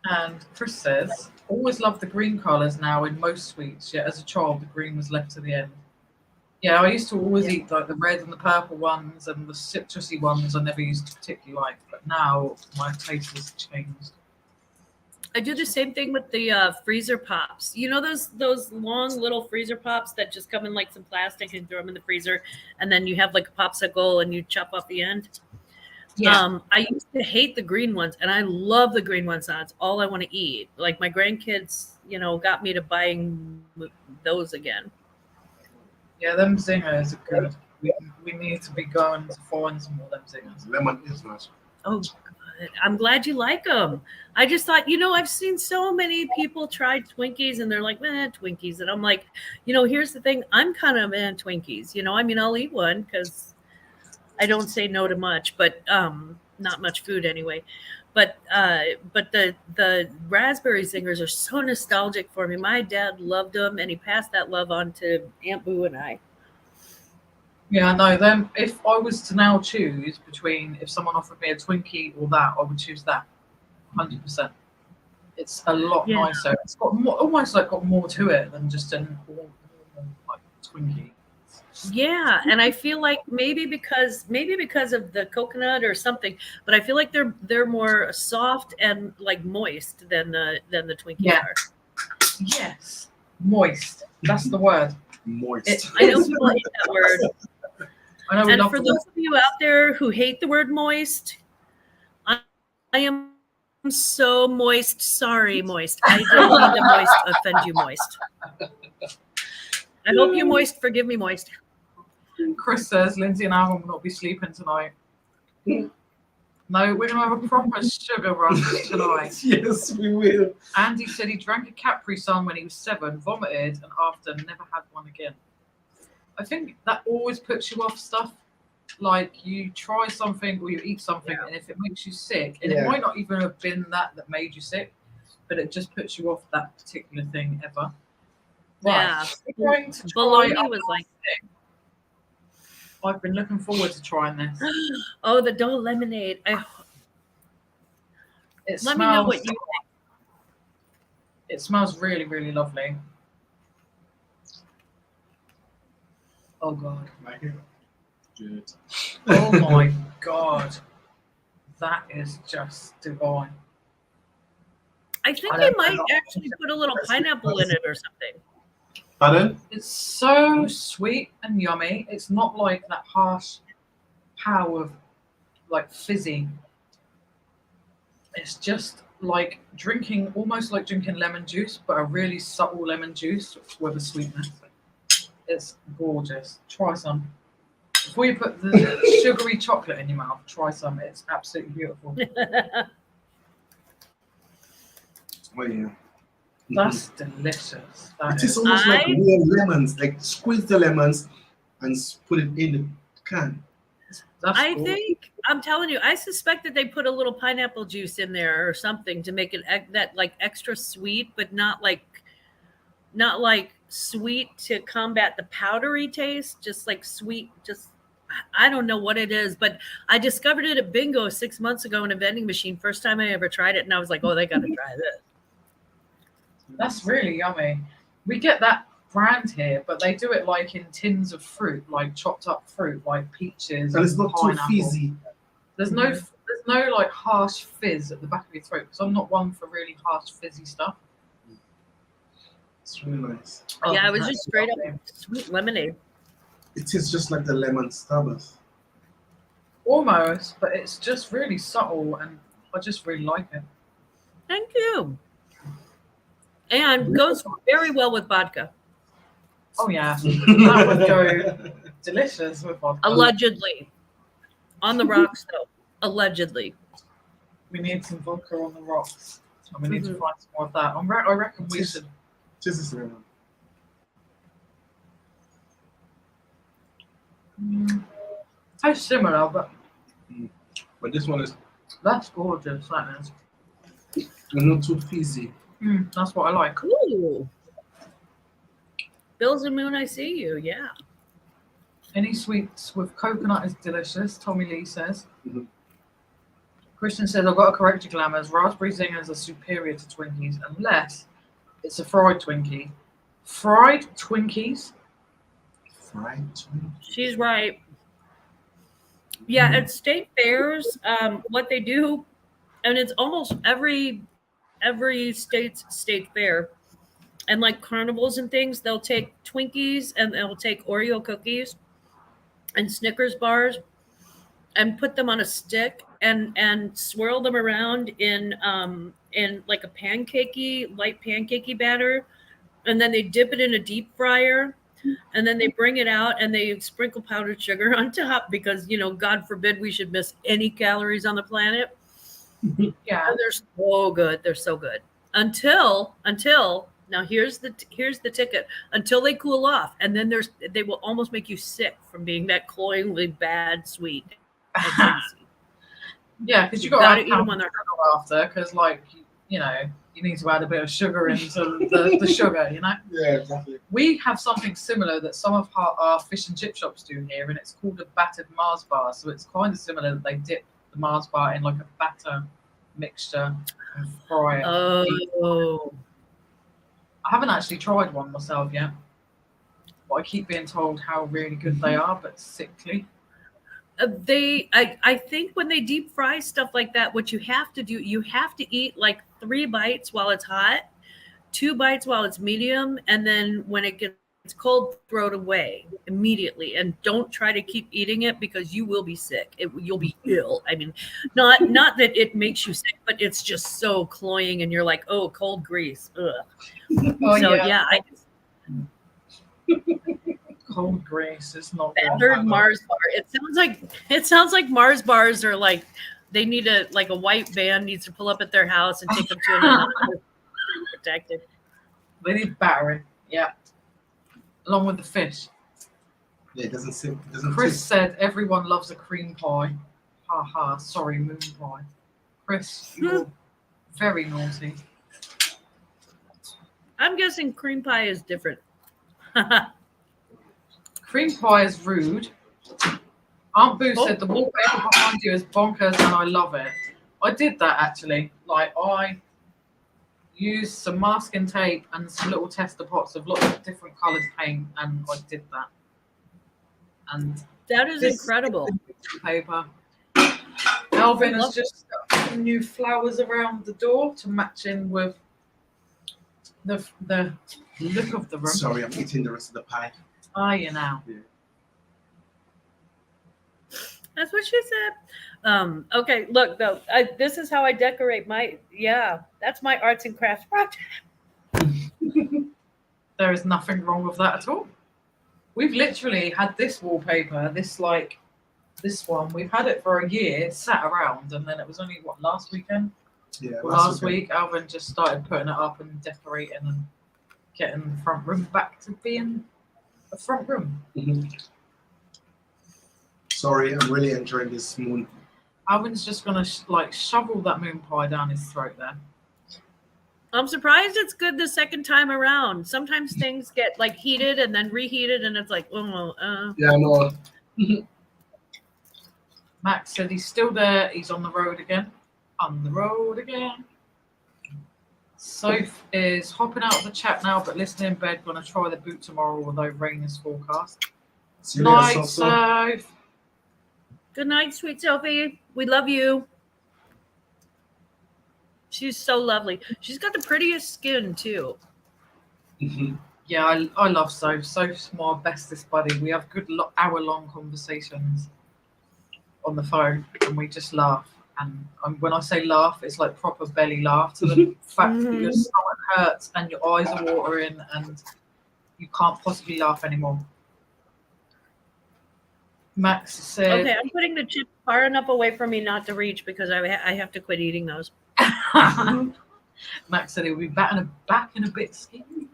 And Chris says, always love the green colours now in most sweets, yet as a child the green was left to the end. Yeah, I used to always eat like the red and the purple ones and the citrusy ones I never used to particularly like, but now my taste has changed. I do the same thing with the freezer pops. You know those long little freezer pops that just come in like some plastic and throw them in the freezer, and then you have like a popsicle and you chop off the end. Yeah. I used to hate the green ones, and I love the green ones. That's all I want to eat. Like my grandkids, got me to buying those again. Yeah, them zingers are good. We need to be going to find some more of them zingers. Lemon is nice. Oh, good. I'm glad you like them. I just thought, I've seen so many people try Twinkies and they're like, Twinkies. And I'm like, here's the thing. I'm kind of Twinkies. I'll eat one because I don't say no to much, but not much food anyway. But the raspberry zingers are so nostalgic for me. My dad loved them, and he passed that love on to Aunt Boo and I. Yeah, I know them. If I was to now choose between if someone offered me a Twinkie or that, I would choose that, 100%. It's a lot nicer. It's got more, almost like got more to it than just an normal like Twinkie. Yeah, and I feel like maybe because of the coconut or something, but I feel like they're more soft and like moist than the Twinkies are. Yes, moist. That's the word. Moist. I know people hate that word. I know. And for those of you out there who hate the word moist, I am so moist. Sorry, moist. I didn't mean to offend you, moist. I hope you moist forgive me, moist. Chris says Lindsay and Aaron will not be sleeping tonight. No, we're gonna have a proper sugar rush tonight. Yes, we will. Andy said he drank a Capri Sun when he was 7, vomited, and after never had one again. I think that always puts you off stuff. Like you try something or you eat something, and if it makes you sick, and it might not even have been that made you sick, but it just puts you off that particular thing ever. Yeah, Going to bologna was like. I've been looking forward to trying this. Oh, the Dole lemonade! Let me know what you think. It smells really, really lovely. Oh God! Like it. Good. Oh my God! That is just divine. I think they might actually put a little pineapple in it or something. Pardon? It's so sweet and yummy. It's not like that harsh power of like fizzy. It's just like drinking, almost like drinking lemon juice, but a really subtle lemon juice with a sweetness. It's gorgeous. Try some. Before you put the sugary chocolate in your mouth, try some. It's absolutely beautiful. Oh yeah. That's delicious. It is almost like real lemons. Like squeeze the lemons and put it in the can. I think I'm telling you, I suspect that they put a little pineapple juice in there or something to make it that like extra sweet, but not like sweet to combat the powdery taste. Just like sweet. Just I don't know what it is, but I discovered it at Bingo 6 months ago in a vending machine. First time I ever tried it, and I was like, oh, they got to try this. That's really yummy. We get that brand here, but they do it like in tins of fruit, like chopped up fruit, like peaches And it's not too pineapple. fizzy. There's no like harsh fizz at the back of your throat because I'm not one for really harsh fizzy stuff. It's really nice. Yeah, it was that's just straight up lovely. sweet lemonade. It is just like the lemon Starburst. Almost, but it's just really subtle, and I just really like it. Thank you. And goes very well with vodka. Oh yeah, that would go delicious with vodka. Allegedly. On the rocks, though. Allegedly. We need some vodka on the rocks, and we need to Mhm. find some more of that. I reckon we should. Just this lemon. Tastes similar, but But this one is that's gorgeous. That is. not too fizzy. That's what I like. Ooh. Bills and Moon, I see you. Yeah. Any sweets with coconut is delicious, Tommy Lee says. Mhm. Christian says, I've got to correct you, Glamours. Raspberry zingers are superior to Twinkies unless it's a fried Twinkie. Fried Twinkies? Fried Twinkie. She's right. Yeah, at state fairs, what they do, and it's almost every state's state fair, and like carnivals and things, they'll take Twinkies and they'll take Oreo cookies and Snickers bars and put them on a stick and swirl them around in like a light pancakey batter, and then they dip it in a deep fryer, and then they bring it out and they sprinkle powdered sugar on top because, you know, God forbid we should miss any calories on the planet. Yeah. And they're so good. They're so good until now here's the ticket, until they cool off, and then they will almost make you sick from being that cloyingly bad sweet. Yeah, because you Gotta got to eat them when sugar they're after, because like, you know, you need to add a bit of sugar into the sugar, you know. Yeah, exactly. We have something similar that some of our fish and chip shops do here, and it's called a battered Mars bar. So it's kind of similar that they dip the Mars bar in like a batter mixture and fry it. Oh, I haven't actually tried one myself yet, but I keep being told how really good they are, but sickly. I think when they deep fry stuff like that, what you have to do, you have to eat like 3 bites while it's hot, 2 bites while it's medium, and then when it gets cold, throw it away immediately, and don't try to keep eating it because you will be sick. You'll be ill. I mean, not that it makes you sick, but it's just so cloying, and you're like, oh, cold grease. Ugh. Oh, So yeah. I Cold grease is not good. battered Mars bar. It sounds like Mars bars are like they need a white van needs to pull up at their house and take them to another protected. They need battering, yeah, along with the fish. Yeah, it doesn't seem. It doesn't Chris taste. said everyone loves a cream pie. Ha ha. Sorry, moon pie. Chris, you're very naughty. I'm guessing cream pie is different. Cream pie is rude. Aunt Boo said the wallpaper behind you is bonkers and I love it. I did that actually. Like I used some masking tape and some little tester pots of lots of different coloured paint, and I did that. And That is incredible. paper. Alvin has just got some new flowers around the door to match in with the look of the room. Sorry, I'm eating the rest of the pie. Are you now? That's what she said. Okay, look though. This is how I decorate my. Yeah, that's my arts and crafts project. There is nothing wrong with that at all. We've literally had this wallpaper, this one. We've had it for a year, sat around, and then it was only last weekend. Yeah, Last week, Alvin just started putting it up and decorating and getting the front room back to being a front room. Mhm. Sorry, I'm really enjoying this moon. Alvin's just gonna shovel that moon pie down his throat there. I'm surprised it's good the second time around. Sometimes things get like heated and then reheated, and it's like, Yeah, I know. Max said he's still there. He's on the road again. On the road again. Soph is hopping out of the chat now, but listening in bed. Gonna try the boot tomorrow, although rain is forecast. See you later, Night, Sof, Sof. Soph. Good night, sweet Sophie. We love you. She's so lovely. She's got the prettiest skin too. Yeah, I love Soph. Soph's my bestest buddy. We have good hour-long conversations on the phone, and we just laugh. And when I say laugh, it's like proper belly laugh to the fact that your stomach hurts and your eyes are watering and you can't possibly laugh anymore. Max said, Okay, I'm putting the chips far enough away from me not to reach because I have to quit eating those. Max said he'll be back in a bit skinny.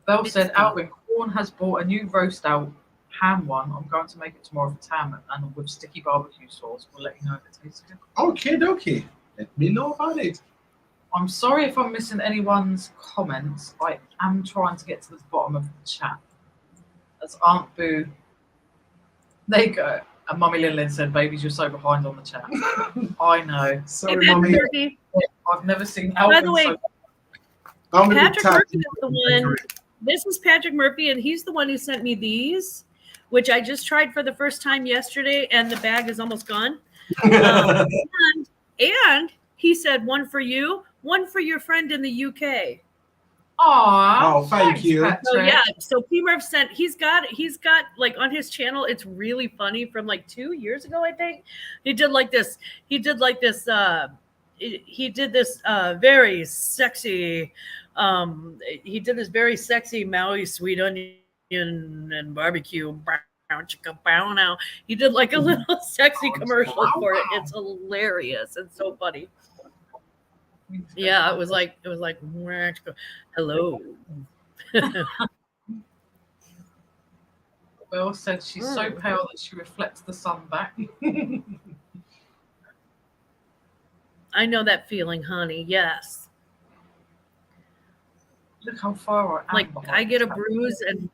Belle said, Alvin, Corn has bought a new roast out ham one. I'm going to make it tomorrow for Tam and with sticky barbecue sauce. We'll let you know if it tastes good. Okay. Let me know about it. I'm sorry if I'm missing anyone's comments. I am trying to get to the bottom of the chat. That's Aunt Boo. There you go. And Mummy Lillian said, babies, you're so behind on the chat. I know. Sorry, Hey, Mommy. Murphy. I've never seen By Alvin the way, so... Patrick Murphy is the one. This is Patrick Murphy, and he's the one who sent me these, which I just tried for the first time yesterday, and the bag is almost gone. And he said one for you, one for your friend in the UK. Aw, thank you. Patrick. So yeah, so P Murph sent. He's got like on his channel. It's really funny from like 2 years ago, I think. He did this very sexy. He did this very sexy Maui sweet onion and barbecue. Now he did like a little sexy commercial for it. It's hilarious and so funny. Yeah, it was like hello. Belle said she's so pale that she reflects the sun back. I know that feeling, honey. Yes. Look how far I am. Like behind I get the a chat. bruise and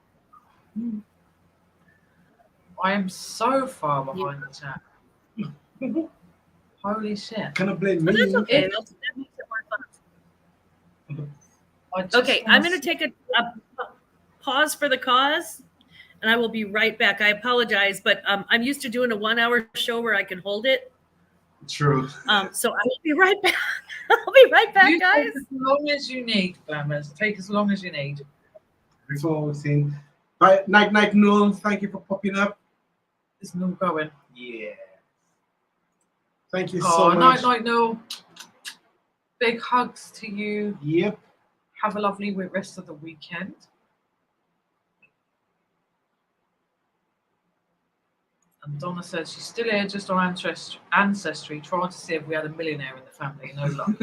I am so far behind the chat. Holy shit. Can I blame but me? that's okay. That makes it more fun. Okay, I'm going to take a pause for the cause, and I will be right back. I apologize, but I'm used to doing a 1 hour show where I can hold it. True. So I will be right back. I'll be right back, guys. Take as long as you need, Bammers. Take as long as you need. Before we've seen. Right, night, Noel. Thank you for popping up. It's not going. Yeah. Thank you so much. Night, Noel. Big hugs to you. Yep. Have a lovely rest of the weekend. And Donna says she's still here just on Ancestry, trying to see if we had a millionaire in the family. No luck.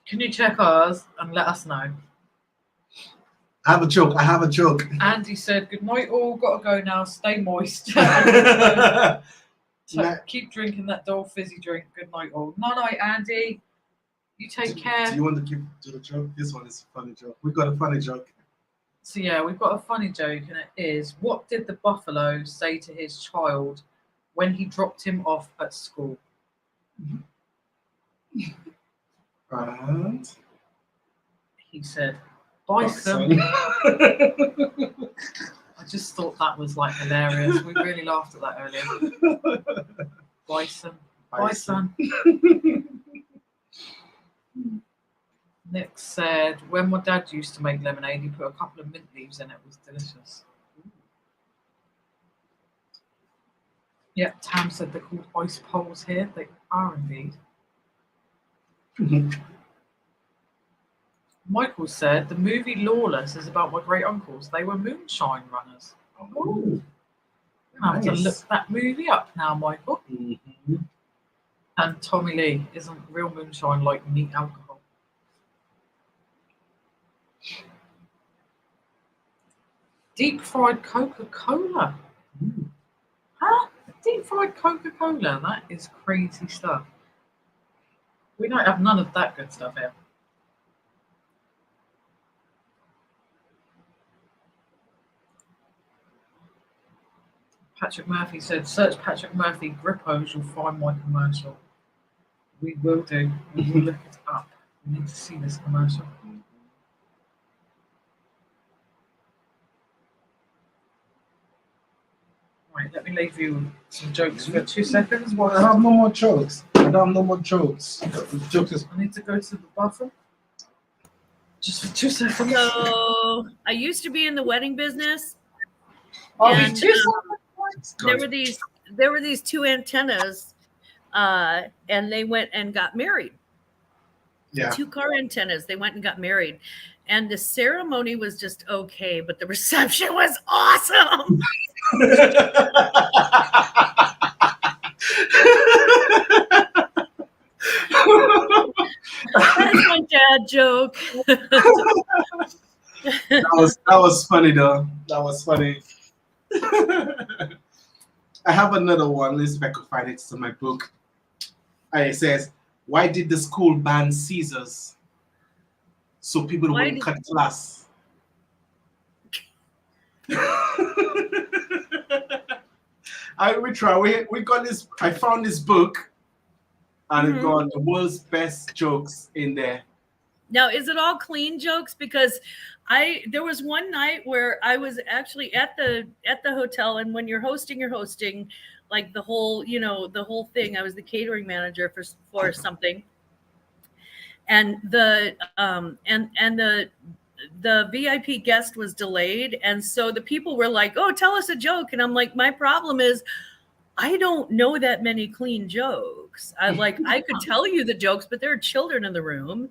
Can you check ours and let us know? I have a joke. Andy said, good night all, gotta go now, stay moist. So keep drinking that dull fizzy drink. Good night all. Night, Andy. You take care. Do you want to do the joke? This one is a funny joke. We've got a funny joke. So yeah, we've got a funny joke, and it is, what did the buffalo say to his child when he dropped him off at school? And He said, bison. I just thought that was like hilarious. We really laughed at that earlier. Bison. Nick said, when my dad used to make lemonade, he put a couple of mint leaves in it. It was delicious. Yep, Tam said they're called ice poles here. They are indeed. Michael said, the movie Lawless is about my great uncles. They were moonshine runners. Oh, I have to look that movie up now, Michael. Mm-hmm. And Tommy Lee isn't real moonshine like neat alcohol. Deep fried Coca-Cola. Huh? Deep fried Coca-Cola. That is crazy stuff. We don't have none of that good stuff here. Patrick Murphy said, search Patrick Murphy Grippos, you'll find my commercial. We will do. We will look it up. We need to see this commercial. Right, let me leave you some jokes for 2 seconds. I have no more jokes. I don't have no more jokes. The joke is I need to go to the bathroom. Just for 2 seconds. So I used to be in the wedding business. Oh, and, 2 seconds. there were these two antennas, and they went and got married. yeah. 2 car antennas. They went and got married. And the ceremony was just okay, but the reception was awesome. That's my dad joke. that was funny though. That was funny. I have another one. Let's see if I could find it. It's in my book. It says, "Why did the school ban Caesars? So people wouldn't cut class." We try. We got this. I found this book, and it got the world's best jokes in there. Now, is it all clean jokes? Because there was one night where I was actually at the hotel, and when you're hosting like the whole thing. I was the catering manager for something, and the VIP guest was delayed, and so the people were like, "Oh, tell us a joke," and I'm like, "My problem is I don't know that many clean jokes. I could tell you the jokes, but there are children in the room."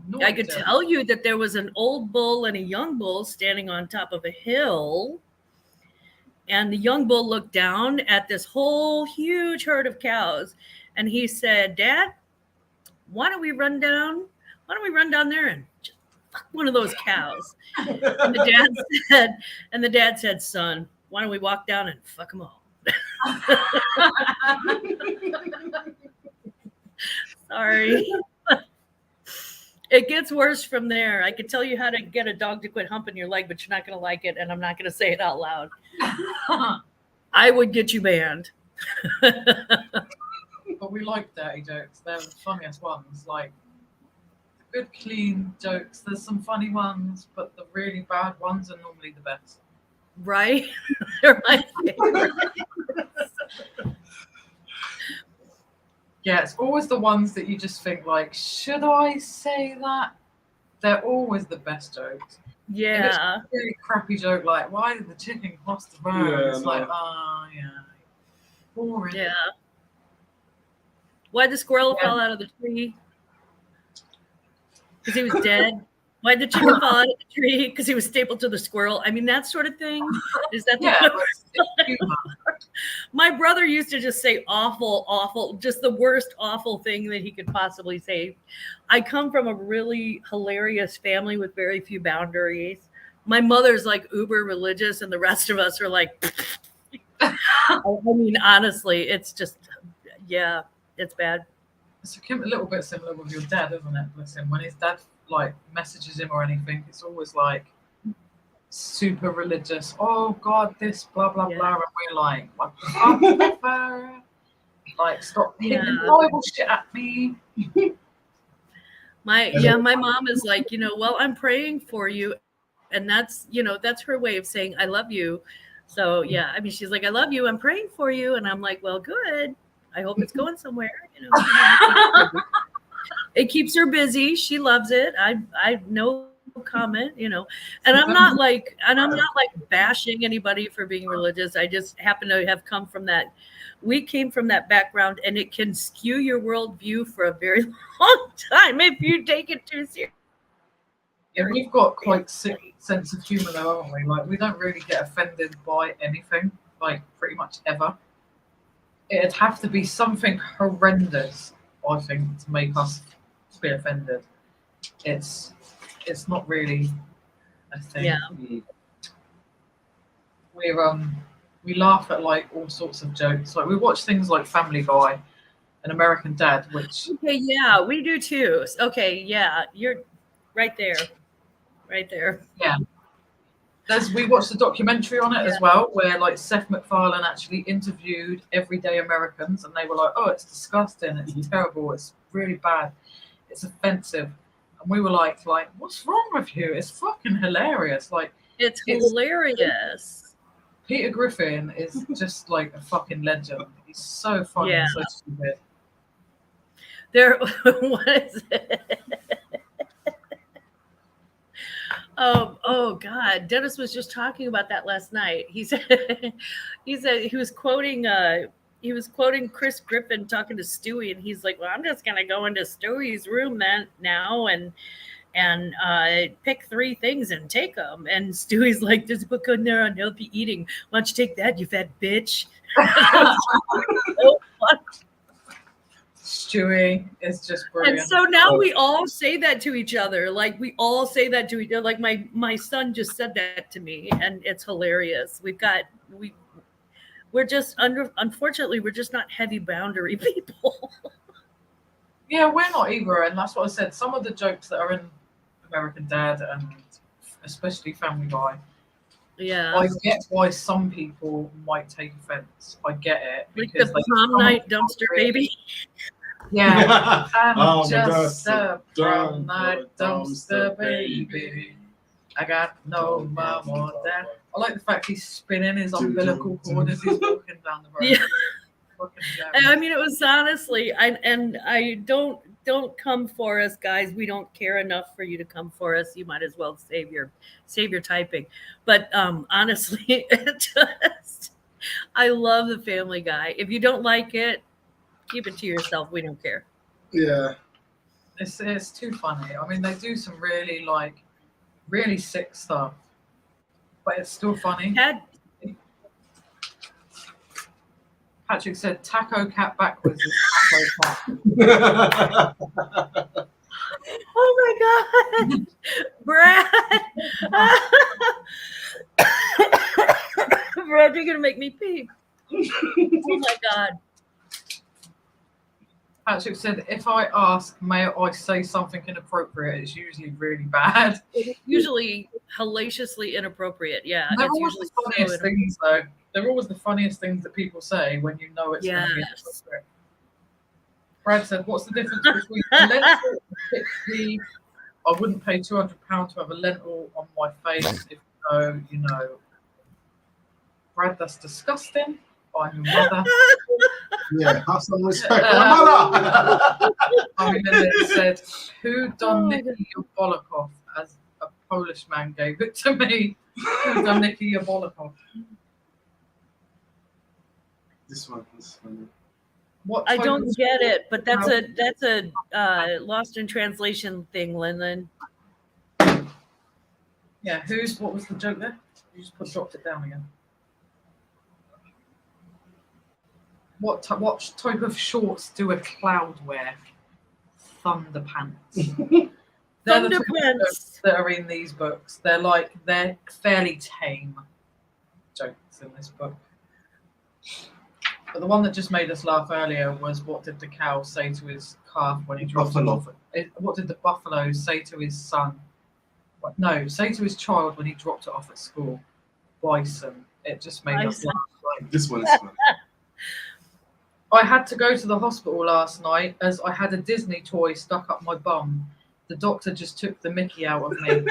No, I could tell you that there was an old bull and a young bull standing on top of a hill. And the young bull looked down at this whole huge herd of cows. And he said, "Dad, why don't we run down there and just fuck one of those cows?" And the dad said, "Son, why don't we walk down and fuck them all?" Sorry. It gets worse from there. I could tell you how to get a dog to quit humping your leg, but you're not going to like it, and I'm not going to say it out loud. I would get you banned. But we like dirty jokes. They're the funniest ones. Like, good, clean jokes. There's some funny ones, but the really bad ones are normally the best. Right? They're my favorite. Yeah, it's always the ones that you just think, like, should I say that? They're always the best jokes. Yeah. If it's a really crappy joke, like, why did the chicken cross the road? Yeah, it's like, oh, yeah. Boring. Yeah. Why the squirrel fell out of the tree? Because he was dead. Why the chicken fall out of the tree? Because he was stapled to the squirrel. I mean, that sort of thing. Is that My brother used to just say awful, just the worst awful thing that he could possibly say. I come from a really hilarious family with very few boundaries. My mother's like uber religious, and the rest of us are like, I mean, honestly, it's just, yeah, it's bad. It's a little bit similar with your dad, isn't it? Bless him. When his dad like messages him or anything, it's always like super religious. Oh God, this blah blah blah, and we're like, what the fuck? Like, stop hitting Bible shit at me. My mom is like, well, I'm praying for you, and that's her way of saying I love you. So yeah, I mean, she's like, I love you, I'm praying for you, and I'm like, well, good. I hope it's going somewhere. It keeps her busy. She loves it. I no comment, and I'm not like bashing anybody for being religious. I just happen to have come from that. We came from that background, and it can skew your worldview for a very long time if you take it too seriously. Yeah, we've got quite sick sense of humor though, haven't we? Like, we don't really get offended by anything, like pretty much ever. It'd have to be something horrendous, I think, to make us be offended. It's not really a thing. Yeah. We laugh at like all sorts of jokes. Like, we watch things like Family Guy and American Dad, which yeah, we do too. Okay, yeah, you're right there. Yeah. We watched a documentary on it as well, where like Seth MacFarlane actually interviewed everyday Americans, and they were like, "Oh, it's disgusting, it's terrible, it's really bad." it's offensive. And we were like, what's wrong with you? It's fucking hilarious. Like, It's hilarious. Peter Griffin is just like a fucking legend. He's so funny and so stupid. There, what is it? Oh God, Dennis was just talking about that last night. He said he was quoting Chris Griffin talking to Stewie, and he's like, well, I'm just gonna go into Stewie's room now and pick 3 things and take them. And Stewie's like, there's a book on there on healthy eating. Why don't you take that, you fat bitch? So funny. Stewie is just brilliant. And so now we all say that to each other. Like we all say that to each other. Like my son just said that to me, and it's hilarious. We're just unfortunately we're just not heavy boundary people. Yeah, we're not either, and that's what I said. Some of the jokes that are in American Dad and especially Family Guy, Yeah, I get why some people might take offense. I get it. like the prom night dumpster baby. Yeah, I'm Oh, just a dumpster prom night dumpster baby. I got no mom or dad. I like the fact he's spinning his umbilical cord as he's walking down the road. Yeah. Fucking I mean, it was honestly, I don't come for us, guys. We don't care enough for you to come for us. You might as well save your typing. But honestly, it just, I love the Family Guy. If you don't like it, keep it to yourself. We don't care. Yeah. It's too funny. I mean, they do some really sick stuff, but it's still funny. Patrick said taco cat backwards is taco cat. Oh my God, Brad. Brad, you're going to make me pee. Oh my God. Patrick said, if I ask, may I say something inappropriate, it's usually really bad. It's usually hellaciously inappropriate. Yeah. They're It's always usually the funniest things, though. They're always the funniest things that people say when you know it's going to be inappropriate. Brad said, what's the difference between a lentil and chickpea? I wouldn't pay £200 to have a lentil on my face. If you know, you know. Brad, that's disgusting. I'm your mother. Yeah, have some respect for my mother. I mean, then it said, who done Nicky Yabolikoff as a Polish man gave it to me? Who done Nicky Yabolikoff? This one. What I type don't of- get it, but that's a lost in translation thing, Lynn. Yeah, what was the joke there? You just dropped it down again. What type of shorts do a cloud wear? Thunder pants. They're the Thunder type of pants. jokes that are in these books. They're fairly tame jokes in this book. But the one that just made us laugh earlier was, what did the cow say to his calf when he dropped it off? What did the buffalo say to his son? Say to his child when he dropped it off at school. Bison. It just made us laugh. Like, this one is fun. I had to go to the hospital last night as I had a Disney toy stuck up my bum. The doctor just took the mickey out of me.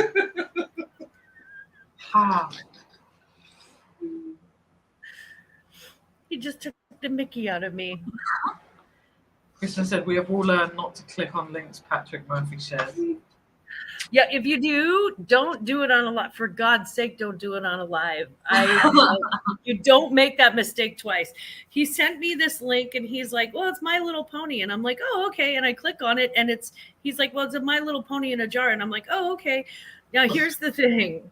Ha. He just took the mickey out of me. Kristen said, we have all learned not to click on links Patrick Murphy shares. Yeah, if you do, don't do it on a live. For God's sake, don't do it on a live. You don't make that mistake twice. He sent me this link and he's like, well, it's My Little Pony. And I'm like, oh, okay. And I click on it and he's like, well, it's a My Little Pony in a jar. And I'm like, oh, okay. Now here's the thing.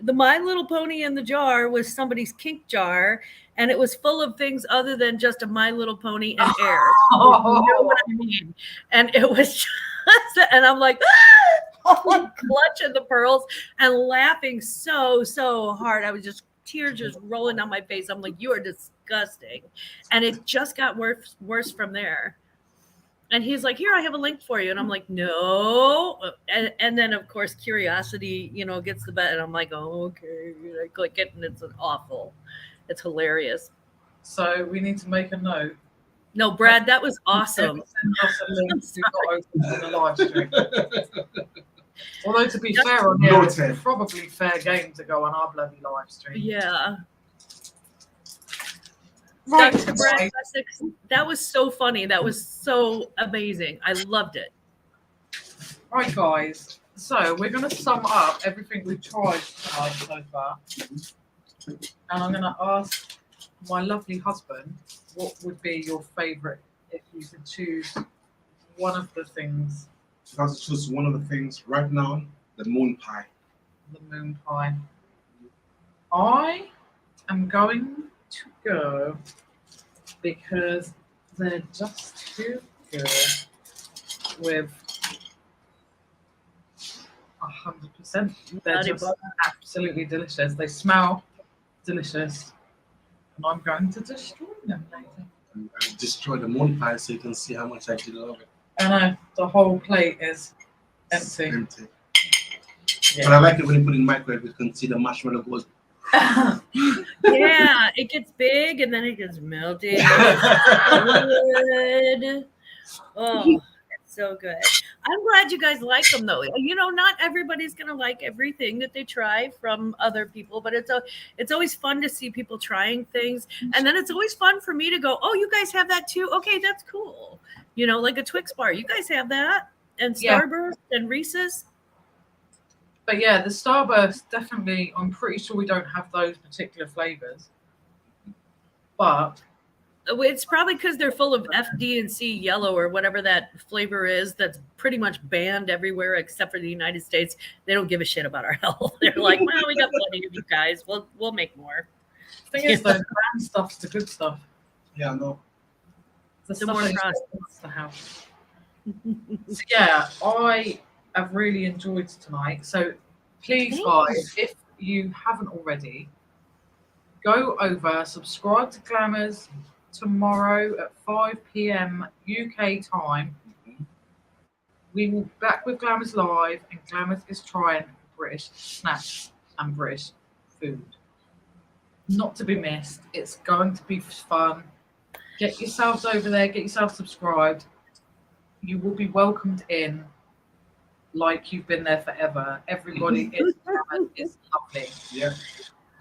The My Little Pony in the jar was somebody's kink jar, and it was full of things other than just a My Little Pony and air. You know what I mean? And it was just, and I'm like, ah! I'm clutching the pearls and laughing so hard. I was just tears just rolling down my face. I'm like, you are disgusting. And it just got worse from there. And he's like, here, I have a link for you. And I'm like, no. And then, of course, curiosity, gets the bet. And I'm like, oh, okay. I click it, and it's awful. It's hilarious. So we need to make a note No, Brad, that was awesome. Send us a link to got open to the live stream. Although to be fair on here, it's Noted. probably fair game to go on our bloody live stream. Yeah. Right, Dr. Brad guys. Sussex, that was so funny. That was so amazing. I loved it. Right, guys. So we're going to sum up everything we've tried tonight so far. And I'm going to ask my lovely husband, what would be your favourite if you could choose one of the things? If I was to choose one of the things right now, the moon pie. The moon pie. I am going to go because they're just too good with 100%. They're Bloody just butter. absolutely delicious. They smell delicious. And I'm going to destroy them later. And destroy the moon pie so you can see how much I do love it. I know, the whole plate is It's empty. empty. Yeah. But I like it when you put it in the microwave, you can see the marshmallow goes. Yeah, it gets big and then it gets melted. Good. Oh, it's so good. I'm glad you guys like them though. You know, not everybody's gonna like everything that they try from other people, but it's always fun to see people trying things, and then it's always fun for me to go, "Oh, you guys have that too? Okay, that's cool." You know, like a Twix bar. You guys have that, and Yeah. Starburst and Reese's. But yeah, the Starburst, definitely, I'm pretty sure we don't have those particular flavors. But It's probably because they're full of F, D, and C yellow or whatever that flavor is that's pretty much banned everywhere except for the United States. They don't give a shit about our health. They're like, well, we got plenty of you guys. We'll make more. the thing is, though, the brand stuff's the good stuff. Yeah, no. The The stuff more that processed. wants the house. So yeah, I have really enjoyed tonight. So please, Thank guys, if you haven't already, go over, subscribe to Glamours tomorrow at 5 p.m. UK time. We will be back with Glamours Live, and Glamours is trying British snacks and British food. Not to be missed. It's going to be fun. Get yourselves over there, get yourself subscribed. You will be welcomed in like you've been there forever. Everybody in Glamours is lovely. Yeah.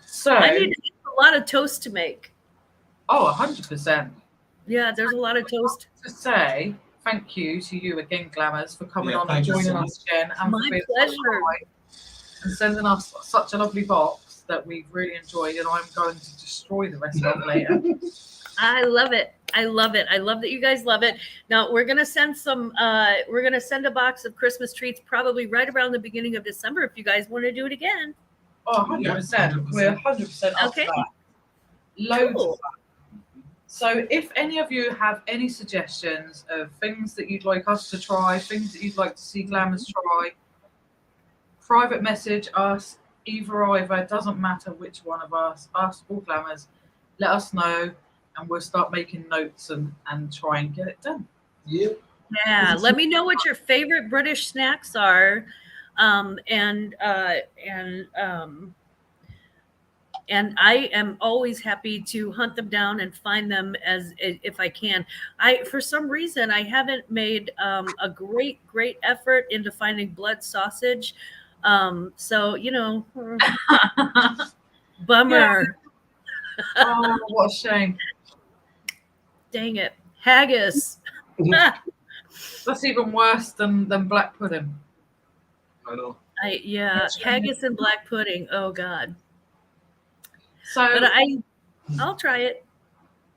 So, I need a lot of toast to make. 100%. Yeah, there's a lot of toast. To say thank you to you again, Glamours, for coming Yeah, on and thank you joining so us again, and My for being so pleasure. kind and sending us such a lovely box that we've really enjoyed, and I'm going to destroy the rest of it later. I love it. I love it. I love that you guys love it. Now we're gonna send a box of Christmas treats probably right around the beginning of December if you guys want to do it again. 100%. Yeah, We're 100% up Okay. for that. Loads Cool. of that. So if any of you have any suggestions of things that you'd like us to try, things that you'd like to see Glamours try, private message us, either, doesn't matter which one of us or Glamours, let us know, and we'll start making notes and try and get it done. Yep. Yeah, let me know what your favorite British snacks are, and I am always happy to hunt them down and find them if I can. For some reason, I haven't made a great effort into finding blood sausage. So bummer. Oh, what a shame. Dang it, haggis. That's even worse than black pudding. I know. Haggis and black pudding. Oh God. So But I'll try it.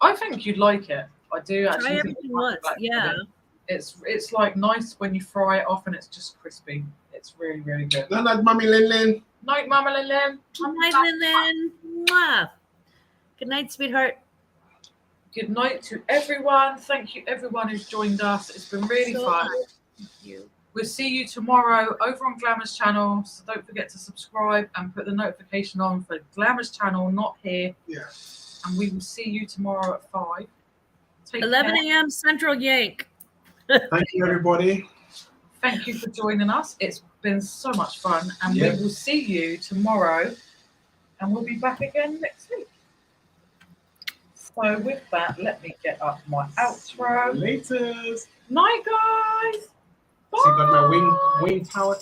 I think you'd like it. I do actually. Try think everything you'd like once. black Yeah. pudding. It's like nice when you fry it off and it's just crispy. It's really, really good. Good night, Mommy Lin Lin. Night, Mama Lin Lin. Good night, Lynn. Mwah. Good night, sweetheart. Good night to everyone. Thank you, everyone who's joined us. It's been really So fun. Thank you. We'll see you tomorrow over on Glamours channel. So don't forget to subscribe and put the notification on for Glamours channel, not here. Yeah. And we will see you tomorrow at 5. Take 11 care. a.m. Central Yank. Thank you, everybody. Thank you for joining us. It's been so much fun. And Yeah. we will see you tomorrow. And we'll be back again next week. So with that, let me get up my outro. Laters. Night, guys. So you got my wing tower.